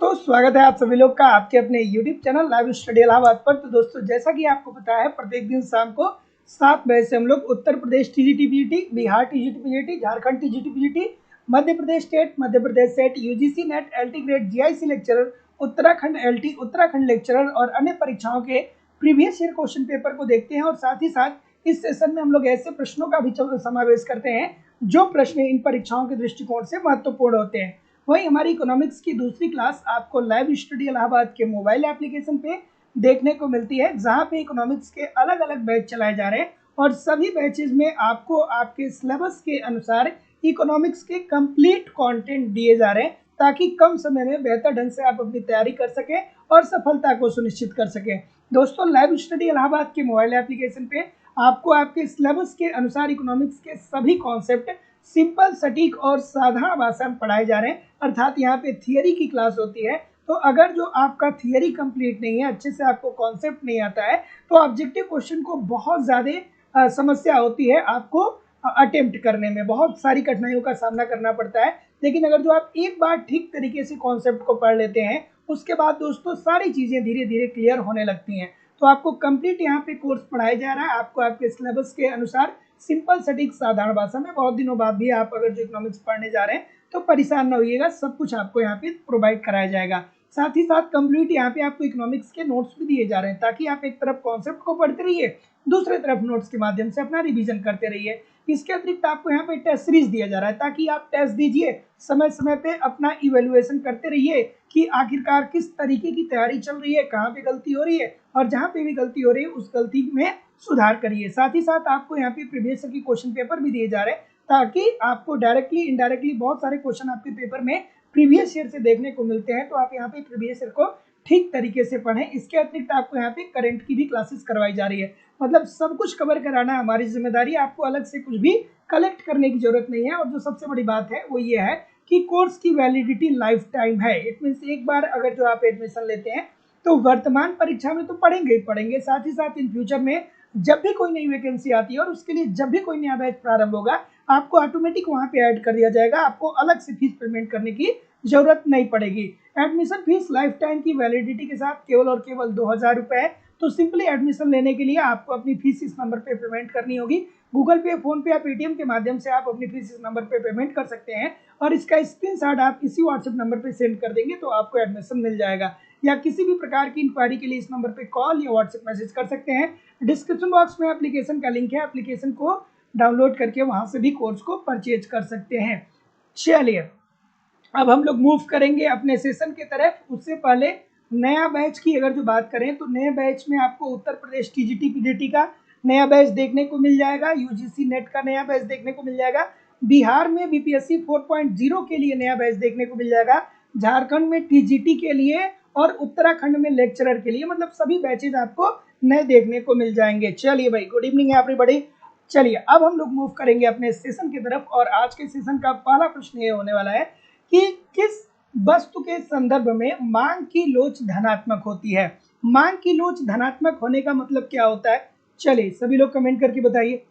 तो स्वागत है आप सभी लोग का आपके अपने YouTube channel live study Allahabad पर। तो दोस्तों, जैसा कि आपको पता है, प्रत्येक दिन शाम को 7 बजे से हम लोग Uttar Pradesh TGT PGT, Bihar TGT PGT, Jharkhand TGT PGT, Madhya Pradesh state, Madhya Pradesh SET, UGC NET, LT grade, GIC lecturer, Uttarakhand LT, Uttarakhand lecturer और अन्य परीक्षाओं के प्रीवियस ईयर क्वेश्चन पेपर को देखते हैं। और साथ ही साथ इस सेशन में हम लोग ऐसे प्रश्नों का भी समावेश करते हैं जो प्रश्न इन परीक्षाओं के दृष्टिकोण से महत्वपूर्ण होते हैं। वही हमारी इकोनॉमिक्स की दूसरी क्लास आपको लाइव स्टडी इलाहाबाद के मोबाइल एप्लीकेशन पे देखने को मिलती है, जहां पे इकोनॉमिक्स के अलग अलग बैच चलाए जा रहे हैं और सभी बैचेज में आपको आपके सिलेबस के अनुसार इकोनॉमिक्स के कंप्लीट कंटेंट दिए जा रहे हैं, ताकि कम समय में बेहतर ढंग से आप अपनी तैयारी कर सकें और सफलता को सुनिश्चित कर सकें। दोस्तों, लाइव स्टडी इलाहाबाद के मोबाइल एप्लीकेशन पे आपको आपके सिलेबस के अनुसार इकोनॉमिक्स के सभी कॉन्सेप्ट सिंपल, सटीक और साधारण भाषा में पढ़ाए जा रहे हैं। अर्थात यहाँ पे थियरी की क्लास होती है। तो अगर जो आपका थियरी कंप्लीट नहीं है, अच्छे से आपको कॉन्सेप्ट नहीं आता है, तो ऑब्जेक्टिव क्वेश्चन को बहुत ज़्यादा समस्या होती है, आपको अटेम्प्ट करने में बहुत सारी कठिनाइयों का सामना करना पड़ता है। लेकिन अगर जो आप एक बार ठीक तरीके से कॉन्सेप्ट को पढ़ लेते हैं, उसके बाद दोस्तों सारी चीज़ें धीरे धीरे क्लियर होने लगती हैं। तो आपको कंप्लीट यहाँ पे कोर्स पढ़ाया जा रहा है, आपको आपके सिलेबस के अनुसार सिंपल, सटीक, साधारण भाषा में। बहुत दिनों बाद भी आप अगर जो इकोनॉमिक्स पढ़ने जा रहे हैं तो परेशान न होइएगा, सब कुछ आपको यहाँ पे प्रोवाइड कराया जाएगा। साथ ही साथ कंप्लीट यहाँ पे आपको इकोनॉमिक्स के नोट्स भी दिए जा रहे हैं, ताकि आप एक तरफ कॉन्सेप्ट को पढ़ते रहिए, दूसरी तरफ नोट्स के माध्यम से अपना रिवीजन करते रहिए। इसके अतिरिक्त आपको यहाँ पे टेस्ट सीरीज दिया जा रहा है, ताकि आप टेस्ट दीजिए, समय समय पे अपना इवेल्युएशन करते रहिए कि आखिरकार किस तरीके की तैयारी चल रही है, कहाँ पे गलती हो रही है, और जहाँ पे भी गलती हो रही है उस गलती में सुधार करिए। साथ ही साथ आपको यहाँ पे प्रीवियस ईयर की क्वेश्चन पेपर भी दिए जा रहे हैं, ताकि आपको डायरेक्टली इनडायरेक्टली बहुत सारे क्वेश्चन आपके पेपर में प्रीवियस ईयर से देखने को मिलते हैं। तो आप यहाँ पे प्रीवियस ईयर को ठीक तरीके से पढ़ें। इसके अतिरिक्त आपको यहाँ पे करंट की भी क्लासेस करवाई जा रही है। मतलब सब कुछ कवर कराना हमारी जिम्मेदारी है, आपको अलग से कुछ भी कलेक्ट करने की जरूरत नहीं है। और जो सबसे बड़ी बात है वो ये है कि कोर्स की वैलिडिटी लाइफ टाइम है। इट मीन्स एक बार अगर जो आप एडमिशन लेते हैं तो वर्तमान परीक्षा में तो पढ़ेंगे ही पढ़ेंगे, साथ ही साथ इन फ्यूचर में जब भी कोई नई वैकेंसी आती है और उसके लिए जब भी कोई नया बैच प्रारंभ होगा, आपको ऑटोमेटिक वहां पे ऐड कर दिया जाएगा, आपको अलग से फीस पेमेंट करने की जरूरत नहीं पड़ेगी। एडमिशन फीस लाइफ टाइम की वैलिडिटी के साथ केवल और केवल 2000 रुपये है। तो सिंपली एडमिशन लेने के लिए आपको अपनी फीस इस नंबर पे पेमेंट करनी होगी। गूगल पे, फोन पे या पेटीएम के माध्यम से आप अपनी फीस इस नंबर पे पेमेंट कर सकते हैं, और इसका स्क्रीनशॉट आप इसी व्हाट्सएप नंबर पे सेंड कर देंगे तो आपको एडमिशन मिल जाएगा। या किसी भी प्रकार की इंक्वायरी के लिए इस नंबर पे कॉल या व्हाट्सएप मैसेज कर सकते हैं। डिस्क्रिप्शन बॉक्स में एप्लीकेशन का लिंक है, एप्लीकेशन को डाउनलोड करके वहां से भी कोर्स को परचेज कर सकते हैं। चलिए, अब हम लोग मूव करेंगे अपने सेशन की तरफ। उससे पहले नया बैच की अगर जो बात करें तो नए बैच में आपको उत्तर प्रदेश टीजीटी पीजीटी का नया बैच देखने को मिल जाएगा, यूजीसी नेट का नया बैच देखने को मिल जाएगा, बिहार में बीपीएससी 4.0 के लिए नया बैच देखने को मिल जाएगा, झारखंड में टीजीटी के लिए और उत्तराखंड में लेक्चरर के लिए। मतलब सभी बैचेज आपको नए देखने को मिल जाएंगे। चलिए भाई, गुड इवनिंग एवरीबॉडी। चलिए, अब हम लोग मूव करेंगे अपने सेशन की तरफ, और आज के सेशन का पहला प्रश्न ये होने वाला है कि किस वस्तु के संदर्भ में मांग की लोच धनात्मक होती है। मांग की लोच धनात्मक होने का मतलब क्या होता है? चलिए सभी लोग कमेंट करके बताइए।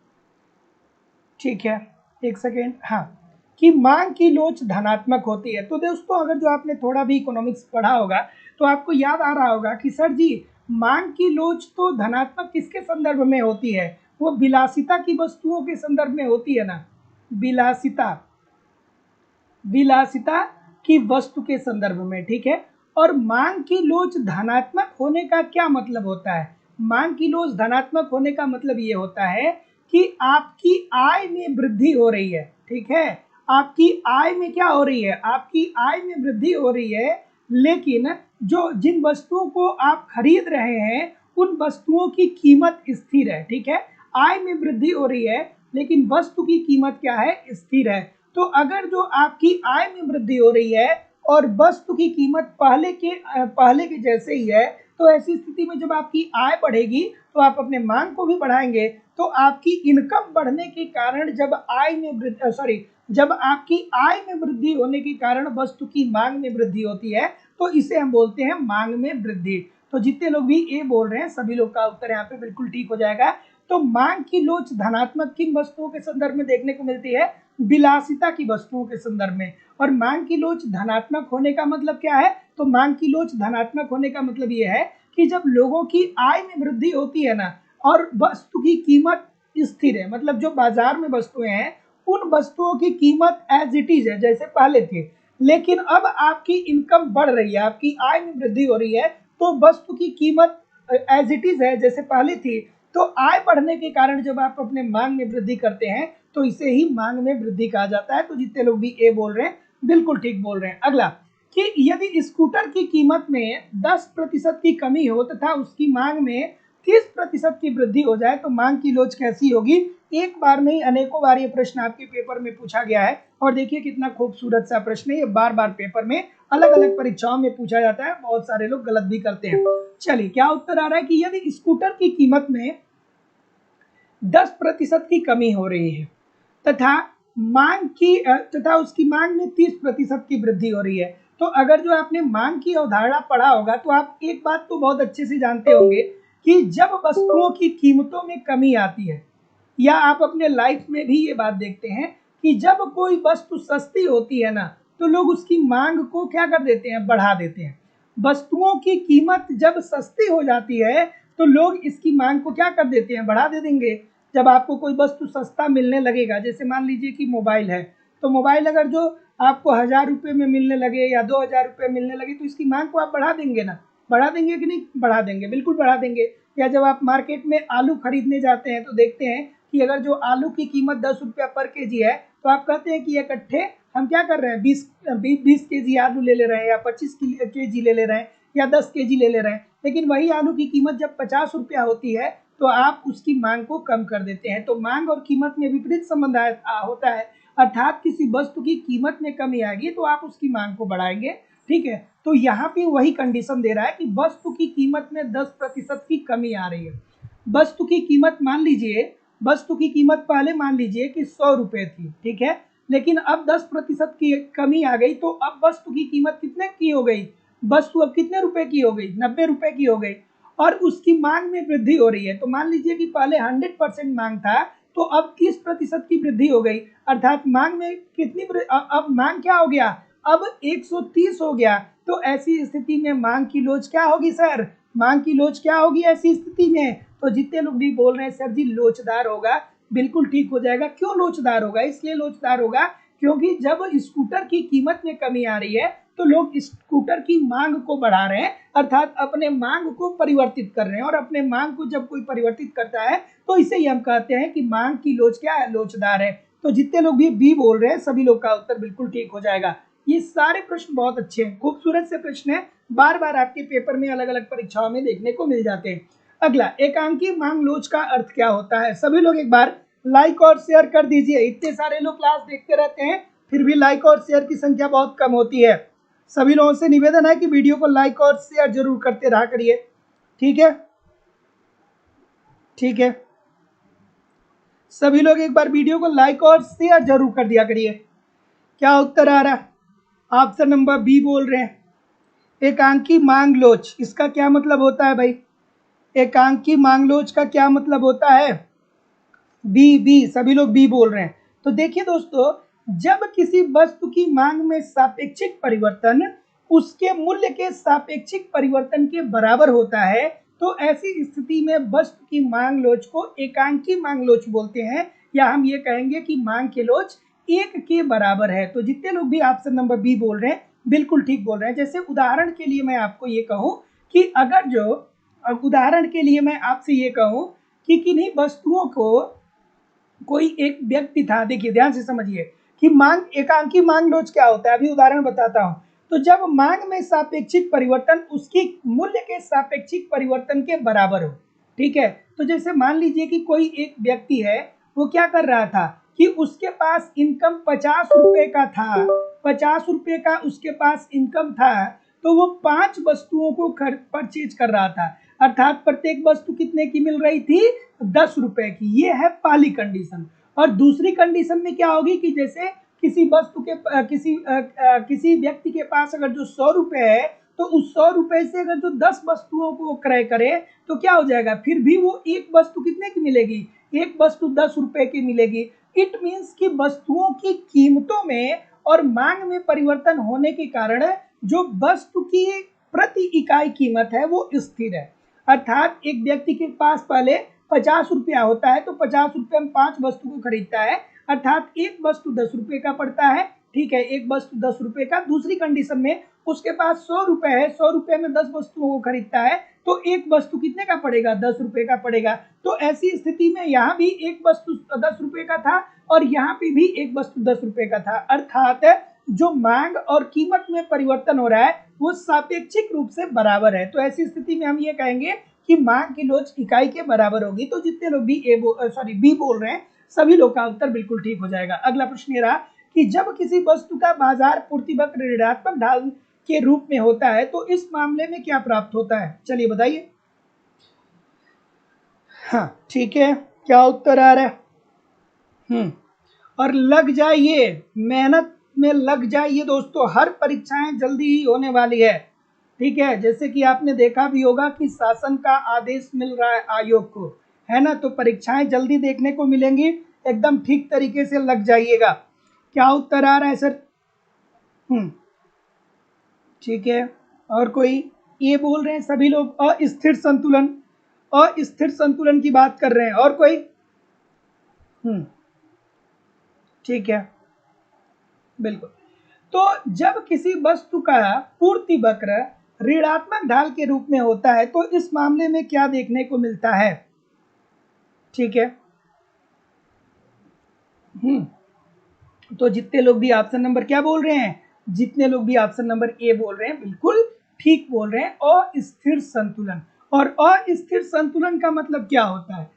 ठीक है, एक सेकेंड। हाँ, कि मांग की लोच धनात्मक होती है। तो दोस्तों, अगर जो आपने थोड़ा भी इकोनॉमिक्स पढ़ा होगा तो आपको याद आ रहा होगा कि सर जी, मांग की लोच तो धनात्मक किसके संदर्भ में होती है? वो विलासिता की वस्तुओं के संदर्भ में होती है ना, विलासिता, विलासिता की वस्तु के संदर्भ में। ठीक है, और मांग की लोच धनात्मक होने का क्या मतलब होता है? मांग की लोच धनात्मक होने का मतलब ये होता है कि आपकी आय में वृद्धि हो रही है। ठीक है, आपकी आय में क्या हो रही है? आपकी आय में वृद्धि हो रही है, लेकिन जो जिन वस्तुओं को आप खरीद रहे हैं उन वस्तुओं की कीमत स्थिर है। ठीक है, आय में वृद्धि हो रही है लेकिन वस्तु की कीमत क्या है? स्थिर है। तो अगर जो आपकी आय में वृद्धि हो रही है और वस्तु की कीमत पहले के जैसे ही है, तो ऐसी स्थिति में जब आपकी आय बढ़ेगी तो आप अपने मांग को भी बढ़ाएंगे। तो आपकी इनकम बढ़ने के कारण जब आपकी आय में वृद्धि होने के कारण वस्तु की मांग में वृद्धि होती है, तो इसे हम बोलते हैं मांग में वृद्धि। तो जितने लोग भी ए बोल रहे हैं सभी लोग का उत्तर यहाँ पे बिल्कुल ठीक हो जाएगा। तो मांग की लोच धनात्मक किन वस्तुओं के संदर्भ में देखने को मिलती है? विलासिता की वस्तुओं के संदर्भ में। और मांग की लोच धनात्मक होने का मतलब क्या है? तो मांग की लोच धनात्मक होने का मतलब ये है कि जब लोगों की आय में वृद्धि होती है ना, और वस्तु की कीमत स्थिर है, मतलब जो बाजार में वस्तुएं हैं उन वस्तुओं की कीमत एज इट इज है जैसे पहले थी, लेकिन अब आपकी इनकम बढ़ रही है, आपकी आय में वृद्धि हो रही है, तो वस्तु की कीमत एज इट इज है जैसे पहले थी। तो आय बढ़ने के कारण जब आप अपने मांग में वृद्धि करते हैं तो इसे ही मांग में वृद्धि कहा जाता है। तो जितने लोग भी ए बोल रहे हैं बिल्कुल ठीक बोल रहे हैं। अगला, कि यदि स्कूटर की कीमत में 10% की कमी हो तथा उसकी मांग में 30% की वृद्धि हो जाए तो मांग की लोच कैसी होगी? एक बार नहीं अनेकों बार ये प्रश्न आपके पेपर में पूछा गया है, और देखिए कितना खूबसूरत सा प्रश्न है, ये बार बार पेपर में अलग अलग परीक्षाओं में पूछा जाता है, बहुत सारे लोग गलत भी करते हैं। चलिए, क्या उत्तर आ रहा है कि यदि स्कूटर की कीमत में 10% की कमी हो रही है तथा उसकी मांग में 30% की वृद्धि हो रही है, तो अगर जो आपने मांग की अवधारणा पढ़ा होगा तो आप एक बात तो बहुत अच्छे से जानते होंगे कि जब वस्तुओं की कीमतों में कमी आती है, या आप अपने लाइफ में भी ये बात देखते हैं कि जब कोई वस्तु सस्ती होती है ना, तो लोग उसकी मांग को क्या कर देते हैं? बढ़ा देते हैं। वस्तुओं की कीमत जब सस्ती हो जाती है तो लोग इसकी मांग को क्या कर देते हैं? बढ़ा दे देंगे। जब आपको कोई वस्तु सस्ता मिलने लगेगा, जैसे मान लीजिए कि मोबाइल है, तो मोबाइल अगर जो आपको 1000 रुपये में मिलने लगे या 2000 रुपये मिलने लगे, तो इसकी मांग को आप बढ़ा देंगे ना? बढ़ा देंगे कि नहीं? बढ़ा देंगे, बिल्कुल बढ़ा देंगे। या जब आप मार्केट में आलू खरीदने जाते हैं तो देखते हैं कि अगर जो आलू की कीमत 10 रुपया पर केजी है, तो आप कहते हैं कि इकट्ठे हम क्या कर रहे हैं? 20 केजी आलू ले रहे हैं, या 25 केजी ले रहे हैं, या 10 केजी ले रहे हैं। लेकिन वही आलू की कीमत जब 50 रुपया होती है तो आप उसकी मांग को कम कर देते हैं। तो मांग और कीमत में विपरीत संबंध होता है, अर्थात किसी वस्तु की कीमत में कमी आएगी तो आप उसकी मांग को बढ़ाएंगे। ठीक है, तो यहाँ पे वही कंडीशन दे रहा है कि वस्तु की कीमत में 10% की कमी आ रही है। वस्तु की कीमत वस्तु की कीमत पहले मान लीजिए कि 100 रुपये थी, ठीक है, लेकिन अब 10% की कमी आ गई, तो अब वस्तु की कीमत कितने की हो गई? वस्तु अब कितने रुपए की हो गई? 90 रुपए की हो गई, और उसकी मांग में वृद्धि हो रही है। तो मान लीजिए कि पहले 100% मांग था, तो अब 30% की वृद्धि हो गई, अर्थात मांग में अब मांग क्या हो गया? अब 130 हो गया। तो ऐसी स्थिति में मांग की लोच क्या होगी सर? मांग की लोच क्या होगी ऐसी स्थिति में? तो जितने लोग भी बोल रहे हैं सर जी लोचदार होगा, बिल्कुल ठीक हो जाएगा। क्यों लोचदार होगा? इसलिए लोचदार होगा क्योंकि जब स्कूटर की कीमत में कमी आ रही है तो लोग स्कूटर की मांग को बढ़ा रहे हैं, अर्थात अपने मांग को परिवर्तित कर रहे हैं। और अपने मांग को जब कोई परिवर्तित करता है तो इसे ही हम कहते हैं कि मांग की लोच क्या है? लोचदार है। तो जितने लोग भी बी बोल रहे हैं सभी लोग का उत्तर बिल्कुल ठीक हो जाएगा। ये सारे प्रश्न बहुत अच्छे हैं, खूबसूरत से प्रश्न है, बार बार आपके पेपर में अलग अलग परीक्षाओं में देखने को मिल जाते हैं। अगला, एकांकी मांग लोच का अर्थ क्या होता है? सभी लोग एक बार लाइक और शेयर कर दीजिए। इतने सारे लोग क्लास देखते रहते हैं फिर भी लाइक और शेयर की संख्या बहुत कम होती है। सभी लोगों से निवेदन है कि वीडियो को लाइक और शेयर जरूर करते रहा करिए। ठीक है, ठीक है, सभी लोग एक बार वीडियो को लाइक और शेयर जरूर कर दिया करिए। क्या उत्तर आ रहा है? ऑप्शन नंबर बी बोल रहे हैं, एकांकी मांग लोच। इसका क्या मतलब होता है भाई? एकांकी मांग लोच का क्या मतलब होता है? बी, सभी लोग बी बोल रहे हैं। तो देखिए दोस्तों, जब किसी वस्तु की मांग में सापेक्षिक परिवर्तन उसके मूल्य के सापेक्षिक परिवर्तन के बराबर होता है, तो ऐसी स्थिति में वस्तु की मांग लोच को एकांकी मांग लोच बोलते हैं, या हम ये कहेंगे कि मांग की लोच 1 के बराबर है। तो जितने लोग भी ऑप्शन नंबर बी बोल रहे हैं बिल्कुल ठीक बोल रहे हैं। जैसे उदाहरण के लिए मैं आपको ये कहूँ कि अगर जो उदाहरण के लिए मैं आपसे ये कहूँ कि किन्हीं वस्तुओं को कोई एक व्यक्ति था, देखिए ध्यान से समझिए कि मांग एकांकी मांग लोच क्या होता है, अभी उदाहरण बताता हूं। तो जब मांग में सापेक्षिक परिवर्तन उसकी मूल्य के सापेक्षिक परिवर्तन के बराबर हो, ठीक है। तो जैसे मान लीजिए कि कोई एक व्यक्ति है, वो क्या कर रहा था कि उसके पास इनकम 50 रुपए का था, 50 रुपए का उसके पास इनकम था, तो वो 5 वस्तुओं को परचेज कर रहा था, अर्थात प्रत्येक वस्तु कितने की मिल रही थी? 10 रुपए की। ये है पहली कंडीशन। और दूसरी कंडीशन में क्या होगी कि जैसे किसी वस्तु के किसी व्यक्ति के पास अगर जो 100 रुपए है, तो उस 100 रुपए से अगर जो 10 वस्तुओं को क्रय करे तो क्या हो जाएगा, फिर भी वो एक वस्तु कितने की मिलेगी, एक वस्तु 10 रुपए की मिलेगी। इट मीन्स कि वस्तुओं की कीमतों में और मांग में परिवर्तन होने के कारण जो वस्तु की प्रति इकाई कीमत है वो स्थिर है। अर्थात एक व्यक्ति के पास पहले 50 रुपया होता है तो 50 रुपये में 5 वस्तु को खरीदता है, अर्थात एक वस्तु 10 रुपये का पड़ता है। ठीक है, एक वस्तु 10 रुपये का। दूसरी कंडीशन में उसके पास 100 रुपए है, 100 रुपये में 10 वस्तुओं को खरीदता है तो एक वस्तु कितने का पड़ेगा, 10 रुपये का पड़ेगा। तो ऐसी स्थिति में यहाँ भी एक वस्तु 10 रुपये का था और यहाँ पे भी एक वस्तु 10 रुपये का था। अर्थात जो मांग और कीमत में परिवर्तन हो रहा है वो सापेक्षिक रूप से बराबर है। तो ऐसी स्थिति में हम ये कहेंगे कि मांग की लोच इकाई के बराबर होगी। तो जितने लोग भी बी बोल रहे हैं सभी लोग का उत्तर बिल्कुल ठीक हो जाएगा। अगला प्रश्न ये रहा कि जब किसी वस्तु का बाजार पूर्ति वक्र ऋणात्मक ढाल के रूप में होता है तो इस मामले में क्या प्राप्त होता है, चलिए बताइए। हाँ ठीक है, क्या उत्तर आ रहा है? और लग जाइए, मेहनत में लग जाइए दोस्तों, हर परीक्षाएं जल्दी ही होने वाली है। ठीक है, जैसे कि आपने देखा भी होगा कि शासन का आदेश मिल रहा है आयोग को, है ना, तो परीक्षाएं जल्दी देखने को मिलेंगी, एकदम ठीक तरीके से लग जाइएगा। क्या उत्तर आ रहा है सर? ठीक है, और कोई ये बोल रहे हैं सभी लोग अस्थिर संतुलन, अस्थिर संतुलन की बात कर रहे हैं, और कोई? ठीक है, बिल्कुल। तो जब किसी वस्तु का पूर्ति वक्र ऋणात्मक ढाल के रूप में होता है तो इस मामले में क्या देखने को मिलता है? ठीक है, तो जितने लोग भी ऑप्शन नंबर क्या बोल रहे हैं, जितने लोग भी ऑप्शन नंबर ए बोल रहे हैं बिल्कुल ठीक बोल रहे हैं, अस्थिर संतुलन। और अस्थिर संतुलन का मतलब क्या होता है?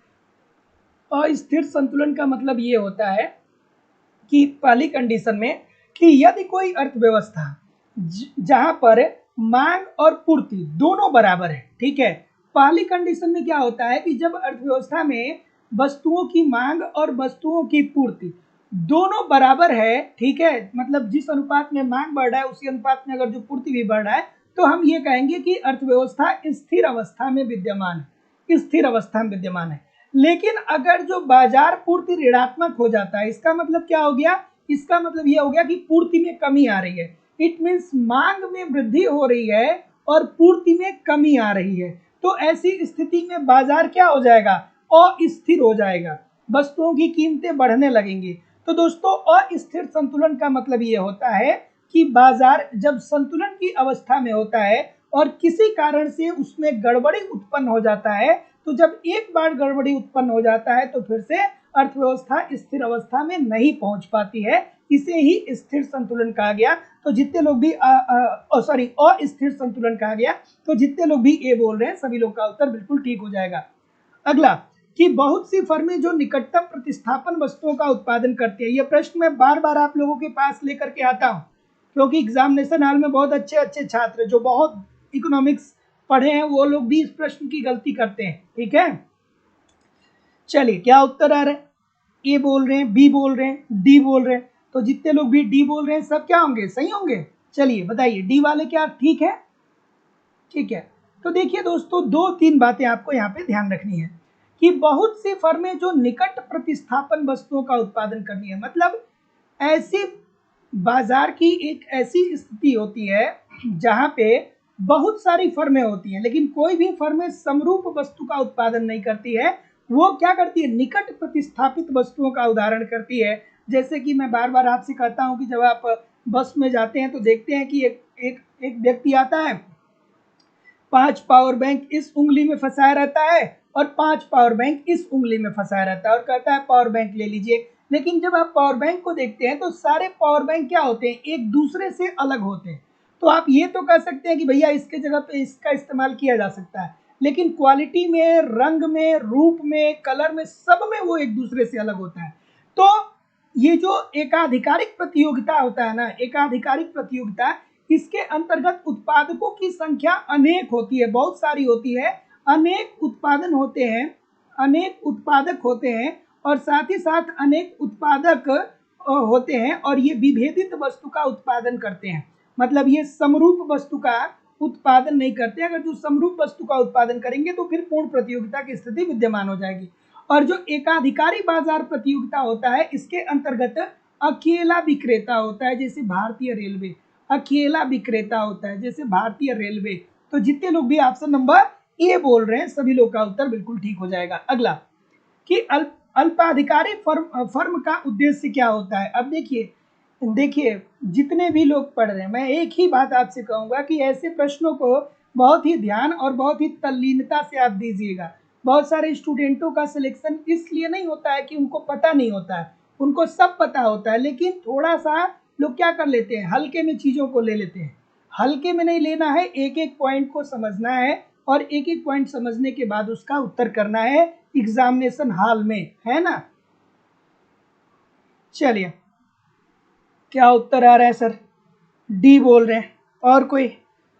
अस्थिर संतुलन का मतलब ये होता है कि पहली कंडीशन में कि यदि कोई अर्थव्यवस्था जहां पर मांग और पूर्ति दोनों बराबर है, ठीक है, पहली कंडीशन में क्या होता है कि जब अर्थव्यवस्था में वस्तुओं की मांग और वस्तुओं की पूर्ति दोनों बराबर है, ठीक है, मतलब जिस अनुपात में मांग बढ़ रहा है उसी अनुपात में अगर जो पूर्ति भी बढ़ रहा है तो हम ये कहेंगे कि अर्थव्यवस्था स्थिर अवस्था में विद्यमान है, स्थिर अवस्था में विद्यमान है। लेकिन अगर जो बाजार पूर्ति ऋणात्मक हो जाता है, इसका मतलब क्या हो गया, इसका मतलब यह हो गया कि पूर्ति में कमी आ रही है। इट मीन्स मांग में वृद्धि हो रही है और पूर्ति में कमी आ रही है। तो ऐसी स्थिति में बाजार क्या हो जाएगा, अस्थिर हो जाएगा, वस्तुओं की कीमतें बढ़ने लगेंगी। तो दोस्तों अस्थिर संतुलन का मतलब ये होता है कि बाजार जब संतुलन की अवस्था में होता है और किसी कारण से उसमें गड़बड़ी उत्पन्न हो जाता है, तो जब एक बार गड़बड़ी उत्पन्न हो जाता है तो फिर से अर्थव्यवस्था स्थिर अवस्था में नहीं पहुंच पाती है, इसे ही स्थिर संतुलन कहा गया। तो जितने लोग भी अस्थिर संतुलन कहा गया, तो जितने लोग भी ए बोल रहे हैं सभी लोग का उत्तर बिल्कुल ठीक हो जाएगा। अगला कि बहुत सी फर्में जो निकटतम प्रतिस्थापन वस्तुओं का उत्पादन करती है, यह प्रश्न मैं बार बार आप लोगों के पास लेकर के आता हूं क्योंकि एग्जामिनेशन हॉल में बहुत अच्छे अच्छे छात्र जो बहुत इकोनॉमिक्स पढ़े हैं वो लोग भी इस प्रश्न की गलती करते हैं। ठीक है, चलिए क्या उत्तर आ रहा है? ए बोल रहे हैं, बी बोल रहे हैं, डी बोल रहे हैं। तो जितने लोग भी डी बोल रहे हैं सब क्या होंगे, सही होंगे। चलिए बताइए डी वाले क्या ठीक है? ठीक है, तो देखिए दोस्तों 2-3 बातें आपको यहाँ पे ध्यान रखनी है कि बहुत सी फर्में जो निकट प्रतिस्थापन वस्तुओं का उत्पादन करनी है, मतलब ऐसी बाजार की एक ऐसी स्थिति होती है जहां पे बहुत सारी फर्में होती हैं लेकिन कोई भी फर्में समरूप वस्तु का उत्पादन नहीं करती है। वो क्या करती है, निकट प्रतिस्थापित वस्तुओं का उदाहरण करती है। जैसे कि मैं बार बार आपसे कहता हूं कि जब आप बस में जाते हैं तो देखते हैं कि एक व्यक्ति आता है, 5 पावर बैंक इस उंगली में फंसाया रहता है और 5 पावर बैंक इस उंगली में फंसाया रहता है और कहता है पावर बैंक ले लीजिए। लेकिन जब आप पावर बैंक को देखते हैं तो सारे पावर बैंक क्या होते हैं, एक दूसरे से अलग होते हैं। तो आप ये तो कह सकते हैं कि भैया इसके जगह पे इसका इस्तेमाल किया जा सकता है, लेकिन क्वालिटी में, रंग में, रूप में, कलर में, सब में वो एक दूसरे से अलग होता है। तो ये जो एकाधिकारिक प्रतियोगिता होता है ना, एकाधिकारिक प्रतियोगिता, इसके अंतर्गत उत्पादकों की संख्या अनेक होती है, बहुत सारी होती है, अनेक उत्पादन होते हैं, अनेक उत्पादक होते हैं और साथ ही साथ अनेक उत्पादक होते हैं और ये विभेदित वस्तु का उत्पादन करते हैं। मतलब ये समरूप वस्तु का उत्पादन नहीं करते। अगर जो समरूप वस्तु का उत्पादन करेंगे तो फिर पूर्ण प्रतियोगिता की स्थिति विद्यमान हो जाएगी। और जो एकाधिकारी बाजार प्रतियोगिता होता है, इसके अंतर्गत अकेला विक्रेता होता है, जैसे भारतीय रेलवे, अकेला विक्रेता होता है जैसे भारतीय रेलवे। तो जितने लोग भी ऑप्शन नंबर ए बोल रहे हैं सभी लोग का उत्तर बिल्कुल ठीक हो जाएगा। अगला कि अल्पाधिकारी फर्म का उद्देश्य क्या होता है। अब देखिए जितने भी लोग पढ़ रहे हैं, मैं एक ही बात आपसे कहूंगा कि ऐसे प्रश्नों को बहुत ही ध्यान और बहुत ही तल्लीनता से आप दीजिएगा। बहुत सारे स्टूडेंटों का सिलेक्शन इसलिए नहीं होता है कि उनको पता नहीं होता है, उनको सब पता होता है, लेकिन थोड़ा सा लोग क्या कर लेते हैं, हल्के में चीज़ों को ले लेते हैं। हल्के में नहीं लेना है, एक एक पॉइंट को समझना है और एक एक पॉइंट समझने के बाद उसका उत्तर करना है एग्जामिनेशन हॉल में, है ना। चलिए क्या उत्तर आ रहा है सर, डी बोल रहे हैं, और कोई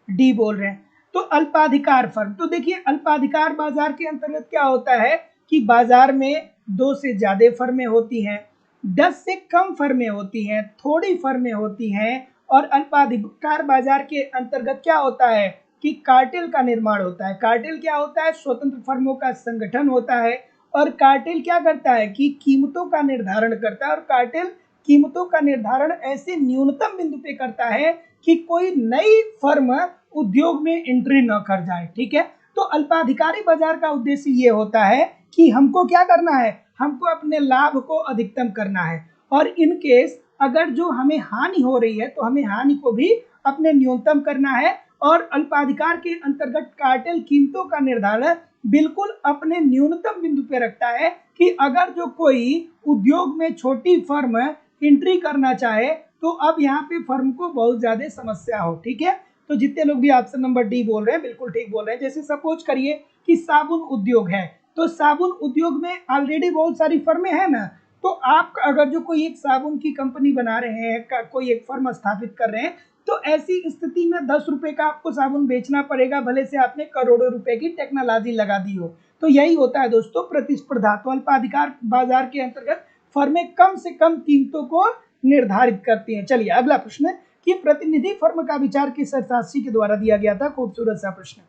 डी बोल रहे हैं। तो अल्पाधिकार फर्म, तो देखिए अल्पाधिकार बाजार के अंतर्गत क्या होता है कि बाजार में 2 से ज्यादा फर्में होती हैं, 10 से कम फर्में होती हैं, थोड़ी फर्में होती हैं। और अल्पाधिकार बाजार के अंतर्गत क्या होता है कि कार्टेल का निर्माण होता है। कार्टेल क्या होता है, स्वतंत्र फर्मों का संगठन होता है। और कार्टेल क्या करता है कि कीमतों का निर्धारण करता है, और कार्टेल कीमतों का निर्धारण ऐसे न्यूनतम बिंदु पे करता है कि कोई नई फर्म उद्योग में एंट्री न कर जाए। ठीक है, तो अल्पाधिकारी बाजार का उद्देश्य ये होता है कि हमको क्या करना है, हमको अपने लाभ को अधिकतम करना है। और इन केस अगर जो हमें हानि हो रही है तो हमें हानि को भी अपने न्यूनतम करना है। और अल्पाधिकार के अंतर्गत कार्टेल कीमतों का निर्धारण बिल्कुल अपने न्यूनतम बिंदु पे रखता है कि अगर जो कोई उद्योग में छोटी फर्म एंट्री करना चाहे तो अब यहाँ पे फर्म को बहुत ज्यादा समस्या हो। ठीक है, तो जितने लोग भी ऑप्शन नंबर डी बोल रहे हैं बिल्कुल ठीक बोल रहे हैं। जैसे सपोज करिए कि साबुन उद्योग है, तो साबुन उद्योग में ऑलरेडी बहुत सारी फर्में हैं ना, तो आप अगर जो कोई एक साबुन की कंपनी बना रहे हैं, कोई एक फर्म स्थापित कर रहे हैं, तो ऐसी स्थिति में 10 रुपए का आपको साबुन बेचना पड़ेगा, भले से आपने करोड़ों रुपए की टेक्नोलॉजी लगा दी हो। तो यही होता है दोस्तों प्रतिस्पर्धा। तो अल्पाधिकार बाजार के अंतर्गत फर्में कम से कम कीमतों को निर्धारित करती हैं। चलिए अगला प्रश्न कि प्रतिनिधि फर्म का विचार किस अर्थशास्त्री के द्वारा दिया गया था। खूबसूरत सा प्रश्न,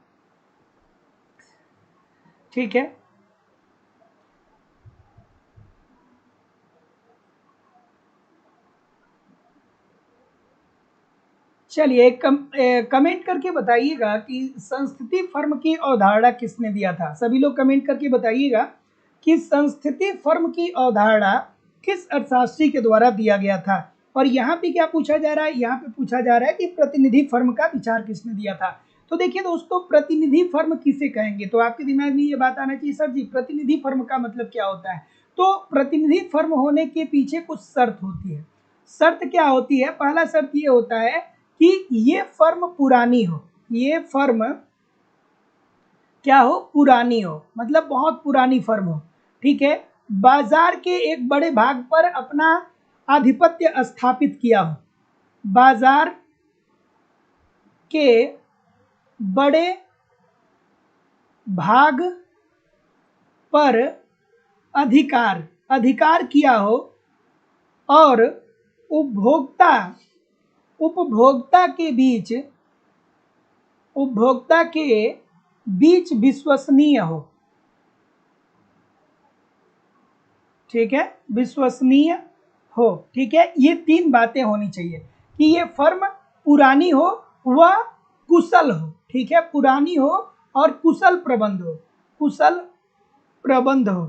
ठीक है। चलिए कमेंट करके बताइएगा कि संस्थिति फर्म की अवधारणा किसने दिया था। सभी लोग कमेंट करके बताइएगा कि संस्थिति फर्म की अवधारणा किस अर्थशास्त्री के द्वारा दिया गया था। और यहाँ पे क्या पूछा जा रहा है, यहाँ पे पूछा जा रहा है कि प्रतिनिधि फर्म का विचार किसने दिया था। तो देखिए दोस्तों प्रतिनिधि फर्म किसे कहेंगे, तो आपके दिमाग में ये बात आना चाहिए सर जी प्रतिनिधि फर्म का मतलब क्या होता है। तो प्रतिनिधि फर्म होने के पीछे कुछ शर्त होती है। शर्त क्या होती है, पहला शर्त ये होता है कि ये फर्म पुरानी हो, ये फर्म क्या हो, पुरानी हो, मतलब बहुत पुरानी फर्म हो। ठीक है, बाजार के एक बड़े भाग पर अपना आधिपत्य स्थापित किया हो, बाजार के बड़े भाग पर अधिकार किया हो और उपभोक्ता के बीच विश्वसनीय हो। ठीक है, विश्वसनीय हो। ठीक है, ये 3 बातें होनी चाहिए कि ये फर्म पुरानी हो, वह कुशल हो। ठीक है, पुरानी हो और कुशल प्रबंध हो।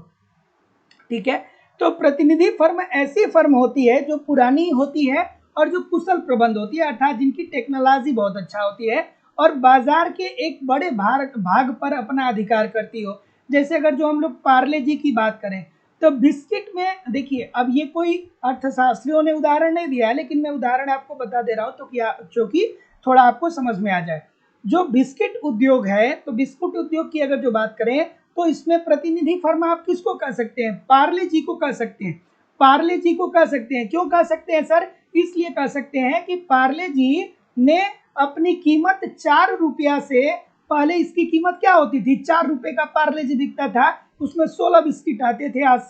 ठीक है, तो प्रतिनिधि फर्म ऐसी फर्म होती है जो पुरानी होती है और जो कुशल प्रबंध होती है, अर्थात जिनकी टेक्नोलॉजी बहुत अच्छा होती है और बाजार के एक बड़े भाग पर अपना अधिकार करती हो। जैसे अगर जो हम लोग पार्ले जी की बात करें तो बिस्किट में देखिए, अब ये कोई अर्थशास्त्रियों ने उदाहरण नहीं दिया है, लेकिन मैं उदाहरण आपको बता दे रहा हूँ तो क्या जो कि थोड़ा आपको समझ में आ जाए। जो बिस्किट उद्योग है, तो बिस्कुट उद्योग की अगर जो बात करें तो इसमें प्रतिनिधि फर्म आप किसको कह सकते हैं, पार्ले जी को कह सकते हैं। पार्ले जी को कह सकते हैं, क्यों कह सकते हैं सर, इसलिए कह सकते हैं कि पार्ले जी ने अपनी कीमत 4 रुपया से, पहले इसकी कीमत क्या होती थी, 4 रुपए का पार्ले जी बिकता था, उसमें 16 बिस्किट आते थे आज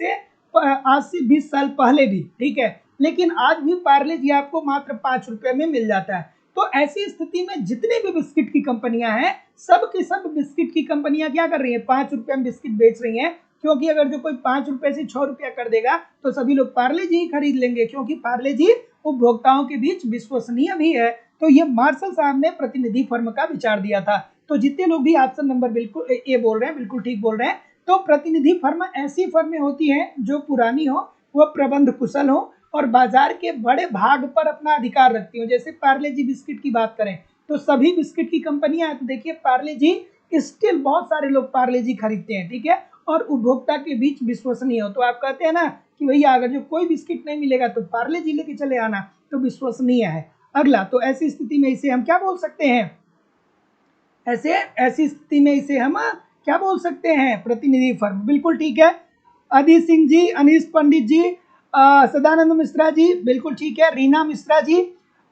से 20 साल पहले भी। ठीक है, लेकिन आज भी पार्ले जी आपको मात्र 5 रुपए में मिल जाता है। तो ऐसी स्थिति में जितने भी बिस्किट की कंपनियां हैं, सब की सब बिस्किट की कंपनियां क्या कर रही हैं, 5 रुपए में बिस्किट बेच रही हैं। क्योंकि अगर जो कोई 5 रुपए से 6 रुपया कर देगा तो सभी लोग पार्ले जी ही खरीद लेंगे, क्योंकि पार्ले जी उपभोक्ताओं के बीच विश्वसनीय भी है। तो ये मार्शल साहब ने प्रतिनिधि फर्म का विचार दिया था। तो जितने लोग भी ऑप्शन नंबर बिल्कुल ए बोल रहे हैं, बिल्कुल ठीक बोल रहे हैं। तो प्रतिनिधि फर्म ऐसी फर्में होती हैं जो पुरानी हो, वह प्रबंध कुशल हो और बाजार के बड़े भाग पर अपना अधिकार रखती हो। जैसे पार्ले जी बिस्किट की बात करें तो सभी बिस्किट की कंपनियां हैं, तो देखिए पार्ले जी स्टिल बहुत सारे लोग पार्ले जी खरीदते हैं, ठीक है, और उपभोक्ता के बीच विश्वसनीय हो। तो आप कहते हैं ना कि भैया अगर जो कोई बिस्किट नहीं मिलेगा तो पार्ले जी लेके चले आना, तो विश्वसनीय है। अगला, तो ऐसी स्थिति में इसे हम क्या बोल सकते हैं, ऐसी स्थिति में इसे हम क्या बोल सकते हैं, प्रतिनिधि फर्म। बिल्कुल ठीक है। अदी सिंह जी, अनीस पंडित जी, सदानंद मिश्रा जी, बिल्कुल ठीक है। रीना मिश्रा जी,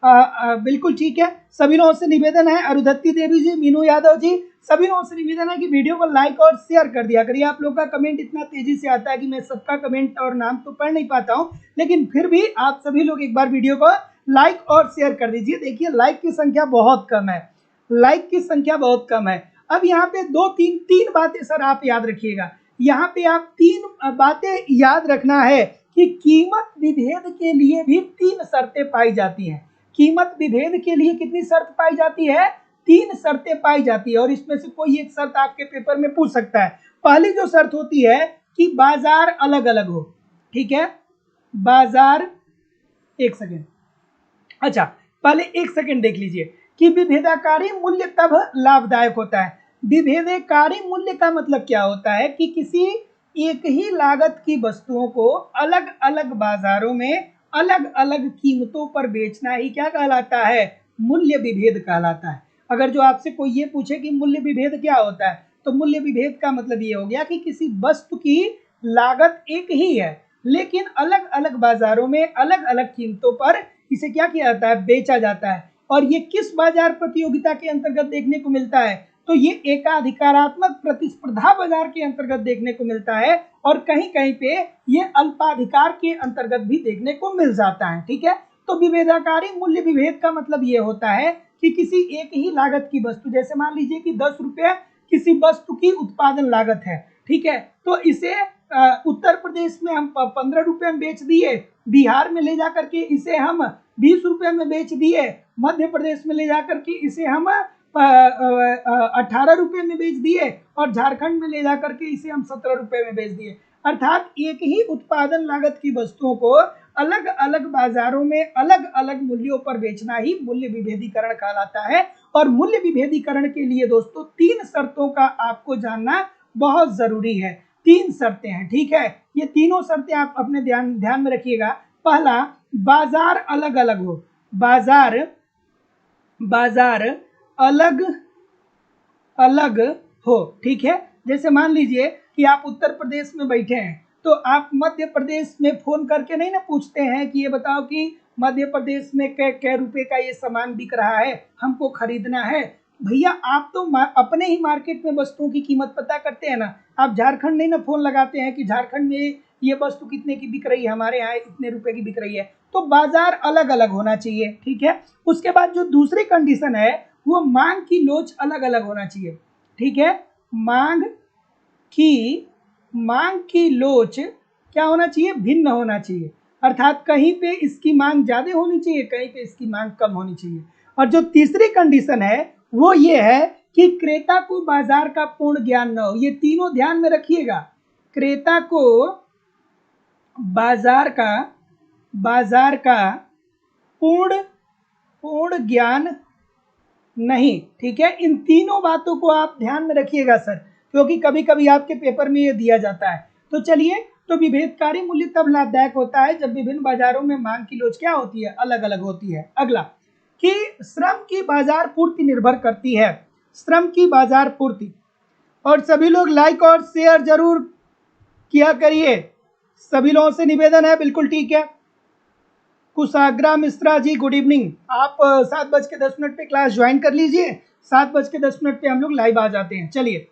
बिल्कुल ठीक है। सभी लोगों से निवेदन है, अरुधति देवी जी, मीनू यादव जी, सभी लोगों से निवेदन है कि वीडियो को लाइक और शेयर कर दिया करिए। आप लोग का कमेंट इतना तेजी से आता है कि मैं सबका कमेंट और नाम तो पढ़ नहीं पाता हूं, लेकिन फिर भी आप सभी लोग एक बार वीडियो को लाइक और शेयर कर दीजिए। देखिए लाइक की संख्या बहुत कम है, लाइक की संख्या बहुत कम है। अब यहाँ पे तीन बातें सर आप याद रखिएगा। यहाँ पे आप 3 बातें याद रखना है कि कीमत विभेद के लिए भी 3 शर्तें पाई जाती हैं। कीमत विभेद के लिए कितनी शर्त पाई जाती है, 3 शर्तें पाई जाती है, और इसमें से कोई एक शर्त आपके पेपर में पूछ सकता है। पहली जो शर्त होती है कि बाजार अलग अलग हो, ठीक है, बाजार, एक सेकेंड, अच्छा पहले एक सेकेंड देख लीजिए कि विभेदकारी मूल्य तब लाभदायक होता है। विभेदकारी मूल्य का मतलब क्या होता है कि किसी एक ही लागत की वस्तुओं को अलग अलग बाजारों में अलग अलग कीमतों पर बेचना ही क्या कहलाता है, मूल्य विभेद कहलाता है। अगर जो आपसे कोई ये पूछे कि मूल्य विभेद क्या होता है, तो मूल्य विभेद का मतलब ये हो गया कि किसी वस्तु की लागत एक ही है लेकिन अलग अलग बाजारों में अलग अलग कीमतों पर इसे क्या किया जाता है, बेचा जाता है। और ये किस बाजार प्रतियोगिता के अंतर्गत देखने को मिलता है, तो ये एकाधिकारात्मक प्रतिस्पर्धा बाजार के अंतर्गत देखने को मिलता है, और कहीं कहीं पे ये अल्पाधिकार के अंतर्गत भी देखने को मिल जाता है, ठीक है। तो विभेदकारी मूल्य विभेद का मतलब ये होता है कि किसी एक ही लागत की वस्तु, जैसे मान लीजिए कि 10 रुपये किसी वस्तु की उत्पादन लागत है, ठीक है, तो इसे उत्तर प्रदेश में हम 15 रुपये में बेच दिए, बिहार में ले जाकर के इसे हम 20 रुपये में बेच दिए, मध्य प्रदेश में ले जाकर के इसे हम 18 रुपये में बेच दिए, और झारखंड में ले जाकर के इसे हम 17 रुपये में बेच दिए। अर्थात एक ही उत्पादन लागत की वस्तुओं को अलग अलग बाजारों में अलग अलग मूल्यों पर बेचना ही मूल्य विभेदीकरण कहलाता है। और मूल्य विभेदीकरण के लिए दोस्तों 3 शर्तों का आपको जानना बहुत जरूरी है। 3 शर्तें हैं, ठीक है, ये तीनों शर्तें आप अपने ध्यान में रखिएगा। पहला, बाजार अलग अलग हो, बाजार अलग अलग हो, ठीक है। जैसे मान लीजिए कि आप उत्तर प्रदेश में बैठे हैं, तो आप मध्य प्रदेश में फोन करके नहीं ना पूछते हैं कि ये बताओ कि मध्य प्रदेश में कै रुपए का ये सामान बिक रहा है, हमको खरीदना है। भैया आप तो अपने ही मार्केट में वस्तुओं की कीमत पता करते हैं ना, आप झारखंड नहीं ना फोन लगाते हैं कि झारखंड में ये वस्तु कितने की बिक रही है, हमारे यहाँ इतने रुपए की बिक रही है। तो बाजार अलग अलग होना चाहिए, ठीक है। उसके बाद जो दूसरी कंडीशन है वो मांग की लोच अलग अलग होना चाहिए, ठीक है। मांग की लोच क्या होना चाहिए, भिन्न होना चाहिए। अर्थात कहीं पे इसकी मांग ज्यादा होनी चाहिए, कहीं पे इसकी मांग कम होनी चाहिए। और जो तीसरी कंडीशन है वो ये है कि क्रेता को बाजार का पूर्ण ज्ञान न हो। ये तीनों ध्यान में रखिएगा, क्रेता को बाजार का पूर्ण ज्ञान नहीं, ठीक है। इन तीनों बातों को आप ध्यान में रखिएगा सर, क्योंकि कभी कभी आपके पेपर में ये दिया जाता है। तो चलिए, तो विभेदकारी मूल्य तब लाभदायक होता है जब विभिन्न बाजारों में मांग की लोच क्या होती है, अलग अलग होती है। अगला, कि श्रम की बाजार पूर्ति निर्भर करती है, श्रम की बाजार पूर्ति। और सभी लोग लाइक और शेयर जरूर किया करिए, सभी लोगों से निवेदन है, बिल्कुल ठीक है। कुशाग्रा मिश्रा जी गुड इवनिंग, आप 7:10 पे क्लास ज्वाइन कर लीजिए, 7:10 पे हम लोग लाइव आ जाते हैं। चलिए,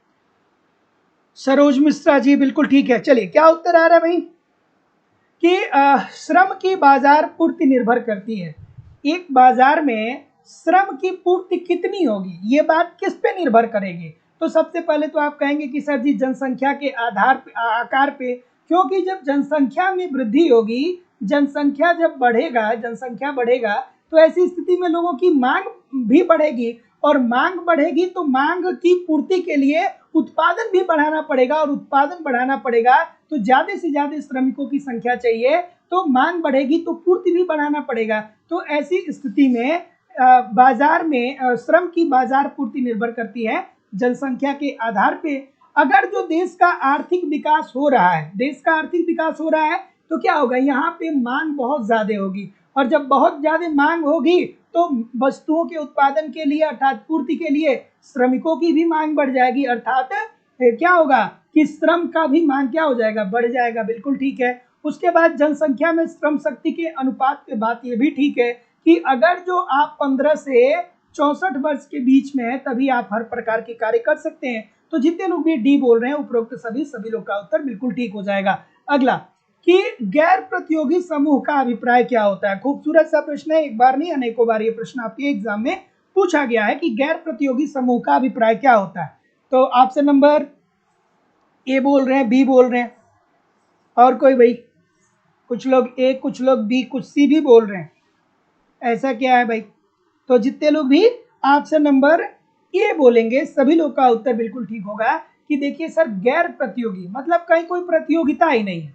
सरोज मिश्रा जी बिल्कुल ठीक है। चलिए, क्या उत्तर आ रहा है भाई, कि श्रम की बाजार पूर्ति निर्भर करती है। एक बाजार में श्रम की पूर्ति कितनी होगी, ये बात किस पे निर्भर करेगी? तो सबसे पहले तो आप कहेंगे कि सर जी जनसंख्या के आकार पे, क्योंकि जब जनसंख्या में वृद्धि होगी, जनसंख्या जब बढ़ेगा, जनसंख्या बढ़ेगा तो ऐसी स्थिति में लोगों की मांग भी बढ़ेगी, और मांग बढ़ेगी तो मांग की पूर्ति के लिए उत्पादन भी बढ़ाना पड़ेगा, और उत्पादन बढ़ाना पड़ेगा तो ज्यादा से ज्यादा श्रमिकों की संख्या चाहिए, तो मांग बढ़ेगी तो पूर्ति भी बढ़ाना पड़ेगा। तो ऐसी स्थिति में बाजार में श्रम की बाजार पूर्ति निर्भर करती है जनसंख्या के आधार पे। अगर जो देश का आर्थिक विकास हो रहा है, देश का आर्थिक विकास हो रहा है तो क्या होगा, यहाँ पे मांग बहुत ज्यादा होगी, और जब बहुत ज्यादा मांग होगी तो वस्तुओं के उत्पादन के लिए अर्थात पूर्ति के लिए श्रमिकों की भी मांग बढ़ जाएगी, अर्थात क्या होगा कि श्रम का भी मांग क्या हो जाएगा, बढ़ जाएगा। बिल्कुल ठीक है। उसके बाद जनसंख्या में श्रम शक्ति के अनुपात पे बात ये भी ठीक है कि अगर जो आप 15 से 64 वर्ष के बीच में है तभी आप हर प्रकार के कार्य कर सकते हैं। तो जितने लोग भी डी बोल रहे हैं उपरोक्त सभी लोग का उत्तर बिल्कुल ठीक हो जाएगा। अगला कि गैर प्रतियोगी समूह का अभिप्राय क्या होता है। खूबसूरत सा प्रश्न है, एक बार नहीं अनेकों बार ये प्रश्न आपके एग्जाम में पूछा गया है कि गैर प्रतियोगी समूह का अभिप्राय क्या होता है। तो ऑप्शन नंबर ए बोल रहे हैं, बी बोल रहे हैं, और कोई भाई, कुछ लोग ए, कुछ लोग बी, कुछ सी भी बोल रहे हैं, ऐसा क्या है भाई? तो जितने लोग भी ऑप्शन नंबर ए बोलेंगे सभी लोग का उत्तर बिल्कुल ठीक होगा कि देखिए सर गैर प्रतियोगी मतलब कहीं कोई प्रतियोगिता ही नहीं है,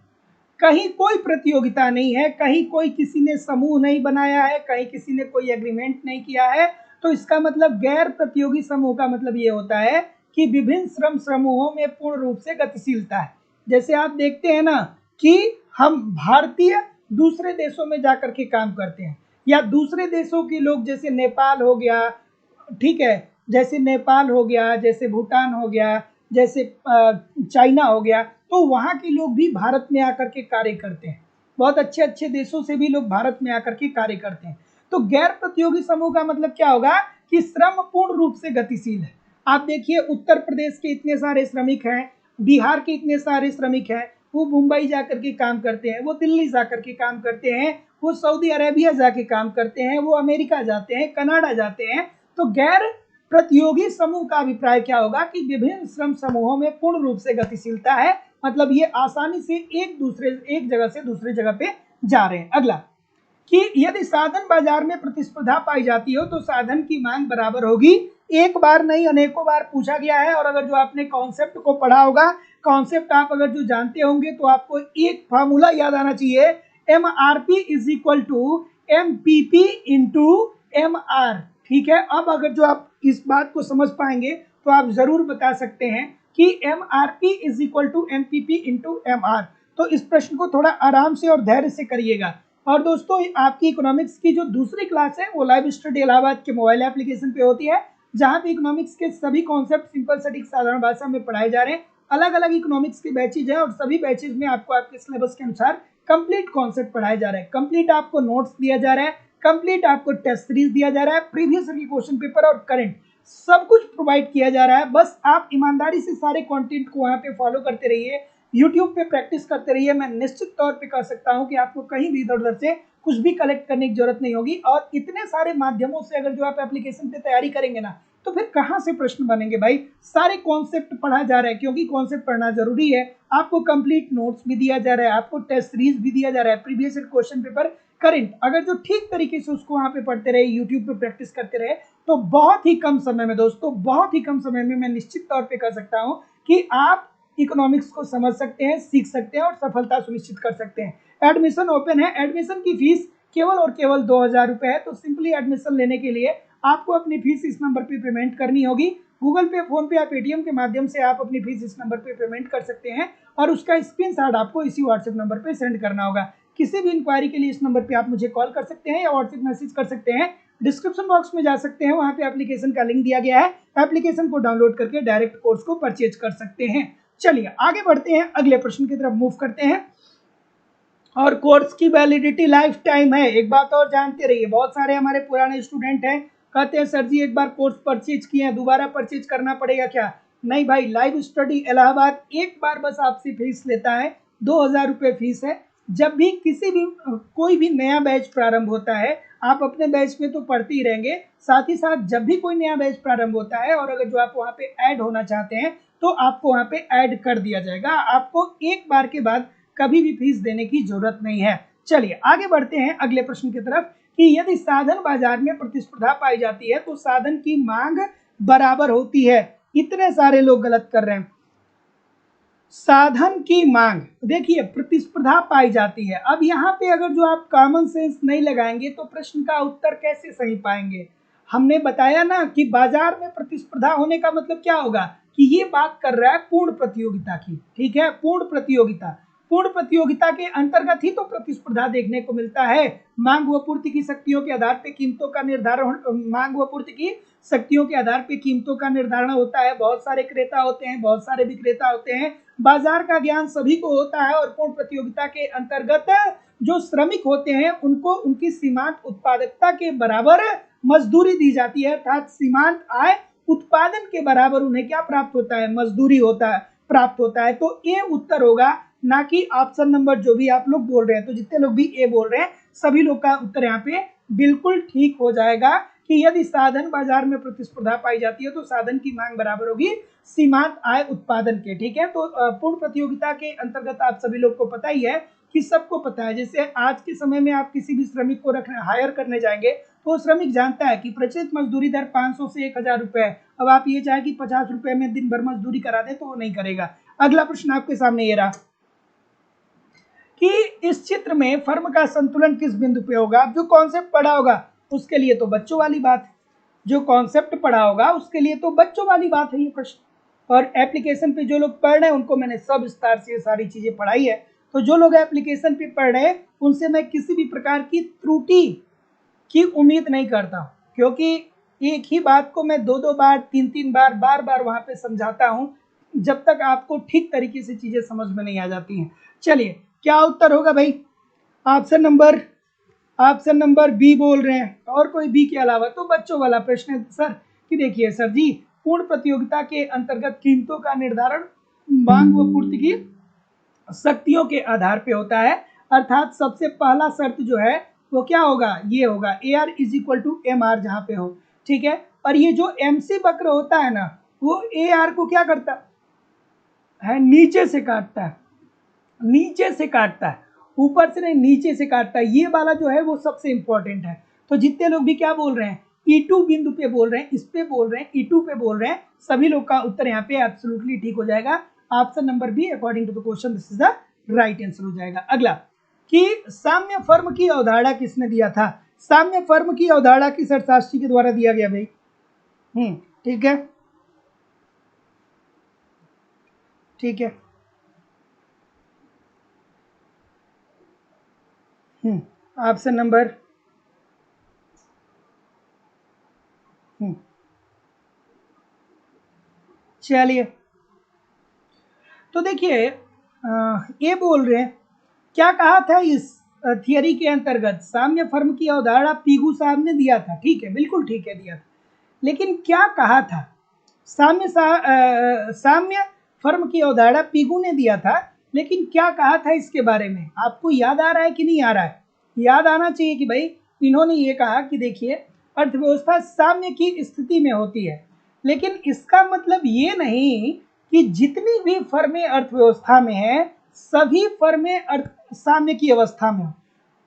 कहीं कोई प्रतियोगिता नहीं है, कहीं कोई किसी ने समूह नहीं बनाया है, कहीं किसी ने कोई एग्रीमेंट नहीं किया है। तो इसका मतलब गैर प्रतियोगी समूह का मतलब ये होता है कि विभिन्न श्रम समूहों में पूर्ण रूप से गतिशीलता है। जैसे आप देखते हैं ना कि हम भारतीय दूसरे देशों में जाकर के काम करते हैं, या दूसरे देशों के लोग जैसे नेपाल हो गया, ठीक है, जैसे नेपाल हो गया, जैसे भूटान हो गया, जैसे चाइना हो गया, तो वहाँ के लोग भी भारत में आकर के कार्य करते हैं। बहुत अच्छे अच्छे देशों से भी लोग भारत में आकर के कार्य करते हैं। तो गैर प्रतियोगी समूह का मतलब क्या होगा कि श्रम पूर्ण रूप से गतिशील है। आप देखिए उत्तर प्रदेश के इतने सारे श्रमिक हैं, बिहार के इतने सारे श्रमिक हैं, वो मुंबई जाकर के काम करते हैं, वो दिल्ली जाकर के काम करते हैं, वो सऊदी अरेबिया जाके काम करते हैं, वो अमेरिका जाते हैं, कनाडा जाते हैं। तो गैर प्रतियोगी समूह का अभिप्राय क्या होगा कि विभिन्न श्रम समूहों में पूर्ण रूप से गतिशीलता है, मतलब ये आसानी से एक जगह से दूसरे जगह पे जा रहे हैं। अगला कि यदि साधन बाजार में प्रतिस्पर्धा पाई जाती हो तो साधन की मांग बराबर होगी। एक बार नहीं अनेकों बार पूछा गया है, और अगर जो आपने कॉन्सेप्ट को पढ़ा होगा, कॉन्सेप्ट आप अगर जो जानते होंगे तो आपको एक फार्मूला याद आना चाहिए, MRP is equal to MPP into MR। ठीक है, अब अगर जो आप इस बात को समझ पाएंगे तो आप जरूर बता सकते हैं कि MRP is equal to MPP into MR। तो इस प्रश्न को थोड़ा आराम से और धैर्य से करिएगा। और दोस्तों आपकी इकोनॉमिक्स की जो दूसरी क्लास है वो लाइव स्टडी इलाहाबाद के मोबाइल एप्लीकेशन पे होती है, जहाँ पे इकोनॉमिक्स के सभी कॉन्सेप्ट सिंपल सटीक साधारण भाषा में पढ़ाए जा रहे हैं। अलग अलग इकोनॉमिक्स के बैचेज है, और सभी बैचेज में आपको आपके सिलेबस के अनुसार कंप्लीट कॉन्सेप्ट पढ़ाए जा रहे हैं, कंप्लीट आपको नोट्स दिया जा रहा है, कंप्लीट आपको टेस्ट सीरीज दिया जा रहा है, प्रीवियस ईयर की क्वेश्चन पेपर और करंट सब कुछ प्रोवाइड किया जा रहा है। बस आप ईमानदारी से सारे कंटेंट को वहाँ पे फॉलो करते रहिए, यूट्यूब पे प्रैक्टिस करते रहिए। मैं निश्चित तौर पे कह सकता हूँ कि आपको कहीं भी इधर उधर से कुछ भी कलेक्ट करने की जरूरत नहीं होगी। और इतने सारे माध्यमों से अगर जो आप एप्लीकेशन पे तैयारी करेंगे ना तो फिर कहाँ से प्रश्न बनेंगे भाई, सारे कॉन्सेप्ट पढ़ा जा रहा है, क्योंकि कॉन्सेप्ट पढ़ना जरूरी है। आपको कंप्लीट नोट्स भी दिया जा रहा है, आपको टेस्ट सीरीज भी दिया जा रहा है, previous year question paper, current, अगर जो ठीक तरीके से उसको वहाँ पे पढ़ते रहे, यूट्यूब पे प्रैक्टिस करते रहे, तो बहुत ही कम समय में दोस्तों, बहुत ही कम समय में मैं निश्चित तौर पे कह सकता हूँ कि आप इकोनॉमिक्स को समझ सकते हैं, सीख सकते हैं और सफलता सुनिश्चित कर सकते हैं। एडमिशन ओपन है, एडमिशन की फीस केवल और केवल 2000 रुपये है। तो सिंपली एडमिशन लेने के लिए आपको अपनी फीस इस नंबर पे पेमेंट करनी होगी। गूगल पे, फोन पे या पेटीएम के माध्यम से आप अपनी फीस इस नंबर पे पेमेंट कर सकते हैं, और उसका स्क्रीनशॉट आपको इसी व्हाट्सएप नंबर पे सेंड करना होगा। किसी भी इंक्वायरी के लिए इस नंबर पे आप मुझे कॉल कर सकते हैं या व्हाट्सएप मैसेज कर सकते हैं। डिस्क्रिप्शन बॉक्स में जा सकते हैं, वहाँ पे एप्लीकेशन का लिंक दिया गया है, एप्लीकेशन को डाउनलोड करके डायरेक्ट कोर्स को परचेज कर सकते हैं। चलिए आगे बढ़ते हैं, अगले प्रश्न की तरफ मूव करते हैं। और कोर्स की वैलिडिटी लाइफ टाइम है। एक बात और जानते रहिए, बहुत सारे हमारे पुराने स्टूडेंट हैं, कहते हैं सर जी एक बार कोर्स परचेज किए हैं दोबारा परचेज करना पड़ेगा क्या? नहीं भाई, लाइव स्टडी इलाहाबाद एक बार बस आपसे फीस लेता है, 2000 रुपये फीस है। जब भी कोई भी नया बैच प्रारंभ होता है, आप अपने बैच में तो पढ़ते ही रहेंगे, साथ ही साथ जब भी कोई नया बैच प्रारंभ होता है और अगर जो आप वहाँ पे ऐड होना चाहते हैं तो आपको वहाँ पे ऐड कर दिया जाएगा। आपको एक बार के बाद कभी भी फीस देने की जरूरत नहीं है। चलिए आगे बढ़ते हैं अगले प्रश्न की तरफ कि यदि साधन बाजार में प्रतिस्पर्धा पाई जाती है तो साधन की मांग बराबर होती है। इतने सारे लोग गलत कर रहे हैं। साधन की मांग, देखिए प्रतिस्पर्धा पाई जाती है। अब यहाँ पे अगर जो आप कॉमन सेंस नहीं लगाएंगे तो प्रश्न का उत्तर कैसे सही पाएंगे। हमने बताया ना कि बाजार में प्रतिस्पर्धा होने का मतलब क्या होगा कि ये बात कर रहा है पूर्ण प्रतियोगिता की, ठीक है, पूर्ण प्रतियोगिता। पूर्ण प्रतियोगिता के अंतर्गत ही तो प्रतिस्पर्धा देखने को मिलता है। मांग व पूर्ति की शक्तियों के आधार पर कीमतों का निर्धारण, मांग व पूर्ति की शक्तियों के आधार पर कीमतों का निर्धारण होता है। बहुत सारे क्रेता होते हैं, बहुत सारे विक्रेता होते हैं, बाजार का ज्ञान सभी को होता है और पूर्ण प्रतियोगिता के अंतर्गत जो श्रमिक होते हैं उनको उनकी सीमांत उत्पादकता के बराबर मजदूरी दी जाती है, अर्थात सीमांत आय उत्पादन के बराबर उन्हें क्या प्राप्त होता है, मजदूरी होता है, प्राप्त होता है। तो ए उत्तर होगा, ना कि ऑप्शन नंबर जो भी आप लोग बोल रहे हैं। तो जितने लोग भी ए बोल रहे हैं सभी लोग का उत्तर यहाँ पे बिल्कुल ठीक हो जाएगा कि यदि साधन बाजार में प्रतिस्पर्धा पाई जाती है तो साधन की मांग बराबर होगी सीमांत आय उत्पादन के, ठीक है। तो पूर्ण प्रतियोगिता के अंतर्गत आप सभी लोग को पता ही है कि सबको पता है, जैसे आज के समय में आप किसी भी श्रमिक को रखने हायर करने जाएंगे तो श्रमिक जानता है कि प्रचलित मजदूरी दर 500 से 1000 रुपए है। अब आप ये चाहे कि 50 रुपए में दिन भर मजदूरी करा दें तो वो नहीं करेगा। अगला प्रश्न आपके सामने ये रहा कि इस चित्र में फर्म का संतुलन किस बिंदु पे होगा। अब जो कॉन्सेप्ट पढ़ा होगा उसके लिए तो बच्चों वाली बात है, जो कॉन्सेप्ट पढ़ा होगा उसके लिए तो बच्चों वाली बात है ये प्रश्न। और एप्लीकेशन पे जो लोग पढ़ रहे हैं उनको मैंने सब विस्तार से सारी चीजें पढ़ाई है। तो जो लोग एप्लीकेशन पे पढ़ रहे हैं उनसे मैं किसी भी प्रकार की त्रुटि की उम्मीद नहीं करता, क्योंकि एक ही बात को मैं 2-2 बार 3-3 बार बार बार वहां पे समझाता हूं जब तक आपको ठीक तरीके से चीजें समझ में नहीं आ जाती हैं। चलिए क्या उत्तर होगा भाई, ऑप्शन नंबर बी बोल रहे हैं। और कोई बी के अलावा तो बच्चों वाला प्रश्न है सर कि देखिए सर जी पूर्ण प्रतियोगिता के अंतर्गत कीमतों का निर्धारण मांग व पूर्ति की शक्तियों के आधार पे होता है, अर्थात सबसे पहला शर्त जो है वो क्या होगा, ये होगा AR is equal to MR जहाँ पे हो, ठीक है। और ये जो MC वक्र होता है ना वो AR को क्या करता है, नीचे से काटता है, नीचे से काटता है, ऊपर से नहीं नीचे से काटता है। ये वाला जो है वो सबसे इंपॉर्टेंट है। तो जितने लोग भी क्या बोल रहे हैं E2 बिंदु पे बोल रहे हैं, इस पे बोल रहे हैं, E2 पे बोल रहे हैं, सभी लोग का उत्तर यहाँ पे एब्सोल्युटली ठीक हो जाएगा। Option number B according to the question this is the right answer हो जाएगा। अगला कि साम्य फर्म की अवधारणा किसने दिया था। साम्य फर्म की अवधारणा किस अर्थशास्त्री के द्वारा दिया गया भाई, ठीक है, ठीक है। ऑप्शन नंबर चलिए तो देखिए ये बोल रहे हैं क्या कहा था इस थियरी के अंतर्गत, साम्य फर्म की अवधारणा पीगू साहब ने दिया था, ठीक है, बिल्कुल ठीक है दिया था, लेकिन क्या कहा था, साम्य फर्म की अवधारणा पीगू ने दिया था, लेकिन क्या कहा था इसके बारे में आपको याद आ रहा है कि नहीं आ रहा है। याद आना चाहिए कि भाई इन्होंने ये कहा कि देखिए अर्थव्यवस्था साम्य की स्थिति में होती है, लेकिन इसका मतलब ये नहीं कि जितनी भी फर्में अर्थव्यवस्था में है सभी फर्में साम्य की अवस्था में हो।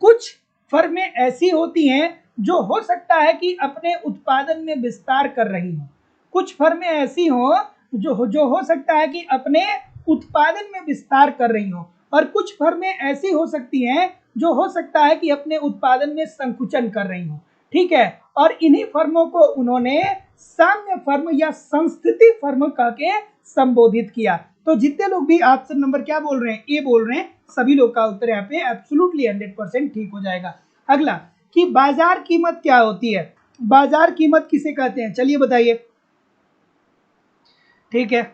कुछ फर्में ऐसी होती हैं जो हो सकता है कि अपने उत्पादन में विस्तार कर रही हो, कुछ फर्में ऐसी हो जो हो सकता है कि अपने उत्पादन में विस्तार कर रही हो, और कुछ फर्में ऐसी हो सकती हैं जो हो सकता है कि अपने उत्पादन में संकुचन कर रही हो, ठीक है। और इन्हीं फर्मों को उन्होंने साम्य फर्म या संस्थिति फर्म कह के संबोधित किया। तो जितने लोग भी ऑप्शन नंबर क्या बोल रहे हैं, ए बोल रहे हैं, सभी लोग का उत्तर यहाँ पे एब्सोल्युटली 100% ठीक हो जाएगा। अगला कि बाजार कीमत क्या होती है, बाजार कीमत किसे कहते हैं, चलिए बताइए, ठीक है।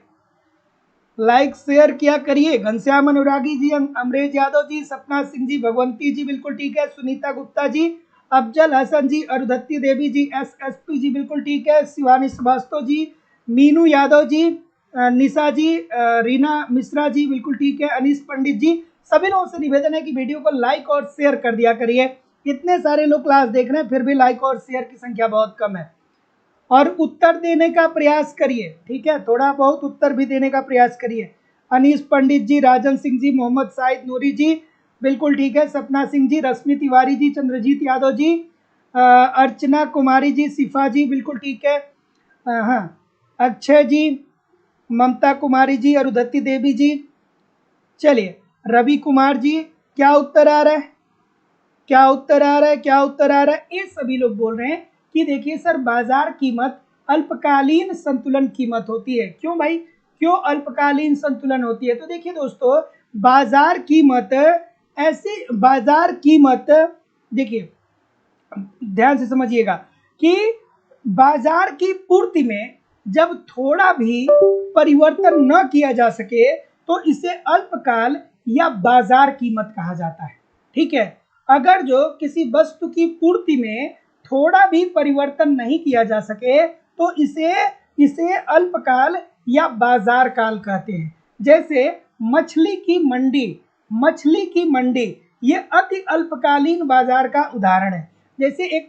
लाइक शेयर किया करिए। घनश्याम अनुरागी जी, अमरेश यादव जी, सपना सिंह जी, भगवंती जी बिल्कुल ठीक है, सुनीता गुप्ता जी, अफजल हसन जी, अरुधत्ती देवी जी, SSP जी बिल्कुल ठीक है, शिवानी श्रीवास्तव जी, मीनू यादव जी, निशा जी, रीना मिश्रा जी बिल्कुल ठीक है, अनीस पंडित जी, सभी लोगों से निवेदन है कि वीडियो को लाइक और शेयर कर दिया करिए। इतने सारे लोग क्लास देख रहे हैं, फिर भी लाइक और शेयर की संख्या बहुत कम है। और उत्तर देने का प्रयास करिए, ठीक है, थोड़ा बहुत उत्तर भी देने का प्रयास करिए। अनीस पंडित जी, राजन सिंह जी, मोहम्मद साहिद नूरी जी, बिल्कुल ठीक है, सपना सिंह जी, रश्मि तिवारी जी, चंद्रजीत यादव जी, अर्चना कुमारी जी, शिफा जी, बिल्कुल ठीक है, हाँ, अक्षय जी, ममता कुमारी जी, अरुधति देवी जी। चलिए, रवि कुमार जी, क्या उत्तर आ रहा है, क्या उत्तर आ रहा है, क्या उत्तर आ रहा है? ये सभी लोग बोल रहे हैं कि देखिए सर, बाजार कीमत अल्पकालीन संतुलन कीमत होती है। क्यों भाई, क्यों अल्पकालीन संतुलन होती है? तो देखिए दोस्तों, बाजार कीमत ऐसी बाजार कीमत, देखिए ध्यान से समझिएगा कि बाजार की पूर्ति में जब थोड़ा भी परिवर्तन न किया जा सके तो इसे अल्पकाल या बाजार कीमत कहा जाता है। ठीक है, अगर जो किसी वस्तु की पूर्ति में थोड़ा भी परिवर्तन नहीं किया जा सके तो इसे इसे अल्पकाल या बाजार काल कहते हैं। जैसे मछली की मंडी ये अति अल्पकालीन बाजार का उदाहरण है। जैसे एक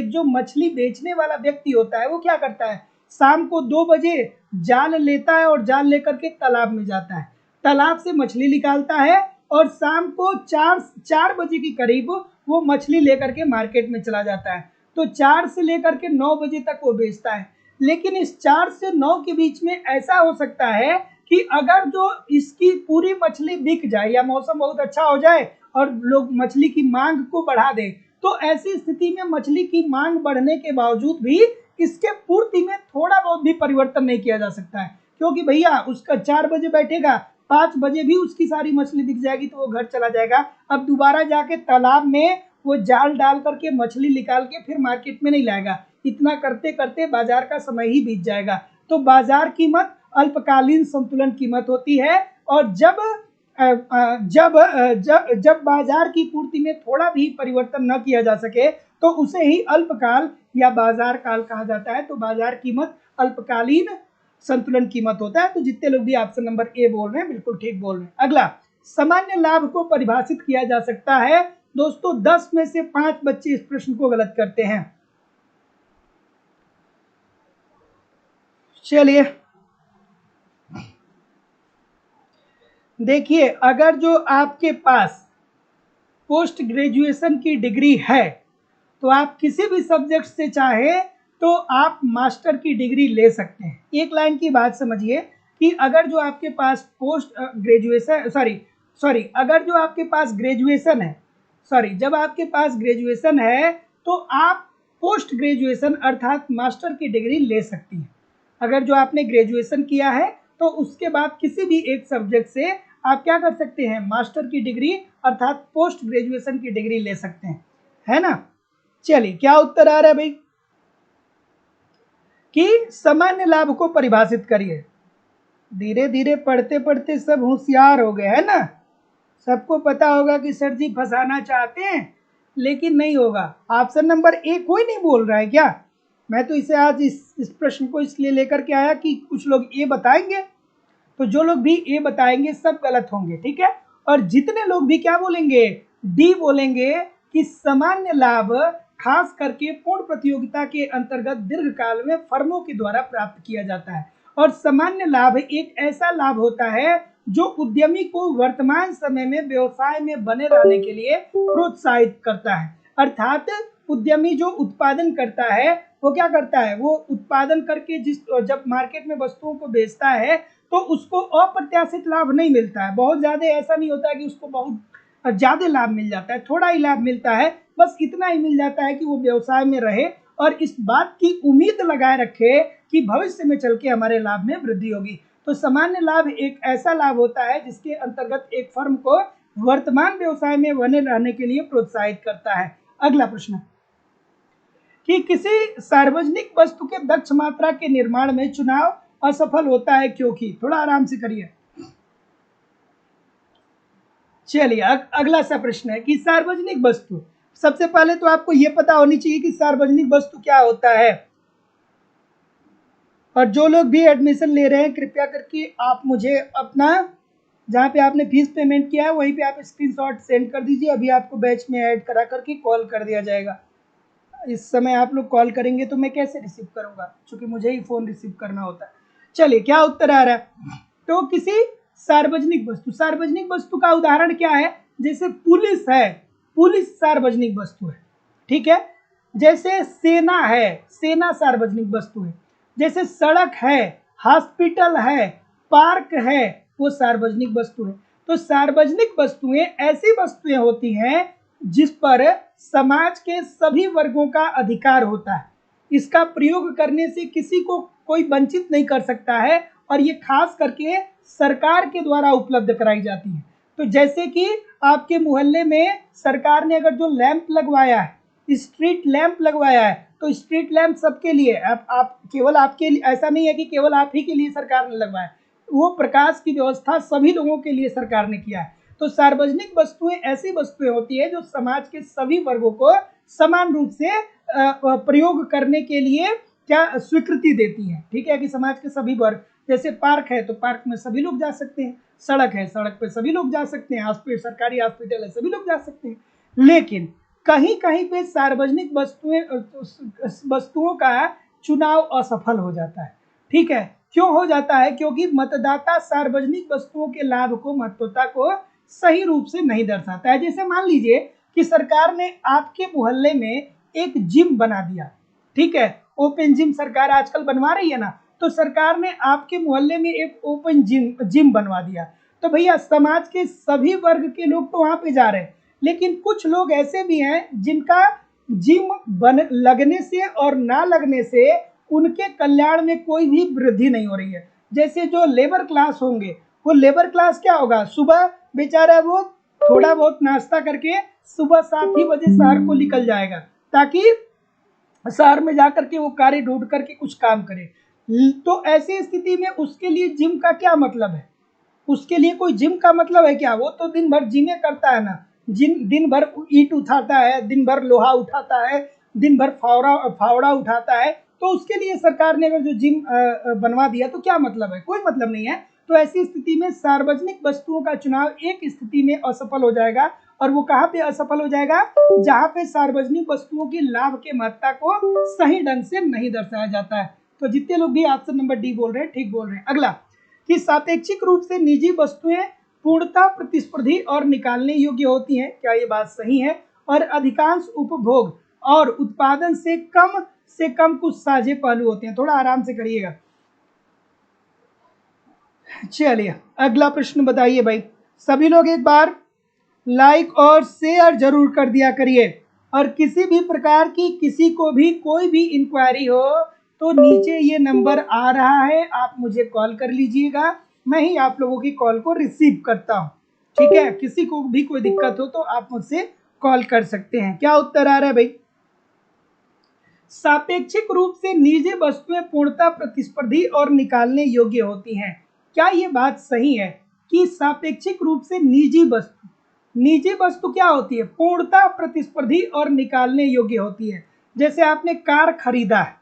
जो मछली बेचने वाला व्यक्ति होता है वो क्या करता है, शाम को 2 बजे जाल लेता है और जाल लेकर के तालाब में जाता है, तालाब से मछली निकालता है और शाम को 4 बजे के करीब वो मछली लेकर के मार्केट में चला जाता है। तो 4 से लेकर के 9 बजे तक वो बेचता है। लेकिन इस 4 से 9 के बीच में ऐसा हो सकता है कि अगर जो इसकी पूरी मछली बिक जाए या मौसम बहुत अच्छा हो जाए और लोग मछली की मांग को बढ़ा दें, तो ऐसी स्थिति में मछली की मांग बढ़ने के बावजूद भी इसके पूर्ति में थोड़ा बहुत भी परिवर्तन नहीं किया जा सकता है। क्योंकि भैया उसका 4 बजे बैठेगा, 5 बजे भी उसकी सारी मछली दिख जाएगी तो वो घर चला जाएगा। अब दोबारा जाके तालाब में वो जाल डाल करके मछली निकाल के फिर मार्केट में नहीं लाएगा। इतना करते करते बाजार का समय ही बीत जाएगा। तो बाजार कीमत अल्पकालीन संतुलन कीमत होती है और जब बाजार की पूर्ति में थोड़ा भी परिवर्तन न किया जा सके तो उसे ही अल्पकाल या बाजार काल कहा जाता है। तो बाजार कीमत अल्पकालीन संतुलन कीमत होता है। तो जितने लोग भी ऑप्शन नंबर ए बोल रहे हैं बिल्कुल ठीक बोल रहे हैं। अगला, सामान्य लाभ को परिभाषित किया जा सकता है। दोस्तों 10 में से 5 बच्चे इस प्रश्न को गलत करते हैं। चलिए देखिए, अगर जो आपके पास पोस्ट ग्रेजुएशन की डिग्री है तो आप किसी भी सब्जेक्ट से चाहे तो आप मास्टर की डिग्री ले सकते हैं। एक लाइन की बात समझिए कि अगर जो आपके पास अगर जो आपके पास ग्रेजुएशन है, जब आपके पास ग्रेजुएशन है तो आप पोस्ट ग्रेजुएशन अर्थात मास्टर की डिग्री ले सकती हैं। अगर जो आपने ग्रेजुएशन किया है तो उसके बाद किसी भी एक सब्जेक्ट से आप क्या कर सकते हैं, मास्टर की डिग्री अर्थात पोस्ट ग्रेजुएशन की डिग्री ले सकते हैं, है ना। चलिए, क्या उत्तर आ रहा है भाई कि सामान्य लाभ को परिभाषित करिए। धीरे धीरे पढ़ते पढ़ते सब होशियार हो गए, है ना। सबको पता होगा कि सर जी फंसाना चाहते हैं लेकिन नहीं होगा। ऑप्शन नंबर ए कोई नहीं बोल रहा है क्या? मैं तो इसे आज इस प्रश्न को इसलिए लेकर के आया कि कुछ लोग ए बताएंगे, तो जो लोग भी ए बताएंगे सब गलत होंगे, ठीक है। और जितने लोग भी क्या बोलेंगे, डी बोलेंगे कि सामान्य लाभ खास करके पूर्ण प्रतियोगिता के अंतर्गत दीर्घकाल में फर्मों के द्वारा प्राप्त किया जाता है। और सामान्य लाभ एक ऐसा लाभ होता है जो उद्यमी को वर्तमान समय में व्यवसाय में बने रहने के लिए प्रोत्साहित करता है। अर्थात उद्यमी जो उत्पादन करता है वो क्या करता है, वो उत्पादन करके जब मार्केट में वस्तुओं को बेचता है तो उसको अप्रत्याशित लाभ नहीं मिलता है। बहुत ज़्यादा ऐसा नहीं होता है कि उसको बहुत ज़्यादा लाभ मिल जाता है, थोड़ा ही लाभ मिलता है, बस इतना ही मिल जाता है कि वो व्यवसाय में रहे और इस बात की उम्मीद लगाए रखे कि भविष्य में चल के हमारे लाभ में वृद्धि होगी। तो सामान्य लाभ एक ऐसा लाभ होता है जिसके अंतर्गत एक फर्म को वर्तमान व्यवसाय में बने रहने के लिए प्रोत्साहित करता है। अगला प्रश्न कि किसी सार्वजनिक वस्तु के दक्ष मात्रा के निर्माण में चुनाव असफल होता है क्योंकि, थोड़ा आराम से करिए। चलिए, अगला सा प्रश्न है कि सार्वजनिक वस्तु, सबसे पहले तो आपको यह पता होनी चाहिए कि सार्वजनिक वस्तु क्या होता है। और जो लोग भी एडमिशन ले रहे हैं कृपया करके आप मुझे अपना जहाँ पे आपने फीस पेमेंट किया है वहीं पे आप स्क्रीनशॉट सेंड कर दीजिए। अभी आपको बैच में ऐड करा करके कॉल कर दिया जाएगा। इस समय आप लोग कॉल करेंगे तो मैं कैसे रिसीव करूंगा, क्योंकि मुझे ही फोन रिसीव करना होता है। चलिए, क्या उत्तर आ रहा है? तो किसी सार्वजनिक वस्तु, सार्वजनिक वस्तु का उदाहरण क्या है? जैसे पुलिस है, पुलिस सार्वजनिक वस्तु है, ठीक है। जैसे सेना है, सेना सार्वजनिक वस्तु है। जैसे सड़क है, हॉस्पिटल है, पार्क है, वो सार्वजनिक वस्तु है। तो सार्वजनिक वस्तुएं ऐसी वस्तुएं होती हैं जिस पर समाज के सभी वर्गों का अधिकार होता है। इसका प्रयोग करने से किसी को कोई वंचित नहीं कर सकता है, और ये खास करके सरकार के द्वारा उपलब्ध कराई जाती है। तो जैसे कि आपके मोहल्ले में सरकार ने अगर जो लैंप लगवाया है, स्ट्रीट लैंप लगवाया है, तो स्ट्रीट लैंप सबके लिए, आप केवल आपके लिए, ऐसा नहीं है कि केवल आप ही के लिए सरकार ने लगवाया, वो प्रकाश की व्यवस्था सभी लोगों के लिए सरकार ने किया है। तो सार्वजनिक वस्तुएं ऐसी वस्तुएं होती है जो समाज के सभी वर्गों को समान रूप से प्रयोग करने के लिए क्या स्वीकृति देती है, ठीक है, कि समाज के सभी वर्ग। जैसे पार्क है तो पार्क में सभी लोग जा सकते हैं, सड़क है, सड़क पे सभी लोग जा सकते हैं, हॉस्पिटल, सरकारी हॉस्पिटल है, सभी लोग जा सकते हैं। लेकिन कहीं कहीं पे सार्वजनिक वस्तुओं का चुनाव असफल हो जाता है, ठीक है। क्यों हो जाता है? क्योंकि मतदाता सार्वजनिक वस्तुओं के लाभ को, महत्वता को सही रूप से नहीं दर्शाता है। जैसे मान लीजिए कि सरकार ने आपके मोहल्ले में एक जिम बना दिया, ठीक है, ओपन जिम सरकार आजकल बनवा रही है ना, तो सरकार ने आपके मोहल्ले में एक ओपन जिम बनवा दिया। तो भैया समाज के सभी वर्ग के लोग तो वहां पे जा रहे हैं, लेकिन कुछ लोग ऐसे भी हैं जिनका जिम लगने से और ना लगने से उनके कल्याण में कोई भी वृद्धि नहीं हो रही है। जैसे जो लेबर क्लास होंगे, वो लेबर क्लास क्या होगा, सुबह बेचारा वो थोड़ा बहुत नाश्ता करके सुबह 7 ही बजे शहर को निकल जाएगा, ताकि शहर में जाकर के वो कार्य ढूंढ करके कुछ काम करे। तो ऐसी स्थिति में उसके लिए जिम का क्या मतलब है? उसके लिए कोई जिम का मतलब है क्या? वो तो दिन भर जिमे करता है ना, दिन भर ईंट उठाता है, दिन भर लोहा उठाता है, दिन भर फावड़ा उठाता है। तो उसके लिए सरकार ने अगर जो जिम बनवा दिया तो क्या मतलब है? कोई मतलब नहीं है। तो ऐसी स्थिति में सार्वजनिक वस्तुओं का चुनाव एक स्थिति में असफल हो जाएगा, और वो कहाँ पे असफल हो जाएगा? जहाँ पे सार्वजनिक वस्तुओं की लाभ के महत्ता को सही ढंग से नहीं दर्शाया जाता है। तो जितने लोग भी ऑप्शन नंबर डी बोल रहे हैं, ठीक बोल रहे हैं। अगला, कि सापेक्षिक रूप से निजी वस्तुएं पूर्णतः प्रतिस्पर्धी और निकालने योग्य होती हैं। क्या ये बात सही है? और अधिकांश उपभोग और उत्पादन से कम कुछ साझे पहलू होते हैं। थोड़ा आराम से करिएगा। चलिए, अगला प्रश्न बताइए भाई। सभी लोग एक बार लाइक और शेयर जरूर कर दिया करिए, और किसी भी प्रकार की किसी को भी कोई भी इंक्वायरी हो तो नीचे ये नंबर आ रहा है, आप मुझे कॉल कर लीजिएगा, मैं ही आप लोगों की कॉल को रिसीव करता हूँ, ठीक है। किसी को भी कोई दिक्कत हो तो आप मुझसे कॉल कर सकते हैं। क्या उत्तर आ रहा है भाई? सापेक्षिक रूप से निजी वस्तुएं पूर्णतः प्रतिस्पर्धी और निकालने योग्य होती हैं। क्या ये बात सही है कि सापेक्षिक रूप से निजी वस्तु क्या होती है? पूर्णतः प्रतिस्पर्धी और निकालने योग्य होती है। जैसे आपने कार खरीदा है,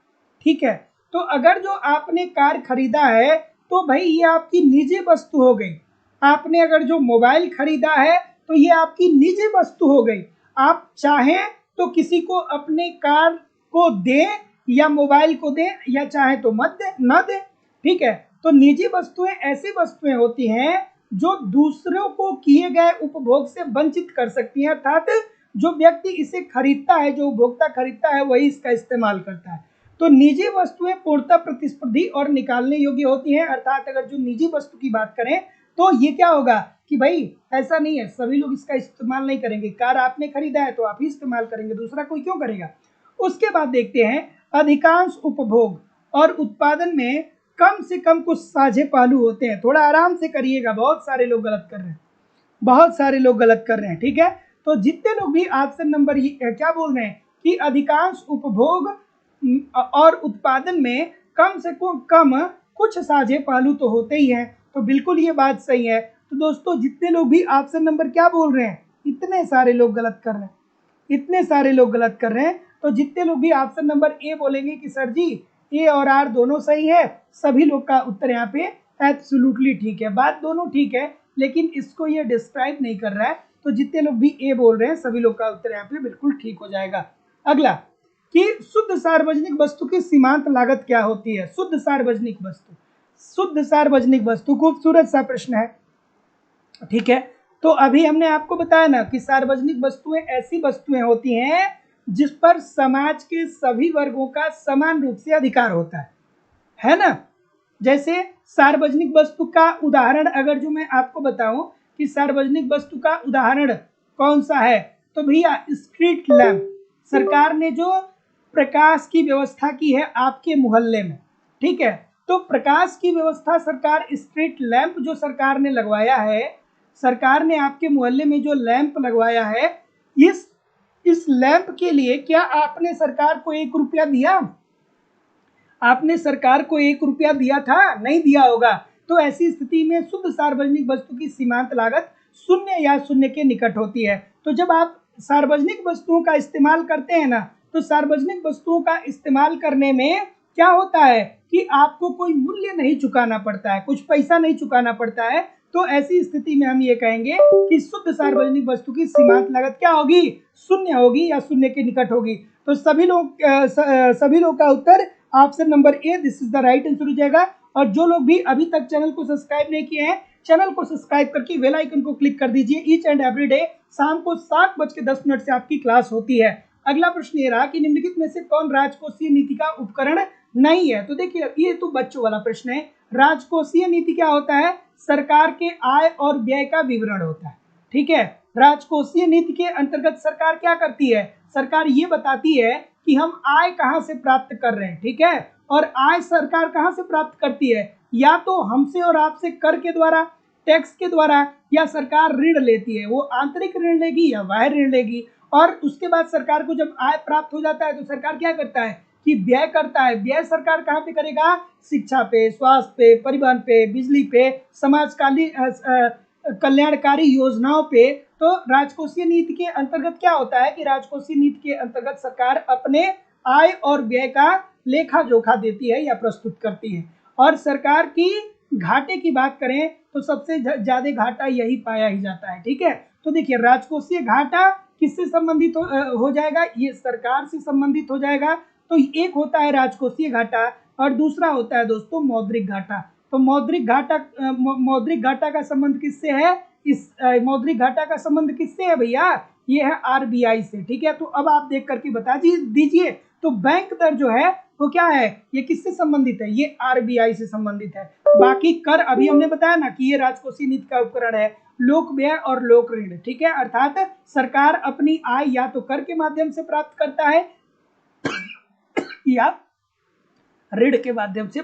ठीक है, तो अगर जो आपने कार खरीदा है तो भाई ये आपकी निजी वस्तु हो गई। आपने अगर जो मोबाइल खरीदा है तो ये आपकी निजी वस्तु हो गई। आप चाहें तो किसी को अपने कार को दें या मोबाइल को दें, या चाहे तो मत दें, ना दें, ठीक है। तो निजी वस्तुएं ऐसी वस्तुएं होती हैं जो दूसरों को किए गए उपभोग से वंचित कर सकती हैं, अर्थात जो व्यक्ति इसे खरीदता है, जो उपभोक्ता खरीदता है, वही इसका इस्तेमाल करता है। तो निजी वस्तुएं पूर्णतः प्रतिस्पर्धी और निकालने योग्य होती हैं, अर्थात अगर जो निजी वस्तु की बात करें तो ये क्या होगा कि भाई ऐसा नहीं है सभी लोग इसका इस्तेमाल नहीं करेंगे। कार आपने खरीदा है तो आप ही इस्तेमाल करेंगे, दूसरा कोई क्यों करेगा। उसके बाद देखते हैं, अधिकांश उपभोग और उत्पादन में कम से कम कुछ साझे पहलू होते हैं। थोड़ा आराम से करिएगा, बहुत सारे लोग गलत कर रहे हैं, बहुत सारे लोग गलत कर रहे हैं, ठीक है। तो जितने लोग भी ऑप्शन नंबर क्या बोल रहे हैं कि अधिकांश उपभोग और उत्पादन में कम से कम कुछ साझे पहलू तो होते ही हैं, तो बिल्कुल ये बात सही है। तो दोस्तों जितने लोग भी ऑप्शन नंबर क्या बोल रहे हैं, इतने सारे लोग गलत कर रहे हैं, इतने सारे लोग गलत कर रहे हैं। तो जितने लोग भी ऑप्शन नंबर ए बोलेंगे कि सर जी ए और आर दोनों सही है, सभी लोग का उत्तर यहाँ पे एब्सोल्युटली ठीक है। बात दोनों ठीक है, लेकिन इसको ये डिस्क्राइब नहीं कर रहा है। तो जितने लोग भी ए बोल रहे हैं सभी लोग का उत्तर यहाँ पे बिल्कुल ठीक हो जाएगा। अगला कि शुद्ध सार्वजनिक वस्तु की सीमांत लागत क्या होती है? शुद्ध सार्वजनिक वस्तु, शुद्ध सार्वजनिक वस्तु, खूबसूरत सा प्रश्न है, ठीक है। तो अभी हमने आपको बताया ना कि सार्वजनिक वस्तुएं ऐसी वस्तुएं होती हैं जिस पर समाज के सभी वर्गों का समान रूप से अधिकार होता है ना। जैसे सार्वजनिक वस्तु का उदाहरण अगर जो मैं आपको बताऊं कि सार्वजनिक वस्तु का उदाहरण कौन सा है, तो भैया स्ट्रीट लैंप। सरकार ने जो प्रकाश की व्यवस्था की है आपके मोहल्ले में, ठीक है, तो प्रकाश की व्यवस्था सरकार, स्ट्रीट लैंप जो सरकार ने लगवाया है, सरकार ने आपके मोहल्ले में जो लैंप लगवाया है, इस लैंप के लिए क्या आपने सरकार को 1 रुपया दिया? आपने सरकार को 1 रुपया दिया था? नहीं दिया होगा। तो ऐसी स्थिति में शुद्ध सार्वजनिक वस्तु की सीमांत लागत 0 या 0 के निकट होती है। तो जब आप सार्वजनिक वस्तुओं का इस्तेमाल करते हैं ना, तो सार्वजनिक वस्तुओं का इस्तेमाल करने में क्या होता है कि आपको कोई मूल्य नहीं चुकाना पड़ता है, कुछ पैसा नहीं चुकाना पड़ता है। तो ऐसी स्थिति में हम ये कहेंगे कि शुद्ध सार्वजनिक वस्तु की सीमांत लागत क्या होगी? 0 होगी या 0 के निकट होगी। तो सभी लोग का उत्तर option number A, this is the right answer हो जाएगा। और जो लोग भी अभी तक चैनल को सब्सक्राइब नहीं किए हैं, चैनल को सब्सक्राइब करके बेल आइकन को क्लिक कर दीजिए। ईच एंड एवरी डे शाम को 7:10 से आपकी क्लास होती है। अगला प्रश्न ये रहा कि निम्नलिखित में से कौन राजकोषीय नीति का उपकरण नहीं है? तो देखिए ये तो बच्चों वाला प्रश्न है। राजकोषीय नीति क्या होता है? सरकार के आय और व्यय का विवरण होता है, ठीक है। राजकोषीय नीति के अंतर्गत सरकार क्या करती है? सरकार ये बताती है कि हम आय कहां से प्राप्त कर रहे हैं, ठीक है। और आय सरकार कहां से प्राप्त करती है? या तो हमसे और आपसे कर के द्वारा, टैक्स के द्वारा, या सरकार ऋण लेती है, वो आंतरिक ऋण लेगी या बाह्य ऋण लेगी। और उसके बाद सरकार को जब आय प्राप्त हो जाता है तो सरकार क्या करता है कि व्यय करता है। व्यय सरकार कहाँ पे करेगा? शिक्षा पे, स्वास्थ्य पे, परिवहन पे, बिजली पे, कल्याणकारी योजनाओं पे। तो राजकोषीय नीति के अंतर्गत क्या होता है कि राजकोषीय नीति के अंतर्गत सरकार अपने आय और व्यय का लेखा जोखा देती है या प्रस्तुत करती है। और सरकार की घाटे की बात करें तो सबसे ज्यादा घाटा यही पाया ही जाता है, ठीक है। तो देखिए राजकोषीय घाटा किससे संबंधित हो जाएगा? ये सरकार से संबंधित हो जाएगा। तो एक होता है राजकोषीय घाटा और दूसरा होता है दोस्तों मौद्रिक घाटा। तो मौद्रिक घाटा का संबंध किससे है? इस मौद्रिक घाटा का संबंध किससे है भैया? ये है आरबीआई से, ठीक है। तो अब आप देख करके बता दीजिए। तो बैंक दर जो है वो क्या है? ये किससे संबंधित है? ये आरबीआई से संबंधित है। बाकी कर अभी हमने बताया ना कि ये राजकोषीय नीति का उपकरण है। लोक व्यय और लोक ऋण, ठीक है, अर्थात सरकार अपनी आय या तो कर के माध्यम से प्राप्त करता है या ऋण के माध्यम से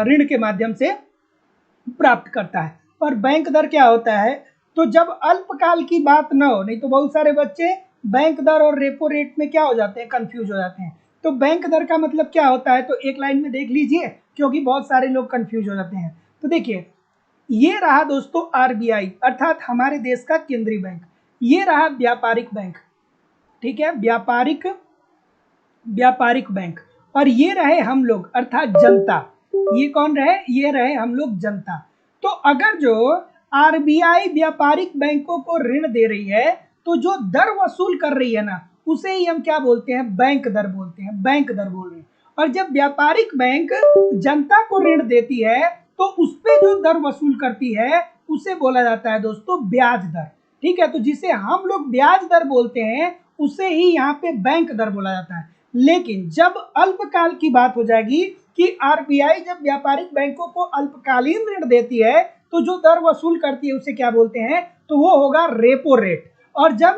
ऋण के माध्यम से प्राप्त करता है। और बैंक दर क्या होता है? तो जब अल्पकाल की बात न हो, नहीं तो बहुत सारे बच्चे बैंक दर और रेपो रेट में क्या हो जाते हैं? कंफ्यूज हो जाते हैं। तो बैंक दर का मतलब क्या होता है? तो एक लाइन में देख लीजिए क्योंकि बहुत सारे लोग कंफ्यूज हो जाते हैं। तो देखिए ये रहा दोस्तों आरबीआई अर्थात हमारे देश का केंद्रीय बैंक। ये रहा व्यापारिक बैंक, ठीक है, व्यापारिक बैंक। और ये रहे हम लोग अर्थात जनता। ये कौन रहे? ये रहे हम लोग जनता। तो अगर जो आरबीआई व्यापारिक बैंकों को ऋण दे रही है तो जो दर वसूल कर रही है ना, उसे ही हम क्या बोलते हैं? बैंक दर बोलते हैं, बैंक दर बोल रहे हैं। और जब व्यापारिक बैंक जनता को ऋण देती है तो उस पे जो दर वसूल करती है उसे बोला जाता है दोस्तों ब्याज दर, ठीक है। तो जिसे हम लोग ब्याज दर बोलते हैं उसे ही यहाँ पे बैंक दर बोला जाता है। लेकिन जब अल्पकाल की बात हो जाएगी कि आरबीआई जब व्यापारिक बैंकों को अल्पकालीन ऋण देती है तो जो दर वसूल करती है उसे क्या बोलते हैं? तो वो होगा रेपो रेट। और जब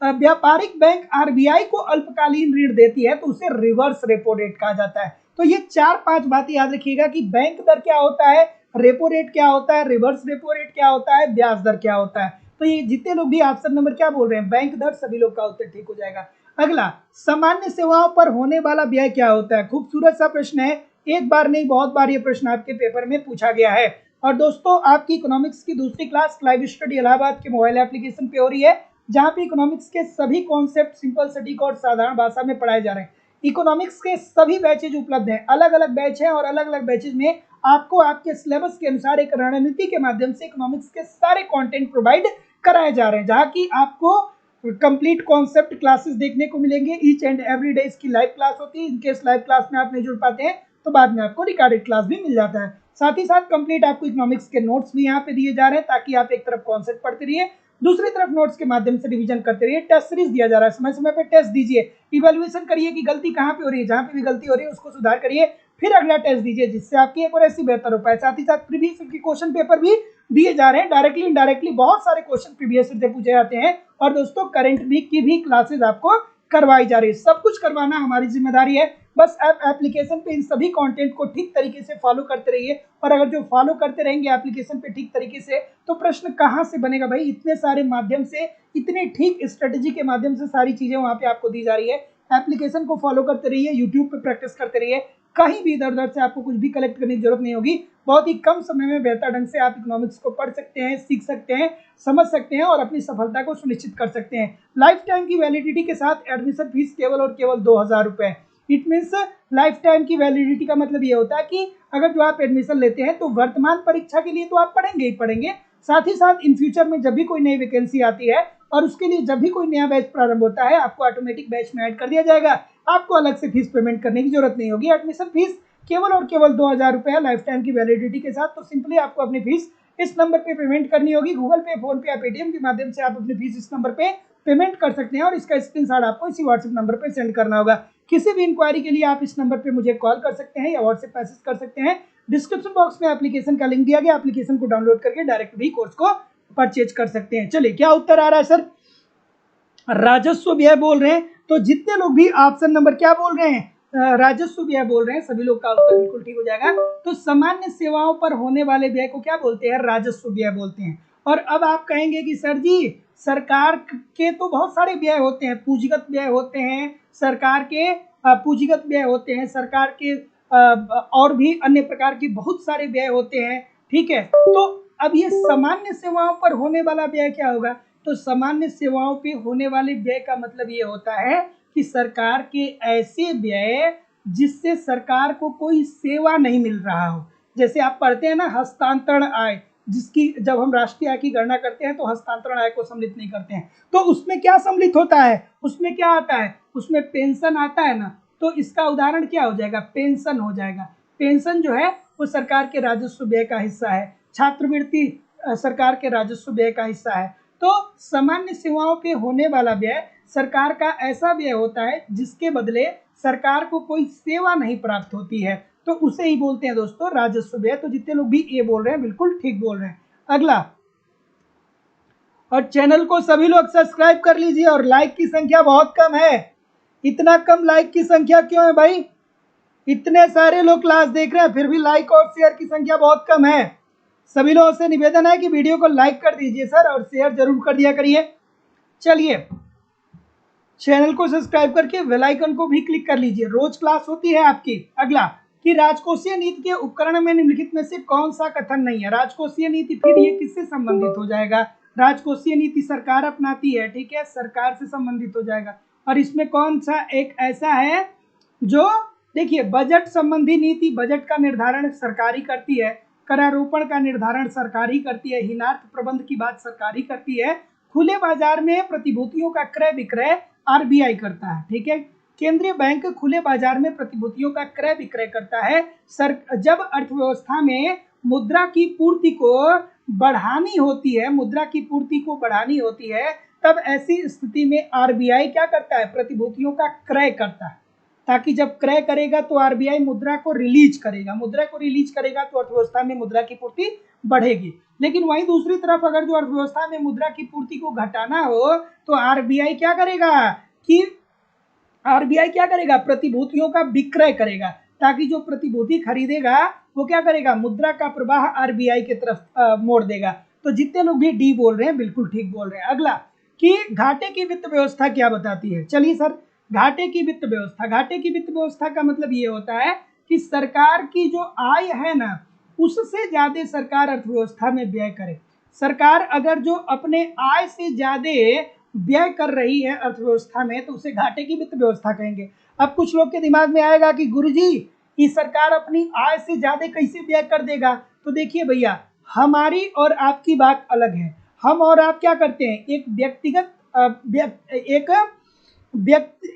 व्यापारिक बैंक आरबीआई को अल्पकालीन ऋण देती है तो उसे रिवर्स रेपो रेट कहा जाता है। तो ये 4-5 बातें याद रखिएगा कि बैंक दर क्या होता है, रेपो रेट क्या होता है, रिवर्स रेपो रेट क्या होता है, ब्याज दर क्या होता है। तो ये जितने लोग भी ऑप्शन नंबर क्या बोल रहे हैं? बैंक दर, सभी लोग का उत्तर ठीक हो जाएगा। अगला, सामान्य सेवाओं पर होने वाला व्यय क्या होता है? खूबसूरत सा प्रश्न है, एक बार नहीं बहुत बार ये प्रश्न आपके पेपर में पूछा गया है। और दोस्तों आपकी इकोनॉमिक्स की दूसरी क्लास लाइव स्टडी इलाहाबाद के मोबाइल एप्लीकेशन पे हो रही है, जहाँ पे इकोनॉमिक्स के सभी कॉन्सेप्ट सिंपल, सटीक और साधारण भाषा में पढ़ाए जा रहे हैं। इकोनॉमिक्स के सभी बैचेज उपलब्ध हैं, अलग अलग बैच हैं और अलग अलग बैचेज में आपको आपके सिलेबस के अनुसार एक रणनीति के माध्यम से इकोनॉमिक्स के सारे कंटेंट प्रोवाइड कराए जा रहे हैं, जहाँ की आपको कंप्लीट कॉन्सेप्ट क्लासेस देखने को मिलेंगे। ईच एंड एवरी डे इसकी लाइव क्लास होती है। इनकेस लाइव क्लास में आप नहीं जुड़ पाते हैं तो बाद में आपको रिकॉर्डेड क्लास भी मिल जाता है। साथ ही साथ कंप्लीट आपको इकोनॉमिक्स के नोट्स भी यहाँ पे दिए जा रहे हैं, ताकि आप एक तरफ कॉन्सेप्ट पढ़ते रहिए, दूसरी तरफ नोट्स के माध्यम से रिवीजन करते रहिए। टेस्ट सीरीज दिया जा रहा है, समय समय पे टेस्ट दीजिए, इवैल्यूएशन करिए कि गलती कहाँ पे हो रही है, जहाँ पे भी गलती हो रही है उसको सुधार करिए, फिर अगला टेस्ट दीजिए, जिससे आपकी एक्यूरेसी बेहतर हो पाए। साथ ही साथ प्रीवियस ईयर के क्वेश्चन पेपर भी दिए जा रहे हैं, डायरेक्टली इनडायरेक्टली बहुत सारे क्वेश्चन प्रीवियस ईयर से पूछे जाते हैं। और दोस्तों करंट वीक की भी क्लासेस आपको करवाई जा रही है। सब कुछ करवाना हमारी जिम्मेदारी है, बस आप एप्लीकेशन पे इन सभी कंटेंट को ठीक तरीके से फॉलो करते रहिए। और अगर जो फॉलो करते रहेंगे एप्लीकेशन पे ठीक तरीके से, तो प्रश्न कहाँ से बनेगा भाई, इतने सारे माध्यम से, इतनी ठीक स्ट्रेटेजी के माध्यम से सारी चीजें वहाँ पे आपको दी जा रही है। एप्लीकेशन को फॉलो करते रहिए, यूट्यूब पे प्रैक्टिस करते रहिए, कहीं भी इधर उधर से आपको कुछ भी कलेक्ट करने की जरूरत नहीं होगी। बहुत ही कम समय में बेहतर ढंग से आप इकोनॉमिक्स को पढ़ सकते हैं, सीख सकते हैं, समझ सकते हैं और अपनी सफलता को सुनिश्चित कर सकते हैं। लाइफ टाइम की वैलिडिटी के साथ एडमिशन फीस केवल और केवल 2000 रुपए। इट मीन्स लाइफ टाइम की वैलिडिटी का मतलब ये होता है कि अगर जो आप एडमिशन लेते हैं तो वर्तमान परीक्षा के लिए तो आप पढ़ेंगे ही पढ़ेंगे, साथ ही साथ इन फ्यूचर में जब भी कोई नई वैकेंसी आती है और उसके लिए जब भी कोई नया बैच प्रारंभ होता है, आपको ऑटोमेटिक बैच में ऐड कर दिया जाएगा। आपको अलग से फीस पेमेंट करने की जरूरत नहीं होगी। एडमिशन फीस केवल और केवल 2000 रुपये लाइफ टाइम की वैलिडिटी के साथ। तो सिंपली आपको अपनी फीस इस नंबर पे पेमेंट करनी होगी। गूगल पे, फोन पे या पेटीएम के माध्यम से आप अपनी फीस इस नंबर पे पेमेंट कर सकते हैं और इसका स्क्रीनशॉट आपको इसी व्हाट्सएप नंबर पे सेंड करना होगा। किसी भी इंक्वायरी के लिए आप इस नंबर पे मुझे कॉल कर सकते हैं या व्हाट्सएप मैसेज कर सकते हैं। डिस्क्रिप्शन बॉक्स में एप्लीकेशन का लिंक दिया गया, एप्लीकेशन को डाउनलोड करके डायरेक्ट भी कोर्स को परचेज कर सकते हैं। चलिए, क्या उत्तर आ रहा है सर? राजस्व व्यय बोल रहे हैं। तो जितने लोग भी ऑप्शन नंबर क्या बोल रहे हैं, राजस्व व्यय बोल रहे हैं, सभी लोग का उत्तर बिल्कुल ठीक हो जाएगा। तो सामान्य सेवाओं पर होने वाले व्यय को क्या बोलते हैं? राजस्व व्यय बोलते हैं। और अब आप कहेंगे कि सर जी सरकार के तो बहुत सारे व्यय होते हैं, पूंजीगत व्यय होते हैं, सरकार के पूंजीगत व्यय होते हैं, सरकार के और भी अन्य प्रकार की बहुत सारे व्यय होते हैं, ठीक है। तो अब ये सामान्य सेवाओं पर होने वाला व्यय क्या होगा? तो सामान्य सेवाओं पे होने वाले व्यय का मतलब ये होता है कि सरकार के ऐसे व्यय जिससे सरकार को कोई सेवा नहीं मिल रहा हो। जैसे आप पढ़ते हैं ना हस्तांतरण आय, जिसकी जब हम राष्ट्रीय आय की गणना करते हैं तो हस्तांतरण आय को सम्मिलित नहीं करते हैं, तो उसमें क्या सम्मिलित होता है? उसमें क्या आता है? उसमें पेंशन आता है ना। तो इसका उदाहरण क्या हो जाएगा? पेंशन हो जाएगा। पेंशन जो है वो सरकार के राजस्व व्यय का हिस्सा है। छात्रवृत्ति सरकार के राजस्व व्यय का हिस्सा है। तो सामान्य सेवाओं पे होने वाला व्यय सरकार का ऐसा व्यय होता है जिसके बदले सरकार को कोई सेवा नहीं प्राप्त होती है, तो उसे ही बोलते हैं दोस्तों राजस्व व्यय। तो जितने लोग भी ये बोल रहे हैं बिल्कुल ठीक बोल रहे हैं। अगला, और चैनल को सभी लोग सब्सक्राइब कर लीजिए। और लाइक की संख्या बहुत कम है। इतना कम लाइक की संख्या क्यों है भाई? इतने सारे लोग क्लास देख रहे हैं फिर भी लाइक और शेयर की संख्या बहुत कम है। सभी लोगों से निवेदन है कि वीडियो को लाइक कर दीजिए सर, और शेयर जरूर कर दिया करिए। चलिए, चैनल को सब्सक्राइब करके बेल आइकन को भी क्लिक कर लीजिए, रोज क्लास होती है आपकी। अगला, कि राजकोषीय नीति के उपकरण में निम्नलिखित में से कौन सा कथन नहीं है? राजकोषीय नीति फिर ये किससे संबंधित हो जाएगा? राजकोषीय नीति सरकार अपनाती है, ठीक है, सरकार से संबंधित हो जाएगा। और इसमें कौन सा एक ऐसा है जो, देखिए, बजट संबंधी नीति, बजट का निर्धारण सरकार ही करती है, करारोपण का निर्धारण सरकार ही करती है, हिनार्थ प्रबंध की बात सरकार ही करती है, खुले बाजार में प्रतिभूतियों का क्रय विक्रय आरबीआई करता है, ठीक है। केंद्रीय बैंक खुले बाजार में प्रतिभूतियों का क्रय विक्रय करता है। जब अर्थव्यवस्था में मुद्रा की पूर्ति को बढ़ानी होती है, मुद्रा की पूर्ति को बढ़ानी होती है, तब ऐसी स्थिति में आरबीआई क्या करता है? प्रतिभूतियों का क्रय करता है, ताकि जब क्रय करेगा तो आरबीआई मुद्रा को रिलीज करेगा, मुद्रा को रिलीज करेगा तो अर्थव्यवस्था में मुद्रा की पूर्ति बढ़ेगी। लेकिन वहीं दूसरी तरफ अगर जो अर्थव्यवस्था में मुद्रा की पूर्ति को घटाना हो तो आरबीआई क्या करेगा कि आरबीआई क्या करेगा? प्रतिभूतियों का विक्रय करेगा, ताकि जो प्रतिभूति खरीदेगा वो क्या करेगा? मुद्रा का प्रवाह आरबीआई की तरफ मोड़ देगा। तो जितने लोग भी डी बोल रहे हैं बिल्कुल ठीक बोल रहे हैं। अगला, कि घाटे की वित्त व्यवस्था क्या बताती है? चलिए सर, घाटे की वित्त व्यवस्था, घाटे की वित्त व्यवस्था का मतलब ये होता है कि सरकार की जो आय है ना, उससे ज्यादा सरकार अर्थव्यवस्था में व्यय करे। सरकार अगर जो अपने आय से ज्यादा व्यय कर रही है अर्थव्यवस्था में तो उसे घाटे की वित्त व्यवस्था कहेंगे। अब कुछ लोग के दिमाग में आएगा कि गुरुजी कि सरकार अपनी आय से ज्यादा कैसे व्यय कर देगा। तो देखिए भैया, हमारी और आपकी बात अलग है। हम और आप क्या करते हैं, एक व्यक्तिगत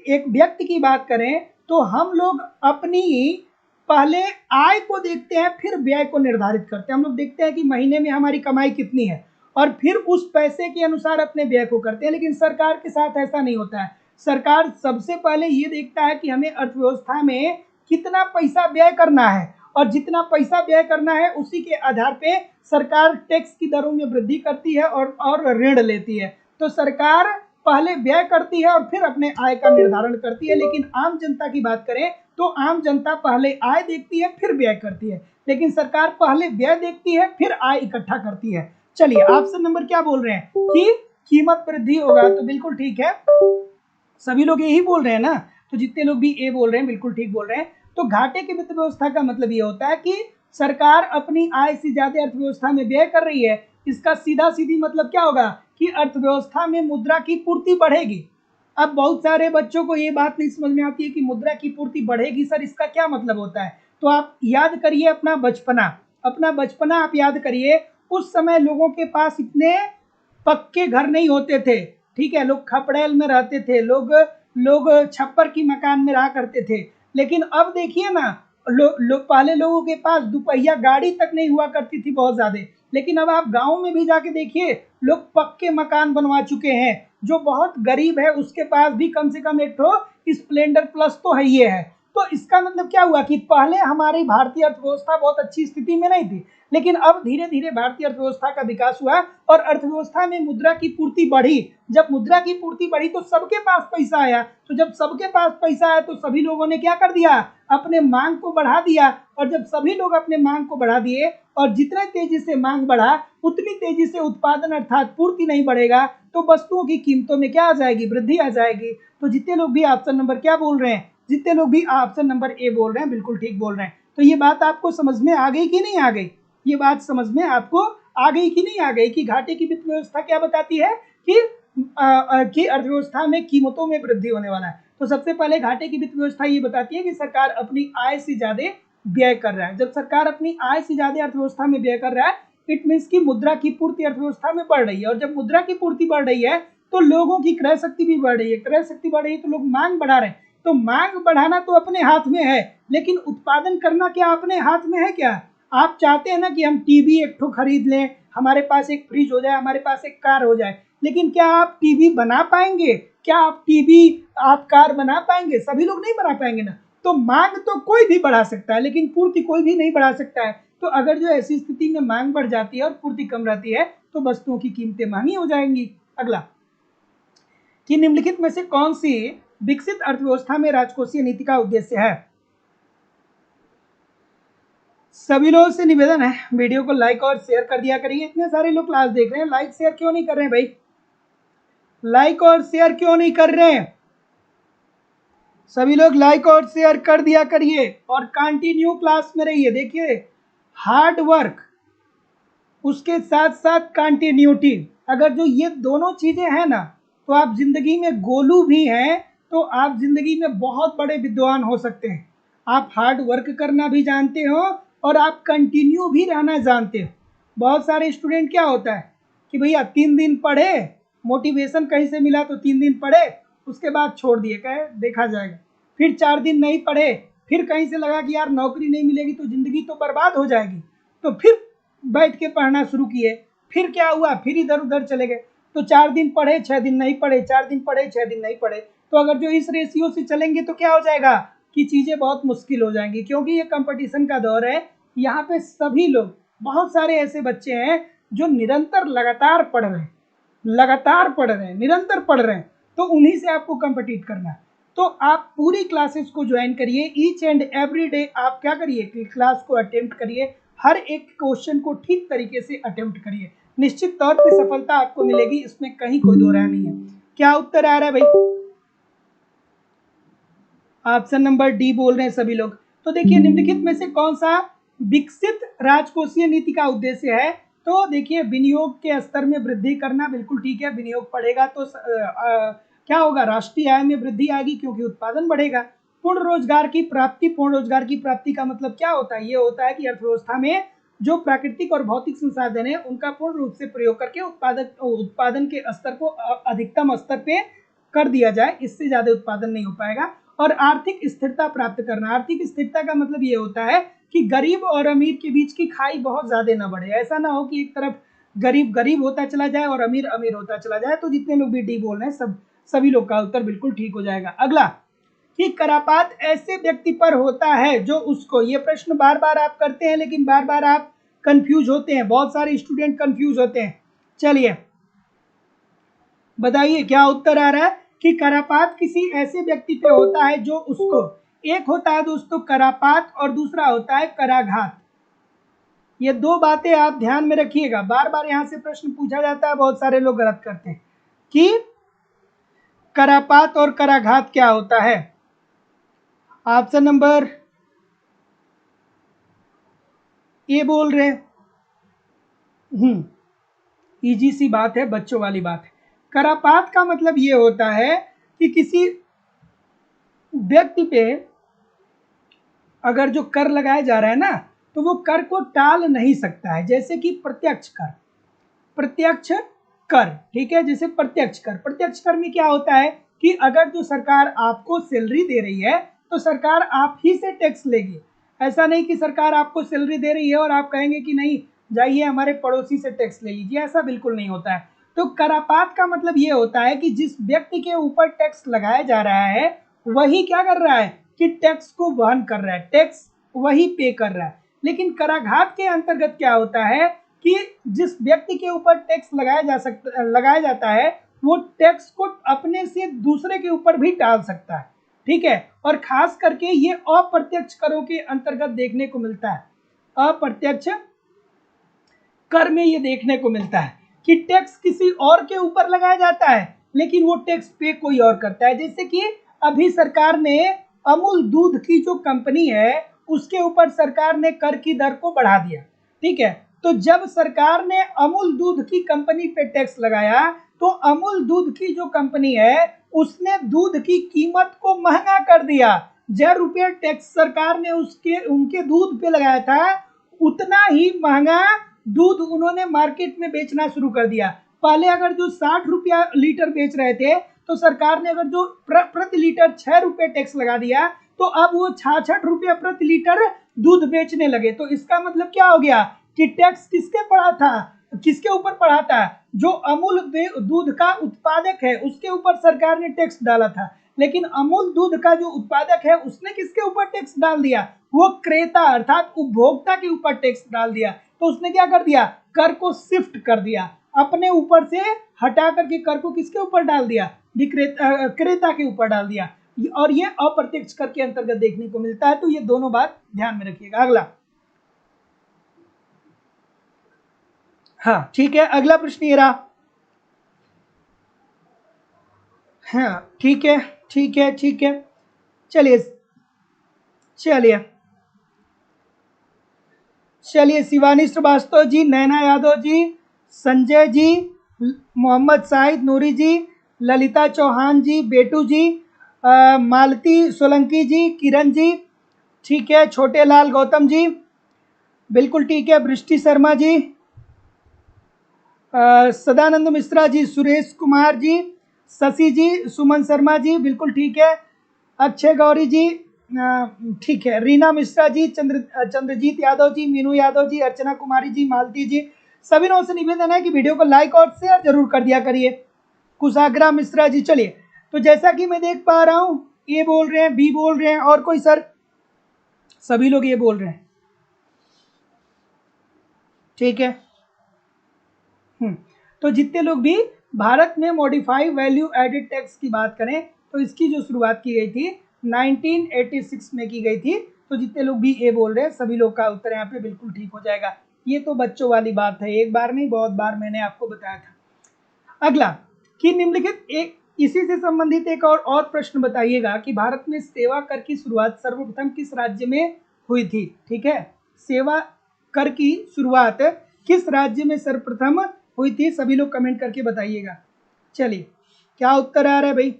एक व्यक्ति की बात करें तो हम लोग अपनी पहले आय को देखते हैं, फिर व्यय को निर्धारित करते हैं। हम लोग देखते हैं कि महीने में हमारी कमाई कितनी है और फिर उस पैसे के अनुसार अपने व्यय को करते हैं। लेकिन सरकार के साथ ऐसा नहीं होता है। सरकार सबसे पहले ये देखता है कि हमें अर्थव्यवस्था में कितना पैसा व्यय करना है, और जितना पैसा व्यय करना है उसी के आधार पे सरकार टैक्स की दरों में वृद्धि करती है और ऋण लेती है। तो सरकार पहले व्यय करती है और फिर अपने आय का निर्धारण करती है। लेकिन आम जनता की बात करें तो आम जनता पहले आय देखती है फिर व्यय करती है, लेकिन सरकार पहले व्यय देखती है फिर आय इकट्ठा करती है। चलिए, ऑप्शन नंबर क्या बोल रहे हैं कि कीमत वृद्धि होगा, तो बिल्कुल ठीक है, सभी लोग यही बोल रहे हैं ना। तो जितने लोग भी ए बोल रहे हैं बिल्कुल ठीक बोल रहे हैं। तो घाटे की वित्त व्यवस्था का मतलब ये होता है कि सरकार अपनी आय से ज्यादा अर्थव्यवस्था में व्यय कर रही है। इसका सीधा सीधी मतलब क्या होगा कि अर्थव्यवस्था में मुद्रा की पूर्ति बढ़ेगी। अब बहुत सारे बच्चों को ये बात नहीं समझ में आती है कि मुद्रा की पूर्ति बढ़ेगी, सर इसका क्या मतलब होता है। तो आप याद करिए अपना बचपना आप याद करिए। उस समय लोगों के पास इतने पक्के घर नहीं होते थे, ठीक है, लोग खपड़ेल में रहते थे, लोग छप्पर की मकान में रहा करते थे। लेकिन अब देखिए ना, पहले लोगों के पास दुपहिया गाड़ी तक नहीं हुआ करती थी बहुत ज्यादा, लेकिन अब आप गांव में भी जाके देखिए, लोग पक्के मकान बनवा चुके हैं। जो बहुत गरीब है उसके पास भी कम से कम एक ठो स्प्लेंडर प्लस तो है ही है। तो इसका मतलब क्या हुआ कि पहले हमारी भारतीय अर्थव्यवस्था बहुत अच्छी स्थिति में नहीं थी, लेकिन अब धीरे धीरे भारतीय अर्थव्यवस्था का विकास हुआ और अर्थव्यवस्था में मुद्रा की पूर्ति बढ़ी। जब मुद्रा की पूर्ति बढ़ी तो सबके पास पैसा आया, तो जब सबके पास पैसा आया तो सभी लोगों ने क्या कर दिया, अपने मांग को बढ़ा दिया। और जब सभी लोग अपने मांग को बढ़ा दिए और जितना तेजी से मांग बढ़ा उतनी तेजी से उत्पादन अर्थात पूर्ति नहीं बढ़ेगा, तो वस्तुओं की कीमतों में क्या आ जाएगी, वृद्धि आ जाएगी। तो जितने लोग भी ऑप्शन नंबर क्या बोल रहे हैं, जितने लोग भी ऑप्शन नंबर ए बोल रहे हैं बिल्कुल ठीक बोल रहे हैं। तो ये बात आपको समझ में आ गई कि नहीं आ गई, ये बात समझ में आपको आ गई कि नहीं आ गई कि घाटे की वित्त व्यवस्था क्या बताती है कि अर्थव्यवस्था में कीमतों में वृद्धि होने वाला है। तो सबसे पहले घाटे की वित्त व्यवस्था ये बताती है कि सरकार अपनी आय से ज्यादा व्यय कर रहा है। जब सरकार अपनी आय से ज्यादा अर्थव्यवस्था में व्यय कर रहा है, इट मीन्स की मुद्रा की पूर्ति अर्थव्यवस्था में बढ़ रही है। और जब मुद्रा की पूर्ति बढ़ रही है तो लोगों की क्रय शक्ति भी बढ़ रही है, क्रय शक्ति बढ़ रही है तो लोग मांग बढ़ा रहे हैं। तो मांग बढ़ाना तो अपने हाथ में है, लेकिन उत्पादन करना क्या अपने हाथ में है क्या। आप चाहते हैं ना कि हम टीवी एक ठो खरीद लें, हमारे पास एक फ्रिज हो जाए, हमारे पास एक कार हो जाए, लेकिन क्या आप टीवी बना पाएंगे, क्या आप कार बना पाएंगे, सभी लोग नहीं बना पाएंगे ना। तो मांग तो कोई भी बढ़ा सकता है लेकिन पूर्ति कोई भी नहीं बढ़ा सकता है। तो अगर जो ऐसी स्थिति में मांग बढ़ जाती है और पूर्ति कम रहती है तो वस्तुओं की कीमतें महंगी हो जाएंगी। अगला, कि निम्नलिखित में से कौन सी विकसित अर्थव्यवस्था में राजकोषीय नीति का उद्देश्य है। सभी लोगों से निवेदन है वीडियो को लाइक और शेयर कर दिया करिए। इतने सारे लोग क्लास देख रहे हैं, लाइक शेयर क्यों नहीं कर रहे हैं भाई, लाइक और शेयर क्यों नहीं कर रहे हैं। सभी लोग लाइक और शेयर कर दिया करिए और कंटिन्यू क्लास में रहिए। देखिए, हार्ड वर्क उसके साथ साथ कंटिन्यूटी, अगर जो ये दोनों चीजें हैं ना तो आप जिंदगी में गोलू भी हैं, तो आप जिंदगी में बहुत बड़े विद्वान हो सकते हैं। आप हार्ड वर्क करना भी जानते हो और आप कंटिन्यू भी रहना जानते हो। बहुत सारे स्टूडेंट क्या होता है कि भैया 3 दिन पढ़े, मोटिवेशन कहीं से मिला तो 3 दिन पढ़े, उसके बाद छोड़ दिए, कहे देखा जाएगा। फिर 4 दिन नहीं पढ़े, फिर कहीं से लगा कि यार नौकरी नहीं मिलेगी तो जिंदगी तो बर्बाद हो जाएगी, तो फिर बैठ के पढ़ना शुरू किए। फिर क्या हुआ, फिर इधर उधर चले गए। तो 4 दिन पढ़े 6 दिन नहीं पढ़े, 4 दिन पढ़े 6 दिन नहीं पढ़े। तो अगर जो इस रेशियो से चलेंगे तो क्या हो जाएगा कि चीजें बहुत मुश्किल हो जाएंगी, क्योंकि ये कंपटीशन का दौर है। यहाँ पे सभी लोग, बहुत सारे ऐसे बच्चे हैं जो निरंतर लगातार पढ़ रहे हैं, निरंतर पढ़ रहे हैं, तो उन्हीं से आपको कंपटीट करना है। तो आप पूरी क्लासेस को ज्वाइन करिए, ईच एंड एवरी डे आप क्या करिए कि क्लास को अटेम्प्ट करिए, हर एक क्वेश्चन को ठीक तरीके से अटेम्प्ट करिए, निश्चित तौर पे सफलता आपको मिलेगी, इसमें कहीं कोई दो राय नहीं है। क्या उत्तर आ रहा है भाई, ऑप्शन नंबर डी बोल रहे हैं सभी लोग। तो देखिए, निम्नलिखित में से कौन सा विकसित राजकोषीय नीति का उद्देश्य है। तो देखिए, विनियोग के स्तर में वृद्धि करना, बिल्कुल ठीक है, विनियोग बढ़ेगा तो क्या होगा, राष्ट्रीय आय में वृद्धि आएगी क्योंकि उत्पादन बढ़ेगा। पूर्ण रोजगार की प्राप्ति। पूर्ण रोजगार की प्राप्ति का मतलब क्या होता है? ये होता है कि अर्थव्यवस्था में जो प्राकृतिक और भौतिक संसाधन है उनका पूर्ण रूप से प्रयोग करके उत्पादन के स्तर को अधिकतम स्तर पे कर दिया जाए, इससे ज्यादा उत्पादन नहीं हो पाएगा। और आर्थिक स्थिरता प्राप्त करना। आर्थिक स्थिरता का मतलब ये होता है कि गरीब और अमीर के बीच की खाई बहुत ज्यादा ना बढ़े। ऐसा ना हो कि एक तरफ गरीब गरीब होता चला जाए और अमीर अमीर होता चला जाए। तो जितने लोग भी डी बोल रहे हैं सभी लोग का उत्तर बिल्कुल ठीक हो जाएगा। अगला, कि करापात ऐसे व्यक्ति पर होता है जो उसको, ये प्रश्न बार बार आप करते हैं लेकिन बार बार आप कंफ्यूज होते हैं, बहुत सारे स्टूडेंट कंफ्यूज होते हैं। चलिए बताइए क्या उत्तर आ रहा है? कि करापात किसी ऐसे व्यक्ति पे होता है जो उसको, एक होता है दोस्तों करापात और दूसरा होता है कराघात। ये दो बातें आप ध्यान में रखिएगा, बार बार यहां से प्रश्न पूछा जाता है, बहुत सारे लोग गलत करते हैं कि करापात और कराघात क्या होता है। ऑप्शन नंबर ए बोल रहे हैं। इजी सी बात है, बच्चों वाली बात है। करापात का मतलब ये होता है कि किसी व्यक्ति पे अगर जो कर लगाया जा रहा है ना, तो वो कर को टाल नहीं सकता है। जैसे कि प्रत्यक्ष कर, प्रत्यक्ष कर, ठीक है, जैसे प्रत्यक्ष कर। प्रत्यक्ष कर में क्या होता है कि अगर जो सरकार आपको सैलरी दे रही है तो सरकार आप ही से टैक्स लेगी। ऐसा नहीं कि सरकार आपको सैलरी दे रही है और आप कहेंगे कि नहीं जाइए हमारे पड़ोसी से टैक्स ले लीजिए, ऐसा बिल्कुल नहीं होता है। तो करापात का मतलब ये होता है कि जिस व्यक्ति के ऊपर टैक्स लगाया जा रहा है वही क्या कर रहा है कि टैक्स को वहन कर रहा है, टैक्स वही पे कर रहा है। लेकिन कराघात के अंतर्गत क्या होता है कि जिस व्यक्ति के ऊपर टैक्स लगाया जाता है वो टैक्स को अपने से दूसरे के ऊपर भी डाल सकता है, ठीक है। और खास करके ये अप्रत्यक्ष करों के अंतर्गत देखने को मिलता है। अप्रत्यक्ष कर में ये देखने को मिलता है कि टैक्स किसी और के ऊपर लगाया जाता है लेकिन वो टैक्स पे कोई और करता है। जैसे कि अभी सरकार ने अमूल दूध की जो कंपनी है उसके ऊपर सरकार ने कर की दर को बढ़ा दिया, ठीक है। तो जब सरकार ने अमूल दूध की कंपनी पे टैक्स लगाया तो अमूल दूध की जो कंपनी है उसने दूध की कीमत को महंगा कर दिया। जो रुपये टैक्स सरकार ने उनके दूध पे लगाया था उतना ही महंगा दूध उन्होंने मार्केट में बेचना शुरू कर दिया। पहले अगर जो 60 रुपया लीटर बेच रहे थे तो सरकार ने अगर जो प्रति लीटर 6 रुपये टैक्स लगा दिया तो अब वो 66 रुपया प्रति लीटर दूध बेचने लगे। तो इसका मतलब क्या हो गया कि टैक्स किसके पड़ा था, किसके ऊपर पड़ा था? जो अमूल दूध का उत्पादक है उसके ऊपर सरकार ने टैक्स डाला था। लेकिन अमूल दूध का जो उत्पादक है उसने किसके ऊपर टैक्स डाल दिया? वो क्रेता अर्थात उपभोक्ता के ऊपर टैक्स डाल दिया। तो उसने क्या कर दिया? कर को शिफ्ट कर दिया, अपने ऊपर से हटा करके कर को किसके ऊपर डाल दिया? क्रेता के ऊपर डाल दिया। और ये अप्रत्यक्ष कर के अंतर्गत देखने को मिलता है। तो ये दोनों बात ध्यान में रखिएगा। अगला, हाँ ठीक है, अगला प्रश्न ये रहा। हाँ ठीक है ठीक है ठीक है, चलिए चलिए चलिए शिवानी श्रीवास्तव जी, नैना यादव जी, संजय जी, मोहम्मद शाहिद नूरी जी, ललिता चौहान जी, बेटू जी, मालती सोलंकी जी, किरण जी, ठीक है, छोटे लाल गौतम जी, बिल्कुल ठीक है, वृष्टि शर्मा जी, सदानंद मिश्रा जी, सुरेश कुमार जी, शशि जी, सुमन शर्मा जी, बिल्कुल ठीक है, अक्षय गौरी जी, ठीक है, रीना मिश्रा जी, चंद्रजीत यादव जी, मीनू यादव जी, अर्चना कुमारी जी, मालती जी, सभी लोगों से निवेदन है कि वीडियो को लाइक और शेयर जरूर कर दिया करिए। कुशाग्रा मिश्रा जी, चलिए, तो जैसा कि मैं देख पा रहा हूं ए बोल रहे हैं, बी बोल रहे हैं, और कोई सर? सभी लोग ये बोल रहे हैं, ठीक है। तो जितने लोग भी भारत में मॉडिफाइड वैल्यू एडेड टैक्स की बात करें तो इसकी जो शुरुआत की गई थी 1986 में की गई थी। तो जितने लोग भी ए बोल रहे हैं सभी लोग का उत्तर यहाँ पे बिल्कुल ठीक हो जाएगा। ये तो बच्चों वाली बात है, एक बार नहीं बहुत बार मैंने आपको बताया था। अगला, कि निम्नलिखित एक इसी से संबंधित एक और प्रश्न बताइएगा कि भारत में सेवा कर की शुरुआत सर्वप्रथम किस राज्य में हुई थी? ठीक है, सेवा कर की शुरुआत किस राज्य में सर्वप्रथम हुई थी? सभी लोग कमेंट करके बताइएगा। चलिए क्या उत्तर आ रहा है भाई?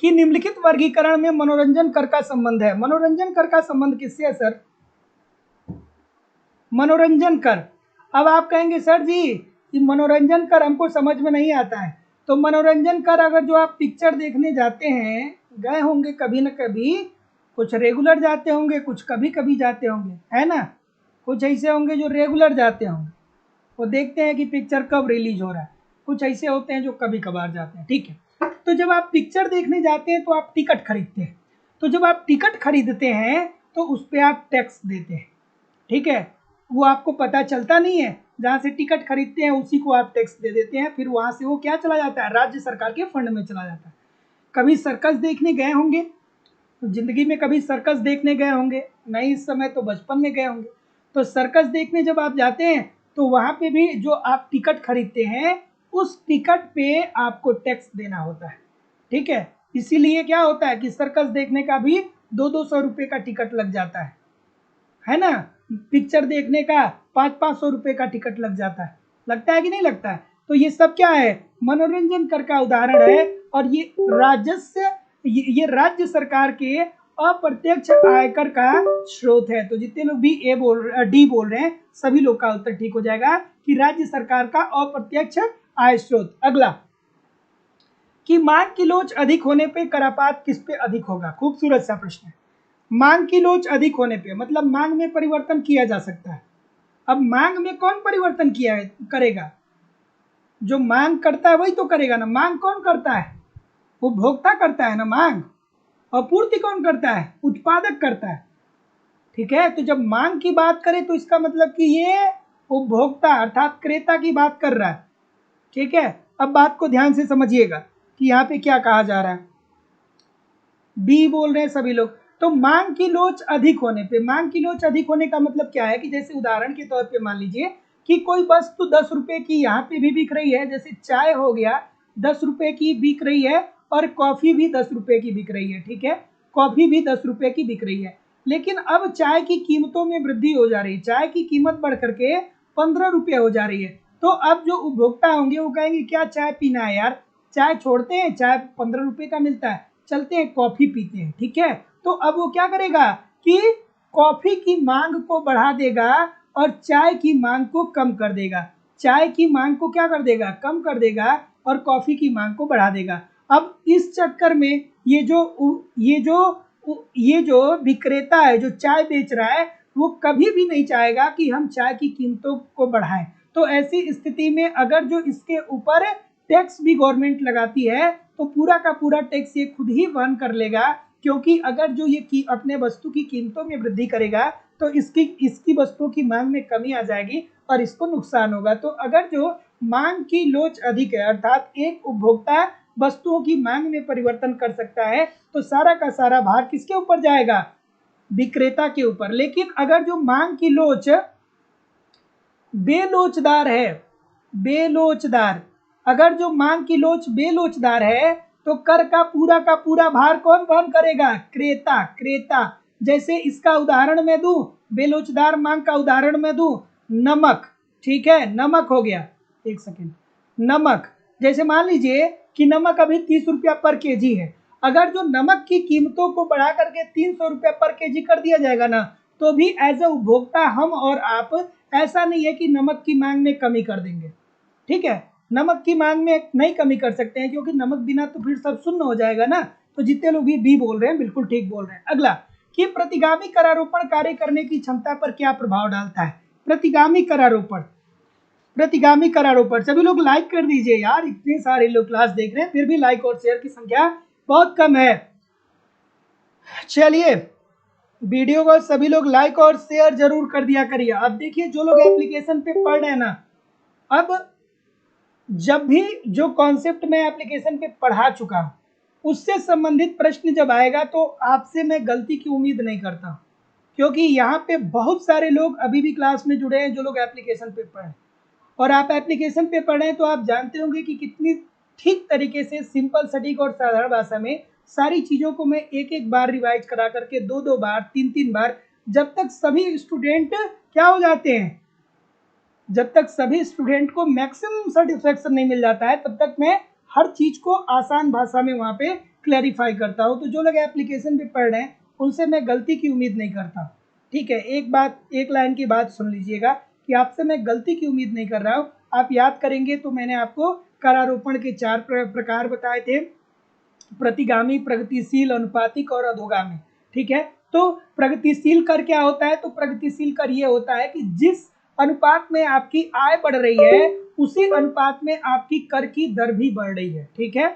कि निम्नलिखित वर्गीकरण में मनोरंजन कर का संबंध है। मनोरंजन कर का संबंध किससे है सर? मनोरंजन कर। अब आप कहेंगे सर जी कि मनोरंजन कर हमको समझ में नहीं आता है, तो मनोरंजन कर अगर जो आप पिक्चर देखने जाते हैं, गए होंगे कभी न कभी, कुछ रेगुलर जाते होंगे, कुछ कभी कभी जाते होंगे, है ना। कुछ ऐसे होंगे जो रेगुलर जाते होंगे, वो देखते हैं कि पिक्चर कब रिलीज हो रहा है। कुछ ऐसे होते हैं जो कभी कभार जाते हैं, ठीक है। तो जब आप पिक्चर देखने जाते हैं तो आप टिकट खरीदते हैं। तो जब आप टिकट खरीदते हैं तो उस पर आप टैक्स देते हैं, ठीक है। वो आपको पता चलता नहीं है, जहाँ से टिकट खरीदते हैं उसी को आप टैक्स दे देते हैं, फिर वहाँ से वो क्या चला जाता है? राज्य सरकार के फंड में चला जाता है। कभी सर्कस देखने गए होंगे, तो जिंदगी में कभी सर्कस देखने गए होंगे, नहीं इस समय तो बचपन में गए होंगे। तो सर्कस देखने जब आप जाते हैं तो वहाँ पे भी जो आप टिकट खरीदते हैं उस टिकट पे आपको टैक्स देना होता है, ठीक है। इसीलिए क्या होता है कि सर्कस देखने का भी 200-200 रुपये का टिकट लग जाता है ना। पिक्चर देखने का 500-500 रुपये का टिकट लग जाता है, लगता है कि नहीं लगता है। तो ये सब क्या है? मनोरंजन कर का उदाहरण है। और ये राजस्व, ये राज्य सरकार के अप्रत्यक्ष आयकर का स्रोत है। तो जितने लोग भी डी बोल रहे हैं, सभी लोग का उत्तर ठीक हो जाएगा कि राज्य सरकार का अप्रत्यक्ष आय स्रोत। अगला, कि मांग की लोच अधिक होने पे करापात किस पे अधिक होगा? खूबसूरत सा प्रश्न है। मांग की लोच अधिक होने पे मतलब मांग में परिवर्तन किया जा सकता है। अब मांग में कौन परिवर्तन किया है करेगा? जो मांग करता है वही तो करेगा ना। मांग कौन करता है? उपभोक्ता करता है ना मांग। और पूर्ति कौन करता है? उत्पादक करता है, ठीक है। तो जब मांग की बात करें तो इसका मतलब कि ये उपभोक्ता अर्थात क्रेता की बात कर रहा है, ठीक है। अब बात को ध्यान से समझिएगा कि यहाँ पे क्या कहा जा रहा है। बी बोल रहे हैं सभी लोग। तो मांग की लोच अधिक होने पे, मांग की लोच अधिक होने का मतलब क्या है कि जैसे उदाहरण के तौर पे मान लीजिए कि कोई वस्तु 10 रुपए की यहाँ पे भी बिक रही है, जैसे चाय हो गया 10 रुपए की बिक रही है और कॉफी भी 10 रुपए की बिक रही है, ठीक है। कॉफी भी 10 रुपए की बिक रही है, लेकिन अब चाय की कीमतों में वृद्धि हो जा रही है, चाय की कीमत बढ़ करके 15 रुपये हो जा रही है। तो अब जो उपभोक्ता होंगे वो कहेंगे क्या चाय पीना है यार, चाय छोड़ते हैं, चाय 15 रुपये का मिलता है, चलते हैं कॉफी पीते हैं, ठीक है। तो अब वो क्या करेगा कि कॉफी की मांग को बढ़ा देगा और चाय की मांग को कम कर देगा। चाय की मांग को क्या कर देगा? कम कर देगा और कॉफी की मांग को बढ़ा देगा। अब इस चक्कर में ये जो विक्रेता है जो चाय बेच रहा है वो कभी भी नहीं चाहेगा कि हम चाय की कीमतों को बढ़ाएं। तो ऐसी स्थिति में अगर जो इसके ऊपर टैक्स भी गवर्नमेंट लगाती है तो पूरा का पूरा टैक्स ये खुद ही वहन कर लेगा, क्योंकि अगर जो ये अपने वस्तु की कीमतों में वृद्धि करेगा तो इसकी वस्तुओं की मांग में कमी आ जाएगी और इसको नुकसान होगा। तो अगर जो मांग की लोच अधिक है अर्थात एक उपभोक्ता वस्तुओं की मांग में परिवर्तन कर सकता है तो सारा का सारा भार किसके ऊपर जाएगा? विक्रेता के ऊपर। लेकिन अगर जो मांग की लोच बेलोचदार है, बेलोचदार, अगर जो मांग की लोच बेलोचदार है तो कर का पूरा भार कौन वहन करेगा? क्रेता। क्रेता जैसे इसका उदाहरण मैं दूं, बेलोचदार मांग का उदाहरण मैं दूं, नमक, ठीक है। नमक हो गया, एक सेकेंड, नमक जैसे मान लीजिए कि नमक अभी 30 रुपया पर केजी है। अगर जो नमक की कीमतों को बढ़ा करके 300 रुपया पर केजी कर दिया जाएगा ना, तो भी एज ए उपभोक्ता हम और आप ऐसा नहीं है कि नमक की मांग में कमी कर देंगे, ठीक है। नमक की मांग में नहीं कमी कर सकते हैं क्योंकि नमक बिना तो फिर सब शून्य हो जाएगा ना। तो जितने लोग भी बी बोल रहे हैं बिल्कुल ठीक बोल रहे हैं। अगला, कि प्रतिगामी करारोपण कार्य करने की क्षमता पर क्या प्रभाव डालता है? प्रतिगामी करारोपण, प्रतिगामी करारोपण, सभी लोग लाइक कर दीजिए यार, इतने सारे लोग क्लास देख रहे हैं फिर भी लाइक और शेयर की संख्या बहुत कम है। चलिए वीडियो को सभी लोग लाइक और शेयर जरूर कर दिया करिए। अब देखिए जो लोग एप्लीकेशन पे पढ़ रहे हैं ना, अब जब भी जो कॉन्सेप्ट मैं एप्लीकेशन पे पढ़ा चुका हूं उससे संबंधित प्रश्न जब आएगा तो आपसे मैं गलती की उम्मीद नहीं करता, क्योंकि यहाँ पे बहुत सारे लोग अभी भी क्लास में जुड़े हैं जो लोग एप्लीकेशन पे पढ़े, और आप एप्लीकेशन पे पढ़े तो आप जानते होंगे कि कितनी ठीक तरीके से सिंपल सटीक और साधारण भाषा में सारी चीज़ों को मैं एक एक बार रिवाइज करा करके 2-2 बार 3-3 बार, जब तक सभी स्टूडेंट क्या हो जाते हैं, जब तक सभी स्टूडेंट को मैक्सिमम सेटिस्फेक्शन नहीं मिल जाता है तब तक मैं हर चीज को आसान भाषा में वहां पे क्लैरिफाई करता हूँ। तो जो लोग एप्लीकेशन पे पढ़ रहे हैं उनसे मैं गलती की उम्मीद नहीं करता, ठीक है। एक बात, एक लाइन की बात सुन लीजिएगा कि आपसे मैं गलती की उम्मीद नहीं कर रहा हूँ। आप याद करेंगे तो मैंने आपको करारोपण के 4 प्रकार बताए थे, प्रतिगामी, प्रगतिशील, अनुपातिक और अधोगामी, ठीक है। तो प्रगतिशील कर क्या होता है? तो प्रगतिशील कर ये होता है कि जिस अनुपात में आपकी आय बढ़ रही है उसी अनुपात में आपकी कर की दर भी बढ़ रही है, ठीक है।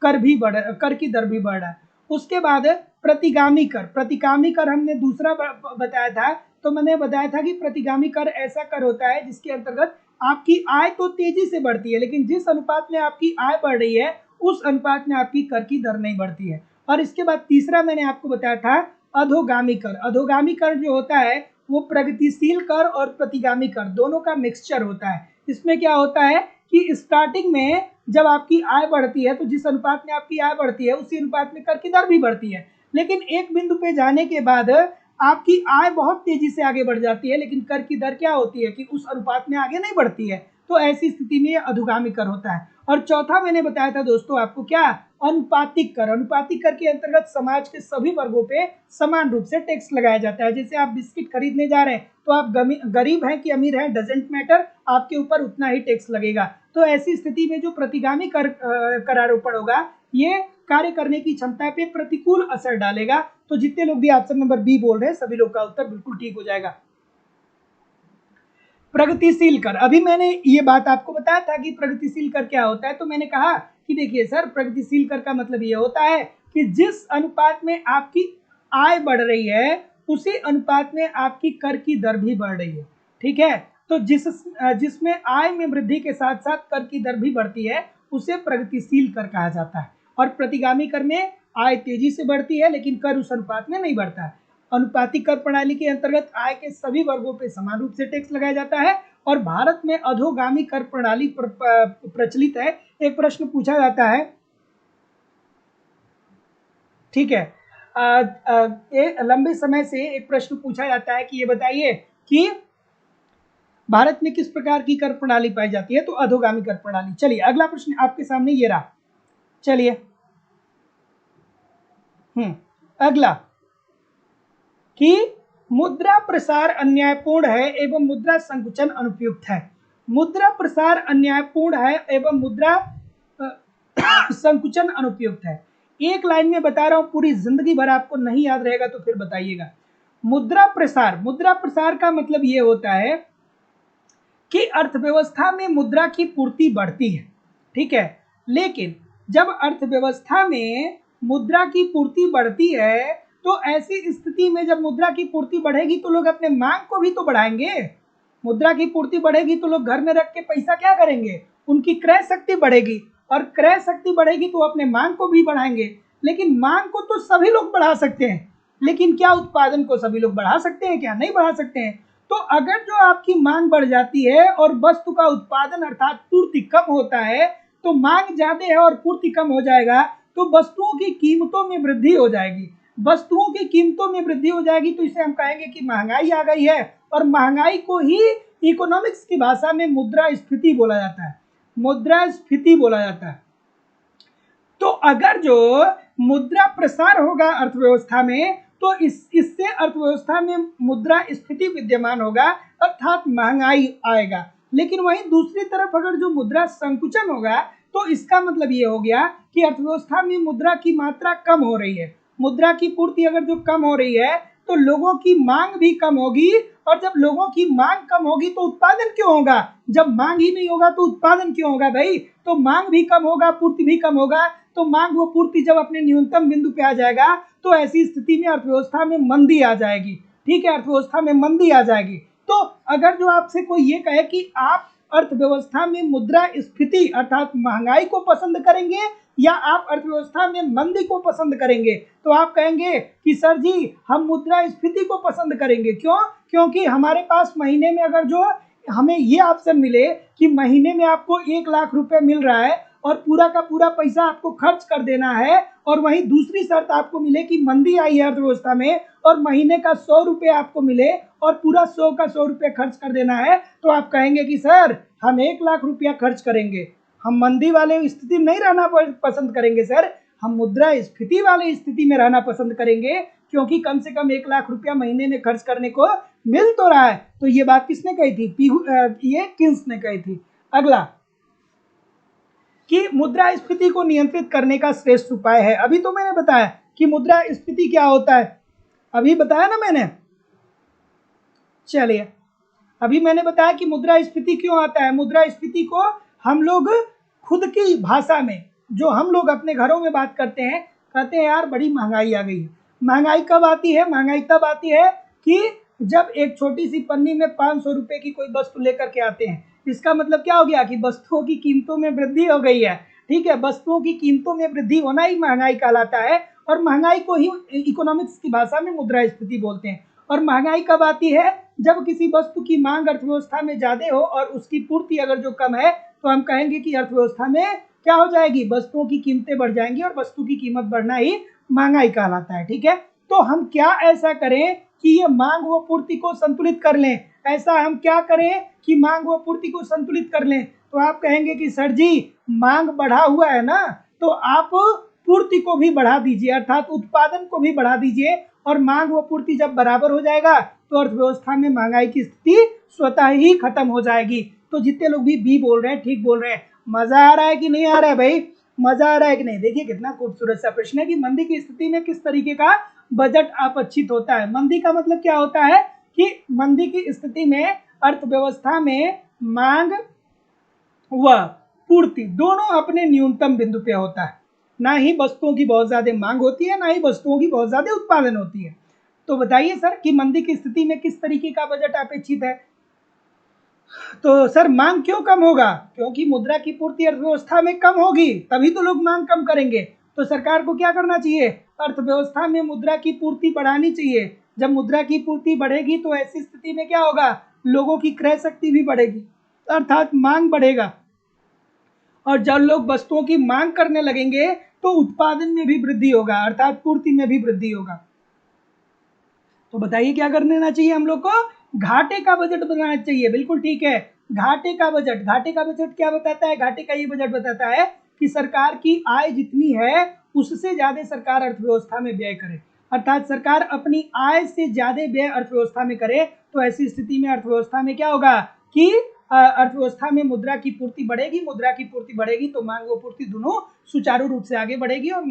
कर की दर भी बढ़ रहा है। उसके बाद प्रतिगामी कर, प्रतिगामी कर हमने दूसरा बताया था। तो मैंने बताया था कि प्रतिगामी कर ऐसा कर होता है जिसके अंतर्गत आपकी आय तो तेजी से बढ़ती है, लेकिन जिस अनुपात में आपकी आय बढ़ रही है उस अनुपात में आपकी कर की दर नहीं बढ़ती है। और इसके बाद तीसरा मैंने आपको बताया था अधोगामी कर। अधोगामी कर जो होता है वो प्रगतिशील कर और प्रतिगामी कर दोनों का मिक्सचर होता है। इसमें क्या होता है कि स्टार्टिंग में जब आपकी आय बढ़ती है तो जिस अनुपात में आपकी आय बढ़ती है उसी अनुपात में कर की दर भी बढ़ती है, लेकिन एक बिंदु पे जाने के बाद आपकी आय बहुत तेजी से आगे बढ़ जाती है, लेकिन कर की दर क्या होती है कि उस अनुपात में आगे नहीं बढ़ती है। तो ऐसी स्थिति में अधोगामी कर होता है। और चौथा मैंने बताया था दोस्तों आपको क्या, अनुपातिक कर। अनुपातिक कर के अंतर्गत समाज के सभी वर्गों पे समान रूप से टैक्स लगाया जाता है। जैसे आप बिस्किट खरीदने जा रहे हैं तो आप गरीब हैं कि अमीर हैं डजेंट मैटर, आपके ऊपर उतना ही टैक्स लगेगा। तो ऐसी स्थिति में जो प्रतिगामी करारोपण होगा ये कार्य करने की क्षमता पे प्रतिकूल असर डालेगा। तो जितने लोग भी ऑप्शन नंबर बी बोल रहे हैं सभी लोग का उत्तर बिल्कुल ठीक हो जाएगा। प्रगतिशील कर, अभी मैंने ये बात आपको बताया था कि प्रगतिशील कर क्या होता है। तो मैंने कहा कि देखिए सर, प्रगतिशील कर का मतलब ये होता है कि जिस अनुपात में आपकी आय बढ़ रही है उसी अनुपात में आपकी कर की दर भी बढ़ रही है, ठीक है। तो जिसमें आय में वृद्धि के साथ साथ कर की दर भी बढ़ती है उसे प्रगतिशील कर कहा जाता है। और प्रतिगामी कर में आय तेजी से बढ़ती है लेकिन कर उस अनुपात में नहीं बढ़ता है। अनुपातिक कर प्रणाली के अंतर्गत आय के सभी वर्गों पर समान रूप से टैक्स लगाया जाता है। और भारत में अधोगामी कर प्रणाली प्रचलित है। एक प्रश्न पूछा जाता है, ठीक है, लंबे समय से एक प्रश्न पूछा जाता है कि ये बताइए कि भारत में किस प्रकार की कर प्रणाली पाई जाती है? तो अधोगामी कर प्रणाली। चलिए अगला प्रश्न आपके सामने ये रहा। चलिए अगला कि मुद्रा प्रसार अन्यायपूर्ण है एवं मुद्रा संकुचन अनुपयुक्त है। मुद्रा प्रसार अन्यायपूर्ण है एवं मुद्रा संकुचन अनुपयुक्त है। एक लाइन में बता रहा हूं, पूरी जिंदगी भर आपको नहीं याद रहेगा तो फिर बताइएगा। मुद्रा प्रसार, मुद्रा प्रसार का मतलब ये होता है कि अर्थव्यवस्था में मुद्रा की पूर्ति बढ़ती है, ठीक है। लेकिन जब अर्थव्यवस्था में मुद्रा की पूर्ति बढ़ती है तो ऐसी स्थिति में जब मुद्रा की पूर्ति बढ़ेगी तो लोग अपने मांग को भी तो बढ़ाएंगे। मुद्रा की पूर्ति बढ़ेगी तो लोग घर में रख के पैसा क्या करेंगे, उनकी क्रय शक्ति बढ़ेगी, और क्रय शक्ति बढ़ेगी तो अपने मांग को भी बढ़ाएंगे। लेकिन मांग को तो सभी लोग बढ़ा सकते हैं, लेकिन क्या उत्पादन को सभी लोग बढ़ा सकते हैं? क्या नहीं बढ़ा सकते हैं। तो अगर जो आपकी मांग बढ़ जाती है और वस्तु का उत्पादन अर्थात पूर्ति कम होता है, तो मांग ज्यादा है और पूर्ति कम हो जाएगा तो वस्तुओं की कीमतों में वृद्धि हो जाएगी। वस्तुओं की कीमतों में वृद्धि हो जाएगी तो इसे हम कहेंगे कि महंगाई आ गई है, और महंगाई को ही इकोनॉमिक्स की भाषा में मुद्रास्फीति बोला जाता है। मुद्रास्फीति बोला जाता है। तो अगर जो मुद्रा प्रसार होगा अर्थव्यवस्था में तो इससे अर्थव्यवस्था में मुद्रा स्फीति विद्यमान होगा अर्थात महंगाई आएगा। लेकिन वहीं दूसरी तरफ अगर जो मुद्रा संकुचन होगा तो इसका मतलब ये हो गया कि अर्थव्यवस्था में मुद्रा की मात्रा कम हो रही है। मुद्रा की पूर्ति अगर जो कम हो रही है तो लोगों की मांग भी कम होगी, और जब लोगों की मांग कम होगी तो उत्पादन क्यों होगा? जब मांग ही नहीं होगा तो उत्पादन क्यों होगा भाई? तो मांग भी कम होगा, पूर्ति भी कम होगा, तो मांग व पूर्ति जब अपने न्यूनतम बिंदु पे आ जाएगा तो ऐसी स्थिति में अर्थव्यवस्था में मंदी आ जाएगी, ठीक है। अर्थव्यवस्था में मंदी आ जाएगी। तो अगर जो आपसे कोई ये कहे कि आप अर्थव्यवस्था में मुद्रास्फीति अर्थात महंगाई को पसंद करेंगे या आप अर्थव्यवस्था में मंदी को पसंद करेंगे, तो आप कहेंगे कि सर जी हम मुद्रास्फीति को पसंद करेंगे। क्यों? क्योंकि हमारे पास महीने में अगर जो हमें ये ऑप्शन मिले कि महीने में आपको 1 लाख रुपए मिल रहा है और पूरा का पूरा पैसा आपको खर्च कर देना है, और वहीं दूसरी शर्त आपको मिले कि मंदी आई है अर्थव्यवस्था में और महीने का 100 रुपये आपको मिले और पूरा 100 का 100 रुपये खर्च कर देना है, तो आप कहेंगे कि सर हम 1 लाख रुपया खर्च करेंगे, हम मंदी वाले स्थिति में नहीं रहना पसंद करेंगे सर, हम मुद्रास्फीति वाली स्थिति में रहना पसंद करेंगे, क्योंकि कम से कम 1 लाख रुपया महीने में खर्च करने को मिल तो रहा है। तो ये बात किसने कही थी? ये किन्स ने कही थी। अगला, कि मुद्रास्फीति को नियंत्रित करने का श्रेष्ठ उपाय है। अभी तो मैंने बताया कि मुद्रास्फीति क्या होता है, अभी बताया ना मैंने। चलिए, अभी मैंने बताया कि मुद्रास्फीति क्यों आता है। मुद्रास्फीति को हम लोग खुद की भाषा में, जो हम लोग अपने घरों में बात करते हैं, कहते हैं यार बड़ी महंगाई आ गई है। महंगाई कब आती है? महंगाई तब आती है कि जब एक छोटी सी पन्नी में 500 रुपए की कोई वस्तु लेकर के आते हैं। इसका मतलब क्या हो गया कि वस्तुओं की कीमतों में वृद्धि हो गई है। ठीक है, वस्तुओं की कीमतों में वृद्धि होना ही महंगाई कहलाता है, और महंगाई को ही इकोनॉमिक्स की भाषा में मुद्रास्फीति बोलते हैं। और महंगाई कब आती है? जब किसी वस्तु की मांग अर्थव्यवस्था में ज्यादा हो और उसकी पूर्ति अगर जो कम है, तो हम कहेंगे कि अर्थव्यवस्था में क्या हो जाएगी? वस्तुओं की कीमतें बढ़ जाएंगी, और वस्तु की कीमत बढ़ना ही महंगाई कहलाता है। ठीक है, तो हम क्या ऐसा करें कि ये मांग व पूर्ति को संतुलित कर लें? ऐसा हम क्या करें कि मांग व पूर्ति को संतुलित कर लें? तो आप कहेंगे कि सर जी, मांग बढ़ा हुआ है ना, तो आप पूर्ति को भी बढ़ा दीजिए, अर्थात उत्पादन को भी बढ़ा दीजिए, और मांग व पूर्ति जब बराबर हो जाएगा तो अर्थव्यवस्था में महंगाई की स्थिति स्वतः ही खत्म हो जाएगी। तो जितने लोग भी बी बोल रहे हैं, ठीक बोल रहे हैं। मजा आ रहा है कि नहीं आ रहा है भाई? मजा आ रहा है कि नहीं? देखिए कितना खूबसूरत सा प्रश्न है कि मंदी की स्थिति में किस तरीके का बजट अपचित होता है। मंदी का मतलब क्या होता है कि मंदी की स्थिति में अर्थव्यवस्था में मांग व पूर्ति दोनों अपने न्यूनतम बिंदु पे होता है। ना ही वस्तुओं की बहुत ज्यादा मांग होती है, ना ही वस्तुओं की बहुत ज्यादा उत्पादन होती है। तो बताइए सर कि मंदी की स्थिति में किस तरीके का बजट अपेक्षित है? तो सर मांग क्यों कम होगा? क्योंकि मुद्रा की पूर्ति अर्थव्यवस्था में कम होगी, तभी तो लोग मांग कम करेंगे। तो सरकार को क्या करना चाहिए? अर्थव्यवस्था में मुद्रा की पूर्ति बढ़ानी चाहिए। जब मुद्रा की पूर्ति बढ़ेगी तो ऐसी स्थिति में क्या होगा? लोगों की क्रय शक्ति भी बढ़ेगी, अर्थात मांग बढ़ेगा। और जब लोग वस्तुओं की मांग करने लगेंगे तो उत्पादन में भी वृद्धि होगा, अर्थात पूर्ति में भी वृद्धि होगा। तो बताइए क्या करना चाहिए हम लोग को? घाटे का बजट बनाना चाहिए। बिल्कुल ठीक है, घाटे का बजट। घाटे का बजट क्या बताता है? घाटे का ये बजट बताता है कि सरकार की आय जितनी है उससे ज्यादा सरकार अर्थव्यवस्था में व्यय करे, अर्थात सरकार अपनी आय से ज्यादा व्यय अर्थव्यवस्था में करे। तो ऐसी स्थिति में अर्थव्यवस्था में क्या होगा कि अर्थव्यवस्था में मुद्रा की पूर्ति बढ़ेगी। मुद्रा की पूर्ति बढ़ेगी तो मांग व पूर्ति दोनों सुचारू रूप से आगे बढ़ेगी, और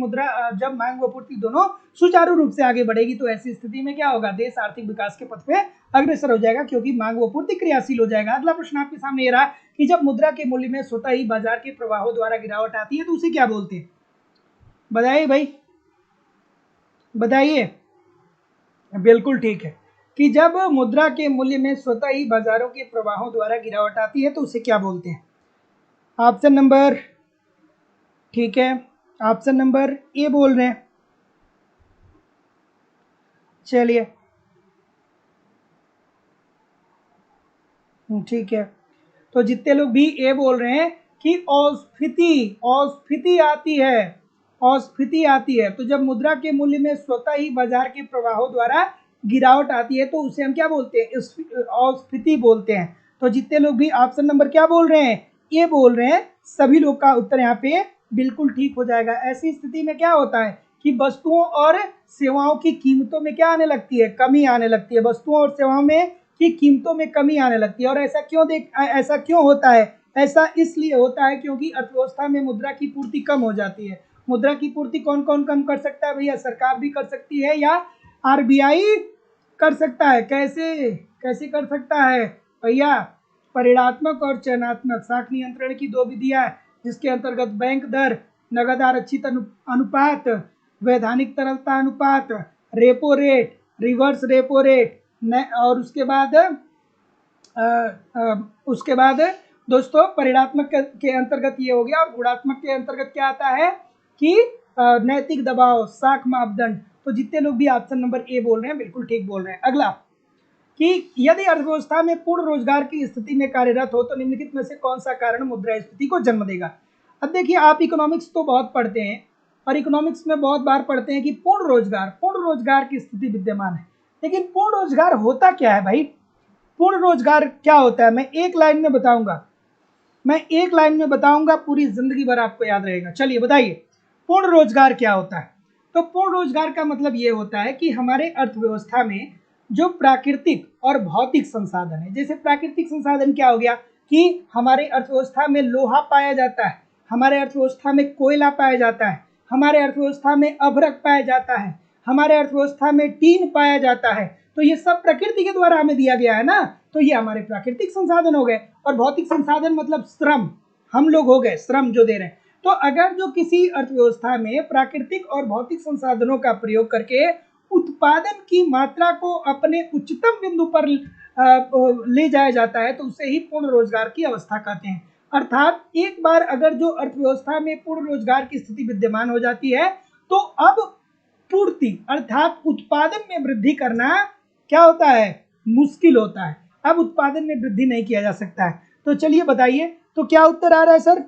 जब मांग व पूर्ति दोनों सुचारू रूप से आगे बढ़ेगी तो ऐसी स्थिति में क्या होगा? देश आर्थिक विकास के पथ पे अग्रसर हो जाएगा, क्योंकि मांग व पूर्ति क्रियाशील हो जाएगा। अगला प्रश्न आपके सामने ये रहा कि जब मुद्रा के मूल्य में स्वतः ही बाजार के प्रवाहों द्वारा गिरावट आती है तो उसे क्या बोलते हैं? बताइए भाई, बताइए। बिल्कुल ठीक है कि जब मुद्रा के मूल्य में स्वतः ही बाजारों के प्रवाहों द्वारा गिरावट आती है तो उसे क्या बोलते हैं? ऑप्शन नंबर, ठीक है, ऑप्शन नंबर ए बोल रहे हैं। चलिए ठीक है, तो जितने लोग भी ए बोल रहे हैं कि औस्फीति आती है, औस्फीति आती है, तो जब मुद्रा के मूल्य में स्वतः ही बाजार के प्रवाहों द्वारा गिरावट आती है तो उसे हम क्या बोलते हैं? औस्फीति बोलते हैं। तो जितने लोग भी ऑप्शन नंबर क्या बोल रहे हैं? ए बोल रहे हैं, सभी लोग का उत्तर यहाँ पे बिल्कुल ठीक हो जाएगा। ऐसी स्थिति में क्या होता है कि वस्तुओं और सेवाओं की कीमतों में क्या आने लगती है? कमी आने लगती है। वस्तुओं और सेवाओं में की कीमतों में कमी आने लगती है। और ऐसा क्यों होता है? ऐसा इसलिए होता है क्योंकि अर्थव्यवस्था में मुद्रा की पूर्ति कम हो जाती है। मुद्रा की पूर्ति कौन कौन कम कर सकता है भैया? सरकार भी कर सकती है या आरबीआई कर सकता है। कैसे कैसे कर सकता है भैया? परिणात्मक और चयनात्मक साख नियंत्रण की दो विधियां, जिसके अंतर्गत बैंक दर, नगद आरक्षित अनुपात, वैधानिक तरलता अनुपात, repo rate, reverse repo rate, और उसके बाद दोस्तों परिणात्मक के अंतर्गत ये हो गया। और गुणात्मक के अंतर्गत क्या आता है कि नैतिक दबाव, साख मापदंड। तो जितने लोग भी ऑप्शन नंबर ए बोल रहे हैं बिल्कुल ठीक बोल रहे हैं। अगला कि यदि अर्थव्यवस्था में पूर्ण रोजगार की स्थिति में कार्यरत हो तो निम्नलिखित में से कौन सा कारण मुद्रास्फीति को जन्म देगा? अब देखिए, आप इकोनॉमिक्स तो बहुत पढ़ते हैं और इकोनॉमिक्स में बहुत बार पढ़ते हैं कि पूर्ण रोजगार की स्थिति विद्यमान है। लेकिन पूर्ण रोजगार होता क्या है भाई? पूर्ण रोजगार क्या होता है? मैं एक लाइन में बताऊंगा, पूरी जिंदगी भर आपको याद रहेगा। चलिए बताइए, पूर्ण रोजगार क्या होता है? तो पूर्ण रोजगार का मतलब ये होता है कि हमारे अर्थव्यवस्था में जो प्राकृतिक और भौतिक संसाधन है, जैसे प्राकृतिक संसाधन क्या हो गया कि हमारे अर्थव्यवस्था में लोहा पाया जाता है, हमारे अर्थव्यवस्था में कोयला पाया जाता है, हमारे अर्थव्यवस्था में अभ्रक पाया जाता है, हमारे अर्थव्यवस्था में टीन पाया जाता है। तो ये सब प्रकृति के द्वारा हमें दिया गया है ना, तो ये हमारे प्राकृतिक संसाधन हो गए। और भौतिक संसाधन मतलब श्रम, हम लोग हो गए श्रम जो दे रहे हैं। तो अगर जो किसी अर्थव्यवस्था में प्राकृतिक और भौतिक संसाधनों का प्रयोग करके उत्पादन की मात्रा को अपने उच्चतम बिंदु पर ले जाया जाता है, तो उसे ही पूर्ण रोजगार की अवस्था कहते हैं। अर्थात एक बार अगर जो अर्थव्यवस्था में पूर्ण रोजगार की स्थिति विद्यमान हो जाती है, तो अब पूर्ति अर्थात उत्पादन में वृद्धि करना क्या होता है? मुश्किल होता है। अब उत्पादन में वृद्धि नहीं किया जा सकता है। तो चलिए बताइए, तो क्या उत्तर आ रहा है सर?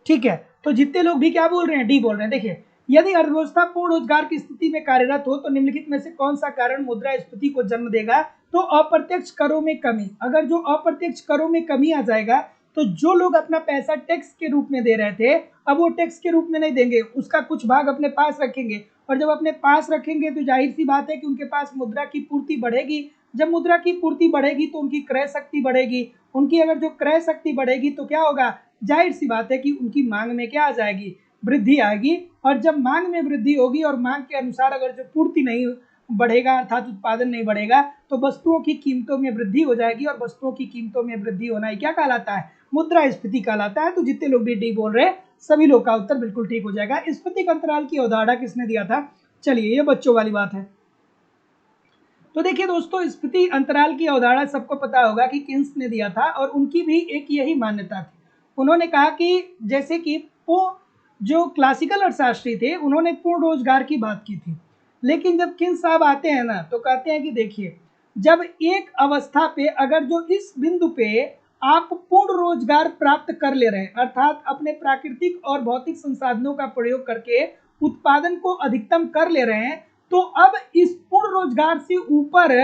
ठीक है, तो जितने लोग भी क्या बोल रहे हैं? डी बोल रहे हैं। देखिए, यदि अर्थव्यवस्था पूर्ण रोजगार की स्थिति में कार्यरत हो तो निम्नलिखित में से कौन सा कारण मुद्रास्फीति को जन्म देगा? तो अप्रत्यक्ष करों में कमी। अगर जो अप्रत्यक्ष करों में कमी आ जाएगा, तो जो लोग अपना पैसा टैक्स के रूप में दे रहे थे, अब वो टैक्स के रूप में नहीं देंगे, उसका कुछ भाग अपने पास रखेंगे। और जब अपने पास रखेंगे तो जाहिर सी बात है कि उनके पास मुद्रा की पूर्ति बढ़ेगी। जब मुद्रा की पूर्ति बढ़ेगी तो उनकी क्रय शक्ति बढ़ेगी। उनकी अगर जो क्रय शक्ति बढ़ेगी तो क्या होगा? जाहिर सी बात है कि उनकी मांग में क्या आ जाएगी? वृद्धि आएगी। और जब मांग में वृद्धि होगी और मांग के अनुसार अगर जो पूर्ति नहीं बढ़ेगा अर्थात उत्पादन नहीं बढ़ेगा, तो वस्तुओं की कीमतों में वृद्धि हो जाएगी। और वस्तुओं की कीमतों में वृद्धि होना ही क्या कहलाता है? मुद्रास्फीति कहलाता है। तो जितने लोग भी डी बोल रहे हैं सभी लोग का उत्तर बिल्कुल ठीक हो जाएगा। स्फीतिक अंतराल की अवधारणा किसने दिया था? चलिए, ये बच्चों वाली बात है। तो देखिए दोस्तों, स्फीति अंतराल की अवधारणा सबको पता होगा कि किन्स ने दिया था, और उनकी भी एक यही मान्यता थी। उन्होंने कहा कि जैसे कि जो क्लासिकल अर्थशास्त्री थे उन्होंने पूर्ण रोजगार की बात की थी, लेकिन जब किन्स साहब आते हैं ना तो कहते हैं कि देखिए, जब एक अवस्था पे अगर जो इस बिंदु पे आप पूर्ण रोजगार प्राप्त कर ले रहे हैं अर्थात अपने प्राकृतिक और भौतिक संसाधनों का प्रयोग करके उत्पादन को अधिकतम कर ले रहे हैं, तो अब इस पूर्ण रोजगार से ऊपर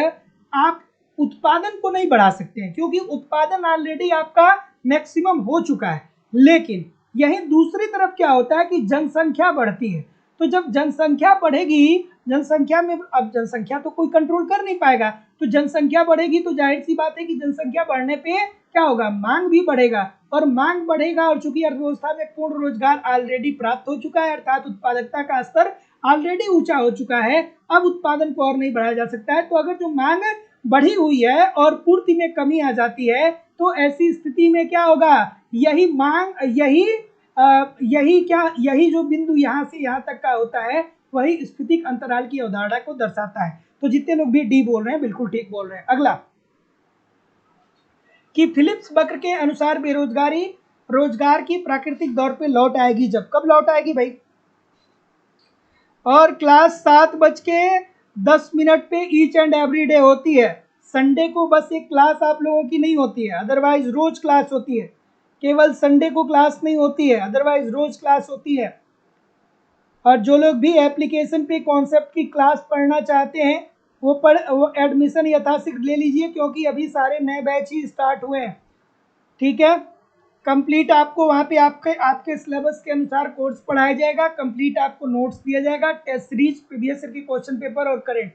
आप उत्पादन को नहीं बढ़ा सकते हैं, क्योंकि उत्पादन ऑलरेडी आपका मैक्सिमम हो चुका है। लेकिन यही दूसरी तरफ क्या होता है कि जनसंख्या बढ़ती है। तो जब जनसंख्या बढ़ेगी, जनसंख्या में अब जनसंख्या तो कोई कंट्रोल कर नहीं पाएगा, तो जनसंख्या बढ़ेगी तो जाहिर सी बात है कि जनसंख्या बढ़ने पे क्या होगा? मांग भी बढ़ेगा। और मांग बढ़ेगा, और चूंकि अर्थव्यवस्था में पूर्ण रोजगार ऑलरेडी प्राप्त हो चुका है अर्थात उत्पादकता का स्तर ऑलरेडी ऊंचा हो चुका है, अब उत्पादन को और नहीं बढ़ाया जा सकता है। तो अगर जो मांग बढ़ी हुई है और पूर्ति में कमी आ जाती है, तो ऐसी स्थिति में क्या होगा? यही मांग यही जो बिंदु यहाँ से यहाँ तक का होता है, वही स्फीतिक अंतराल की अवधारणा को दर्शाता है। तो जितने लोग भी डी बोल रहे हैं बिल्कुल ठीक बोल रहे हैं। अगला, कि फिलिप्स वक्र के अनुसार बेरोजगारी रोजगार की प्राकृतिक दौर पे लौट आएगी जब? कब लौट आएगी भाई? और क्लास 7:10 पे ईच एंड एवरी डे होती है। संडे को बस एक क्लास आप लोगों की नहीं होती है, अदरवाइज रोज क्लास होती है। केवल संडे को क्लास नहीं होती है, अदरवाइज रोज क्लास होती है। और जो लोग भी एप्लीकेशन पे कॉन्सेप्ट की क्लास पढ़ना चाहते हैं वो एडमिशन यथाशीघ्र ले लीजिए, क्योंकि अभी सारे नए बैच ही स्टार्ट हुए हैं। ठीक है, कंप्लीट आपको वहाँ पे आपके सिलेबस के अनुसार कोर्स पढ़ाया जाएगा, कंप्लीट आपको नोट्स दिया जाएगा, टेस्ट सीरीज, प्रीवियस ईयर की क्वेश्चन पेपर और करंट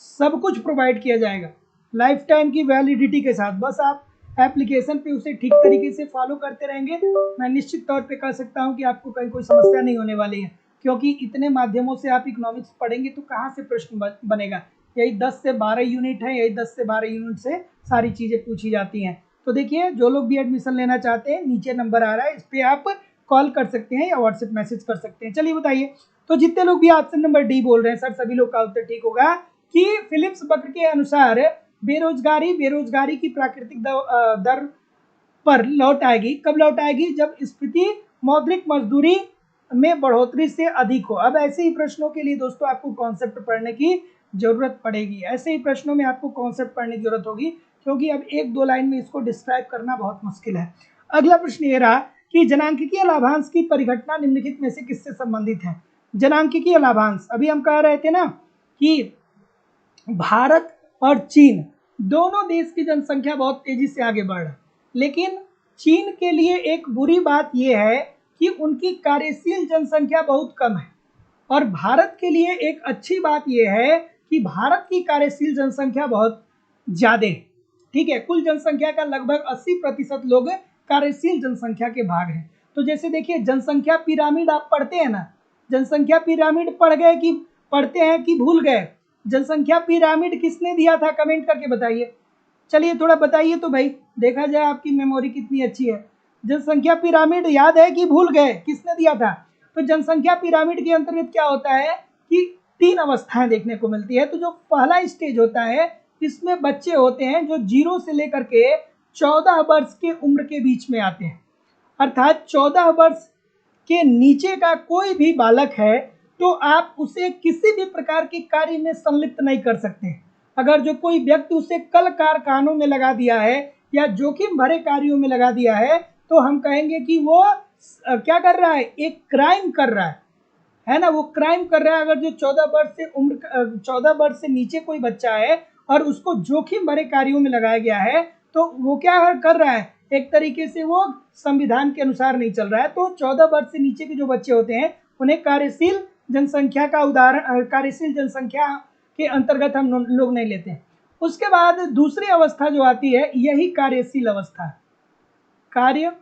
सब कुछ प्रोवाइड किया जाएगा लाइफ टाइम की वैलिडिटी के साथ। बस आप एप्लीकेशन पे उसे ठीक तरीके से फॉलो करते रहेंगे, मैं निश्चित तौर पे कह सकता हूँ कि आपको कहीं कोई समस्या नहीं होने वाली है, क्योंकि इतने माध्यमों से आप इकोनॉमिक्स पढ़ेंगे तो कहाँ से प्रश्न बनेगा। यही 10 से 12 यूनिट है, यही 10 से 12 यूनिट से सारी चीज़ें पूछी जाती हैं। तो देखिए, जो लोग भी एडमिशन लेना चाहते हैं, नीचे नंबर आ रहा है, इस पर आप कॉल कर सकते हैं या व्हाट्सएप मैसेज कर सकते हैं। चलिए बताइए, तो जितने लोग भी ऑप्शन नंबर डी बोल रहे हैं सर, सभी लोग का उत्तर ठीक होगा कि फिलिप्स वक्र के अनुसार बेरोजगारी की प्राकृतिक दर पर लौट आएगी। कब लौट आएगी? जब स्फीति मौद्रिक मजदूरी में बढ़ोतरी से अधिक हो। अब ऐसे ही प्रश्नों के लिए दोस्तों आपको कॉन्सेप्ट पढ़ने की जरूरत पड़ेगी, ऐसे ही प्रश्नों में आपको कॉन्सेप्ट पढ़ने की जरूरत होगी, क्योंकि अब 1-2 लाइन में इसको डिस्क्राइब करना बहुत मुश्किल है। अगला प्रश्न ये रहा कि जनांकिकीय लाभांश की परिघटना निम्नलिखित में से किससे संबंधित है? जनांकिकीय लाभांश, अभी हम कह रहे थे ना कि भारत और चीन दोनों देश की जनसंख्या बहुत तेजी से आगे बढ़ रहा है, लेकिन चीन के लिए एक बुरी बात यह है कि उनकी कार्यशील जनसंख्या बहुत कम है। और भारत के लिए एक अच्छी बात यह है कि भारत की कार्यशील जनसंख्या बहुत ज्यादा है। ठीक है, कुल जनसंख्या का लगभग 80% लोग कार्यशील जनसंख्या के भाग हैं। तो जैसे देखिए जनसंख्या पिरामिड आप पढ़ते हैं ना, जनसंख्या पिरामिड पढ़ गए कि पढ़ते हैं कि भूल गए? जनसंख्या पिरामिड किसने दिया था, कमेंट करके बताइए। चलिए थोड़ा बताइए तो भाई, देखा जाए आपकी मेमोरी कितनी अच्छी है। जनसंख्या पिरामिड याद है कि भूल गए, किसने दिया था? तो जनसंख्या पिरामिड के अंतर्गत क्या होता है कि 3 अवस्थाएं देखने को मिलती है। तो जो पहला स्टेज होता है, इसमें बच्चे होते हैं जो 0 से लेकर के 14 वर्ष के उम्र के बीच में आते हैं। अर्थात 14 वर्ष के नीचे का कोई भी बालक है तो आप उसे किसी भी प्रकार के कार्य में संलिप्त नहीं कर सकते। अगर जो कोई व्यक्ति उसे कल कारखानों में लगा दिया है या जोखिम भरे कार्यों में लगा दिया है तो हम कहेंगे कि वो क्या कर रहा है, एक क्राइम कर रहा है ना, वो क्राइम कर रहा है। अगर जो 14 वर्ष से नीचे कोई बच्चा है और उसको जोखिम भरे कार्यों में लगाया गया है तो वो क्या कर रहा है, एक तरीके से वो संविधान के अनुसार नहीं चल रहा है। तो 14 वर्ष से नीचे के जो बच्चे होते हैं उन्हें कार्यशील जनसंख्या का उदाहरण, कार्यशील जनसंख्या के अंतर्गत हम लोग नहीं लेते हैं। उसके बाद दूसरी अवस्था जो आती है यही कार्यशील अवस्था, कार्यशील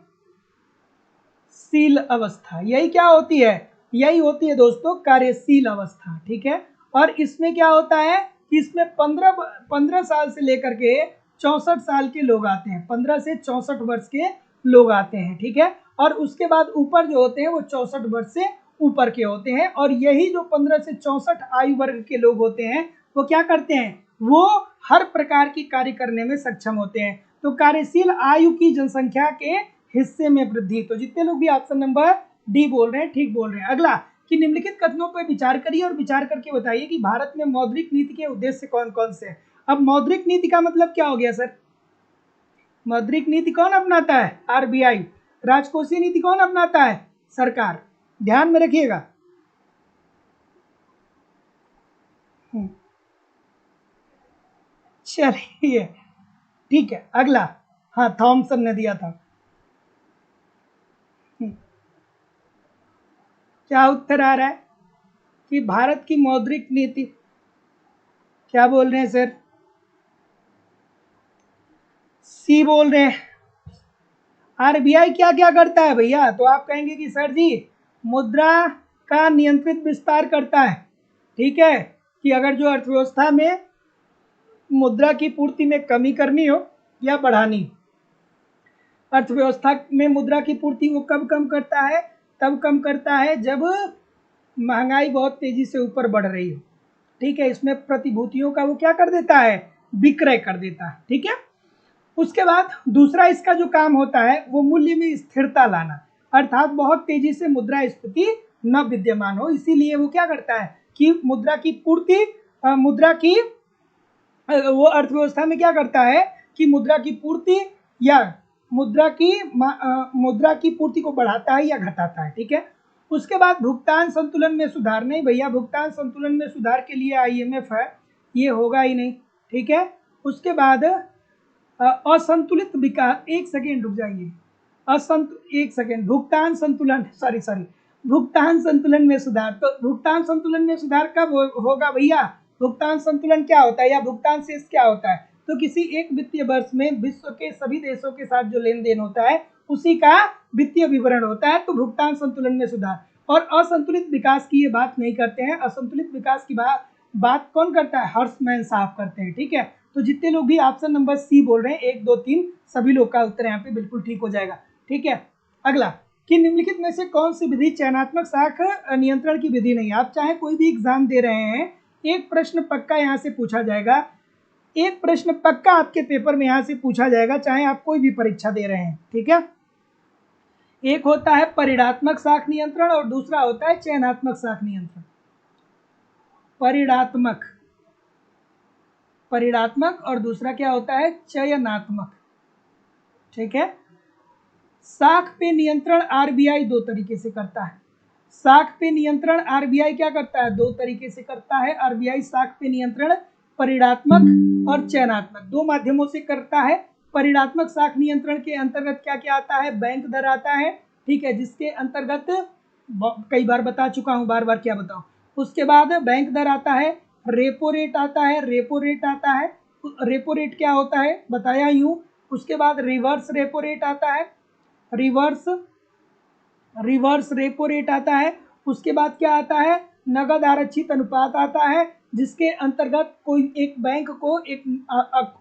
अवस्था यही क्या होती है, यही होती है दोस्तों कार्यशील अवस्था। ठीक है, और इसमें क्या होता है कि इसमें 15 साल से लेकर के 64 साल के लोग आते हैं, 15 से 64 वर्ष के लोग आते हैं। ठीक है, और उसके बाद ऊपर जो होते हैं वो 64 वर्ष से ऊपर के होते हैं। और यही जो 15 से 64 आयु वर्ग के लोग होते हैं वो क्या करते हैं, वो हर प्रकार की कार्य करने में सक्षम होते हैं। तो कार्यशील आयु की जनसंख्या के हिस्से में वृद्धि। तो जितने लोग भी ऑप्शन नंबर डी बोल रहे हैं ठीक बोल रहे हैं। अगला कि निम्नलिखित कथनों पर विचार करिए और विचार करके बताइए कि भारत में मौद्रिक नीति के उद्देश्य कौन कौन से हैं। अब मौद्रिक नीति का मतलब क्या हो गया सर? मौद्रिक नीति कौन अपनाता है? आरबीआई। राजकोषीय नीति कौन अपनाता है? सरकार। ध्यान में रखिएगा। चलिए ठीक है, अगला हाँ थॉमसन ने दिया था। क्या उत्तर आ रहा है कि भारत की मौद्रिक नीति, क्या बोल रहे हैं सर? सी बोल रहे हैं। आरबीआई क्या क्या करता है भैया? तो आप कहेंगे कि सर जी मुद्रा का नियंत्रित विस्तार करता है। ठीक है, कि अगर जो अर्थव्यवस्था में मुद्रा की पूर्ति में कमी करनी हो या बढ़ानी, अर्थव्यवस्था में मुद्रा की पूर्ति वो कब कम करता है? तब कम करता है जब महंगाई बहुत तेजी से ऊपर बढ़ रही हो। ठीक है, इसमें प्रतिभूतियों का वो क्या कर देता है, विक्रय कर देता है। ठीक है, उसके बाद दूसरा इसका जो काम होता है वो मूल्य में स्थिरता लाना, अर्थात बहुत तेजी से मुद्रास्फीति न विद्यमान हो, इसीलिए वो क्या करता है कि मुद्रा की पूर्ति, वो अर्थव्यवस्था में क्या करता है कि मुद्रा की पूर्ति या मुद्रा की पूर्ति को बढ़ाता है या घटाता है। ठीक है, उसके बाद भुगतान संतुलन में सुधार। नहीं भैया, भुगतान संतुलन में सुधार के लिए आईएमएफ है, ये होगा ही नहीं। ठीक है, उसके बाद असंतुलित विकास, एक सेकेंड रुक जाइए, एक सेकेंड, भुगतान संतुलन, सॉरी भुगतान संतुलन में सुधार। तो भुगतान संतुलन में सुधार कब होगा भैया? भुगतान संतुलन क्या होता है या भुगतान शेष क्या होता है? तो किसी एक वित्तीय वर्ष में विश्व के सभी देशों के साथ जो लेन देन होता है उसी का वित्तीय विवरण होता है। तो भुगतान संतुलन में सुधार। और असंतुलित विकास की ये बात नहीं करते हैं, असंतुलित विकास की बात कौन करता है? हर्षमैन साहब करते हैं। ठीक है, तो जितने लोग भी ऑप्शन नंबर सी बोल रहे हैं 1 2 3 सभी लोग का उत्तर यहाँ पे बिल्कुल ठीक हो जाएगा। ठीक है, अगला कि निम्नलिखित में से कौन सी विधि चयनात्मक साख नियंत्रण की विधि नहीं है? आप चाहे कोई भी एग्जाम दे रहे हैं, एक प्रश्न पक्का यहाँ से पूछा जाएगा, एक प्रश्न पक्का आपके पेपर में यहाँ से पूछा जाएगा, चाहे आप कोई भी परीक्षा दे रहे हैं। ठीक है, एक होता है परिणात्मक साख नियंत्रण और दूसरा होता है चयनात्मक साख नियंत्रण। परिणात्मक और दूसरा क्या होता है? चयनात्मक। ठीक है, साख पे नियंत्रण आरबीआई 2 तरीके से करता है। साख पे नियंत्रण आरबीआई क्या करता है? 2 तरीके से करता है। आरबीआई साख पे नियंत्रण परिणात्मक और चयनात्मक 2 माध्यमों से करता है। परिणात्मक साख नियंत्रण के अंतर्गत क्या क्या आता है? बैंक दर आता है। ठीक है, जिसके अंतर्गत कई बार बता चुका हूँ, बार बार क्या बताऊँ। उसके बाद बैंक दर आता है, रेपो रेट आता है, रेपो रेट आता है, रेपो रेट क्या होता है बताया ही हूँ। उसके बाद रिवर्स रेपो रेट आता है, रिवर्स रेपो रेट आता है। उसके बाद क्या आता है, नगद आरक्षित अनुपात आता है, जिसके अंतर्गत कोई एक बैंक को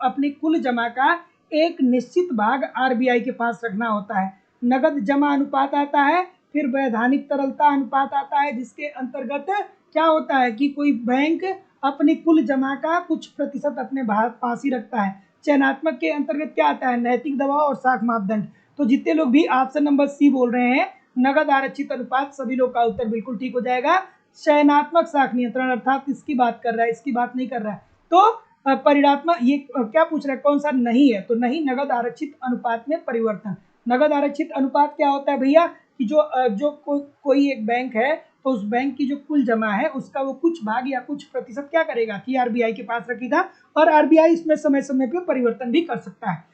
अपनी कुल जमा का एक निश्चित भाग आरबीआई के पास रखना होता है। नगद जमा अनुपात आता है, फिर वैधानिक तरलता अनुपात आता है, जिसके अंतर्गत क्या होता है कि कोई बैंक अपनी कुल जमा का कुछ प्रतिशत अपने पास ही रखता है। चयनात्मक के अंतर्गत क्या आता है, नैतिक दबाव और साख मापदंड। तो जितने लोग भी ऑप्शन नंबर सी बोल रहे हैं नगद आरक्षित अनुपात, सभी लोग का उत्तर बिल्कुल ठीक हो जाएगा। चयनात्मक साख नियंत्रण अर्थात इसकी बात कर रहा है, इसकी बात नहीं कर रहा है। तो परिणात्मक ये क्या पूछ रहा है, कौन सा नहीं है, तो नहीं नगद आरक्षित अनुपात में परिवर्तन। नगद आरक्षित अनुपात क्या होता है भैया कि जो कोई एक बैंक है तो उस बैंक की जो कुल जमा है उसका वो कुछ भाग या कुछ प्रतिशत क्या करेगा कि आरबीआई के पास रखेगा, और आरबीआई इसमें समय समय पर परिवर्तन भी कर सकता है।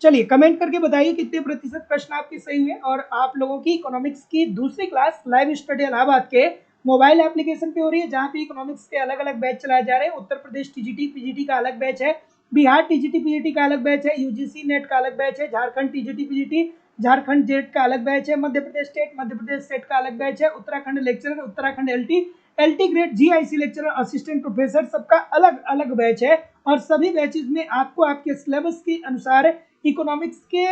चलिए कमेंट करके बताइए कितने प्रतिशत प्रश्न आपके सही हुए। और आप लोगों की इकोनॉमिक्स की दूसरी क्लास लाइव स्टडी इलाहाबाद के मोबाइल एप्लीकेशन पे हो रही है, जहाँ पे इकोनॉमिक्स के अलग अलग बैच चलाए जा रहे हैं। उत्तर प्रदेश टीजीटी पीजीटी का अलग बैच है, बिहार टीजीटी पीजीटी का अलग बैच है, यूजीसी नेट का अलग बैच है, Jharkhand TGT PGT Jharkhand jet का अलग बैच है, मध्य प्रदेश स्टेट का अलग बैच है, Uttarakhand lecturer, Uttarakhand LT grade GIC lecturer, assistant professor, सबका अलग अलग बैच है। और सभी बैचेस में आपको आपके सिलेबस के अनुसार इकोनॉमिक्स के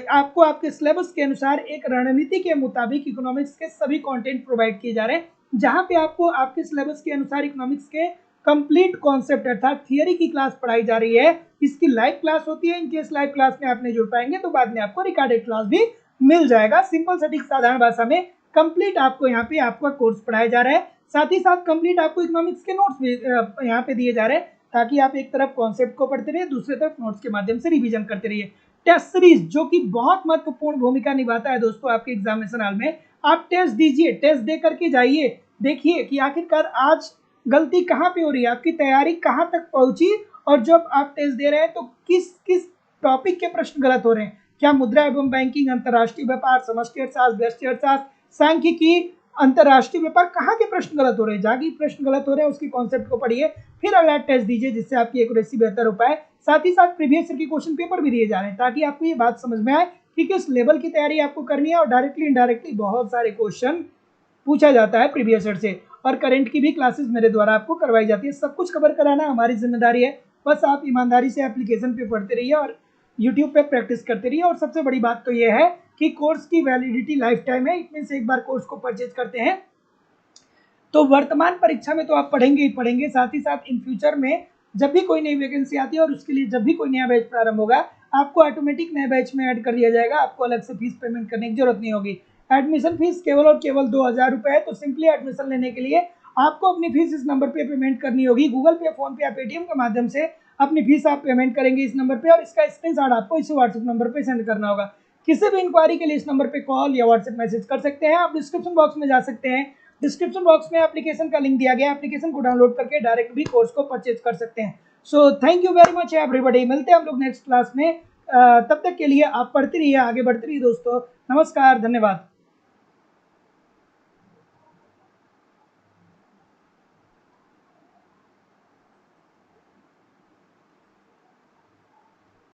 आपको आपके सिलेबस के अनुसार एक रणनीति के मुताबिक इकोनॉमिक्स के सभी कंटेंट प्रोवाइड किए जा रहे हैं, जहां पे आपको आपके सिलेबस के अनुसार इकोनॉमिक्स के कंप्लीट कॉन्सेप्ट अर्थात थियरी की क्लास पढ़ाई जा रही है। इसकी लाइव क्लास होती है, इनकेस लाइव क्लास में आप नहीं जुड़ पाएंगे तो बाद में आपको रिकॉर्डेड क्लास भी मिल जाएगा। सिंपल सटीक साधारण भाषा में कंप्लीट आपको यहाँ पे आपका कोर्स पढ़ाया जा रहा है, साथ ही साथ कंप्लीट आपको इकोनॉमिक्स के नोट्स भी यहाँ पे दिए जा रहे हैं, ताकि आप एक तरफ कॉन्सेप्ट को पढ़ते रहिए, दूसरी तरफ नोट्स के माध्यम से रिवीजन करते रहिए। टेस्ट सीरीज जो कि बहुत महत्वपूर्ण भूमिका निभाता है दोस्तों आपके एग्जामिनेशन हॉल में। आप टेस्ट दीजिए, टेस्ट दे करके जाइए, देखिए कि आखिरकार आज गलती कहाँ पे हो रही है, आपकी तैयारी कहाँ तक पहुंची, और जब आप टेस्ट दे रहे हैं तो किस किस टॉपिक के प्रश्न गलत हो रहे हैं। क्या मुद्रा एवं बैंकिंग, अंतर्राष्ट्रीय व्यापार, समष्टि अर्थशास्त्र, व्यष्टि अर्थशास्त्र, सांख्यिकी, अंतर्राष्ट्रीय व्यापार, कहाँ के प्रश्न गलत हो रहे हैं। जहाँ की प्रश्न गलत हो रहे हैं उसकी कॉन्सेप्ट को पढ़िए, फिर अगला टेस्ट दीजिए, जिससे आपकी एक्यूरेसी बेहतर हो पाए। साथ ही साथ प्रीवियस ईयर के क्वेश्चन पेपर भी दिए जा रहे हैं, ताकि आपको ये बात समझ में आए कि किस लेवल की तैयारी आपको करनी है। और डायरेक्टली इनडायरेक्टली बहुत सारे क्वेश्चन पूछा जाता है प्रीवियस ईयर से, और करंट की भी क्लासेस मेरे द्वारा आपको करवाई जाती है। सब कुछ कवर कराना हमारी जिम्मेदारी है, बस आप ईमानदारी से एप्लीकेशन पे पढ़ते रहिए और यूट्यूब पे प्रैक्टिस करते रहिए। और सबसे बड़ी बात तो ये है कि कोर्स की वैलिडिटी लाइफ टाइम है, इतने से एक बार कोर्स को परचेज करते हैं तो वर्तमान परीक्षा में तो आप पढ़ेंगे ही पढ़ेंगे, साथ ही साथ इन फ्यूचर में जब भी कोई नई वैकेंसी आती है और उसके लिए जब भी कोई नया बैच प्रारंभ होगा, आपको ऑटोमेटिक नए बैच में ऐड कर दिया जाएगा, आपको अलग से फीस पेमेंट करने की जरूरत नहीं होगी। एडमिशन फीस केवल और केवल 2000 रुपये है। तो सिंपली एडमिशन लेने के लिए आपको अपनी फीस इस नंबर पे पेमेंट करनी होगी, गूगल पे, फोन पे या पेटीएम के माध्यम से अपनी फीस आप पेमेंट करेंगे इस नंबर पे, और इसका स्क्रीनशॉट आपको इसी व्हाट्सएप नंबर पे सेंड करना होगा। किसी भी इंक्वायरी के लिए इस नंबर पे कॉल या व्हाट्सएप मैसेज कर सकते हैं। आप डिस्क्रिप्शन बॉक्स में जा सकते हैं, डिस्क्रिप्शन बॉक्स में एप्लीकेशन का लिंक दिया गया है, एप्लीकेशन को डाउनलोड करके डायरेक्ट भी कोर्स को परचेज कर सकते हैं। So thank you very much everybody, मिलते हैं हम लोग नेक्स्ट क्लास में। तब तक के लिए आप पढ़ते रहिए, आगे बढ़ते रहिए दोस्तों। नमस्कार, धन्यवाद।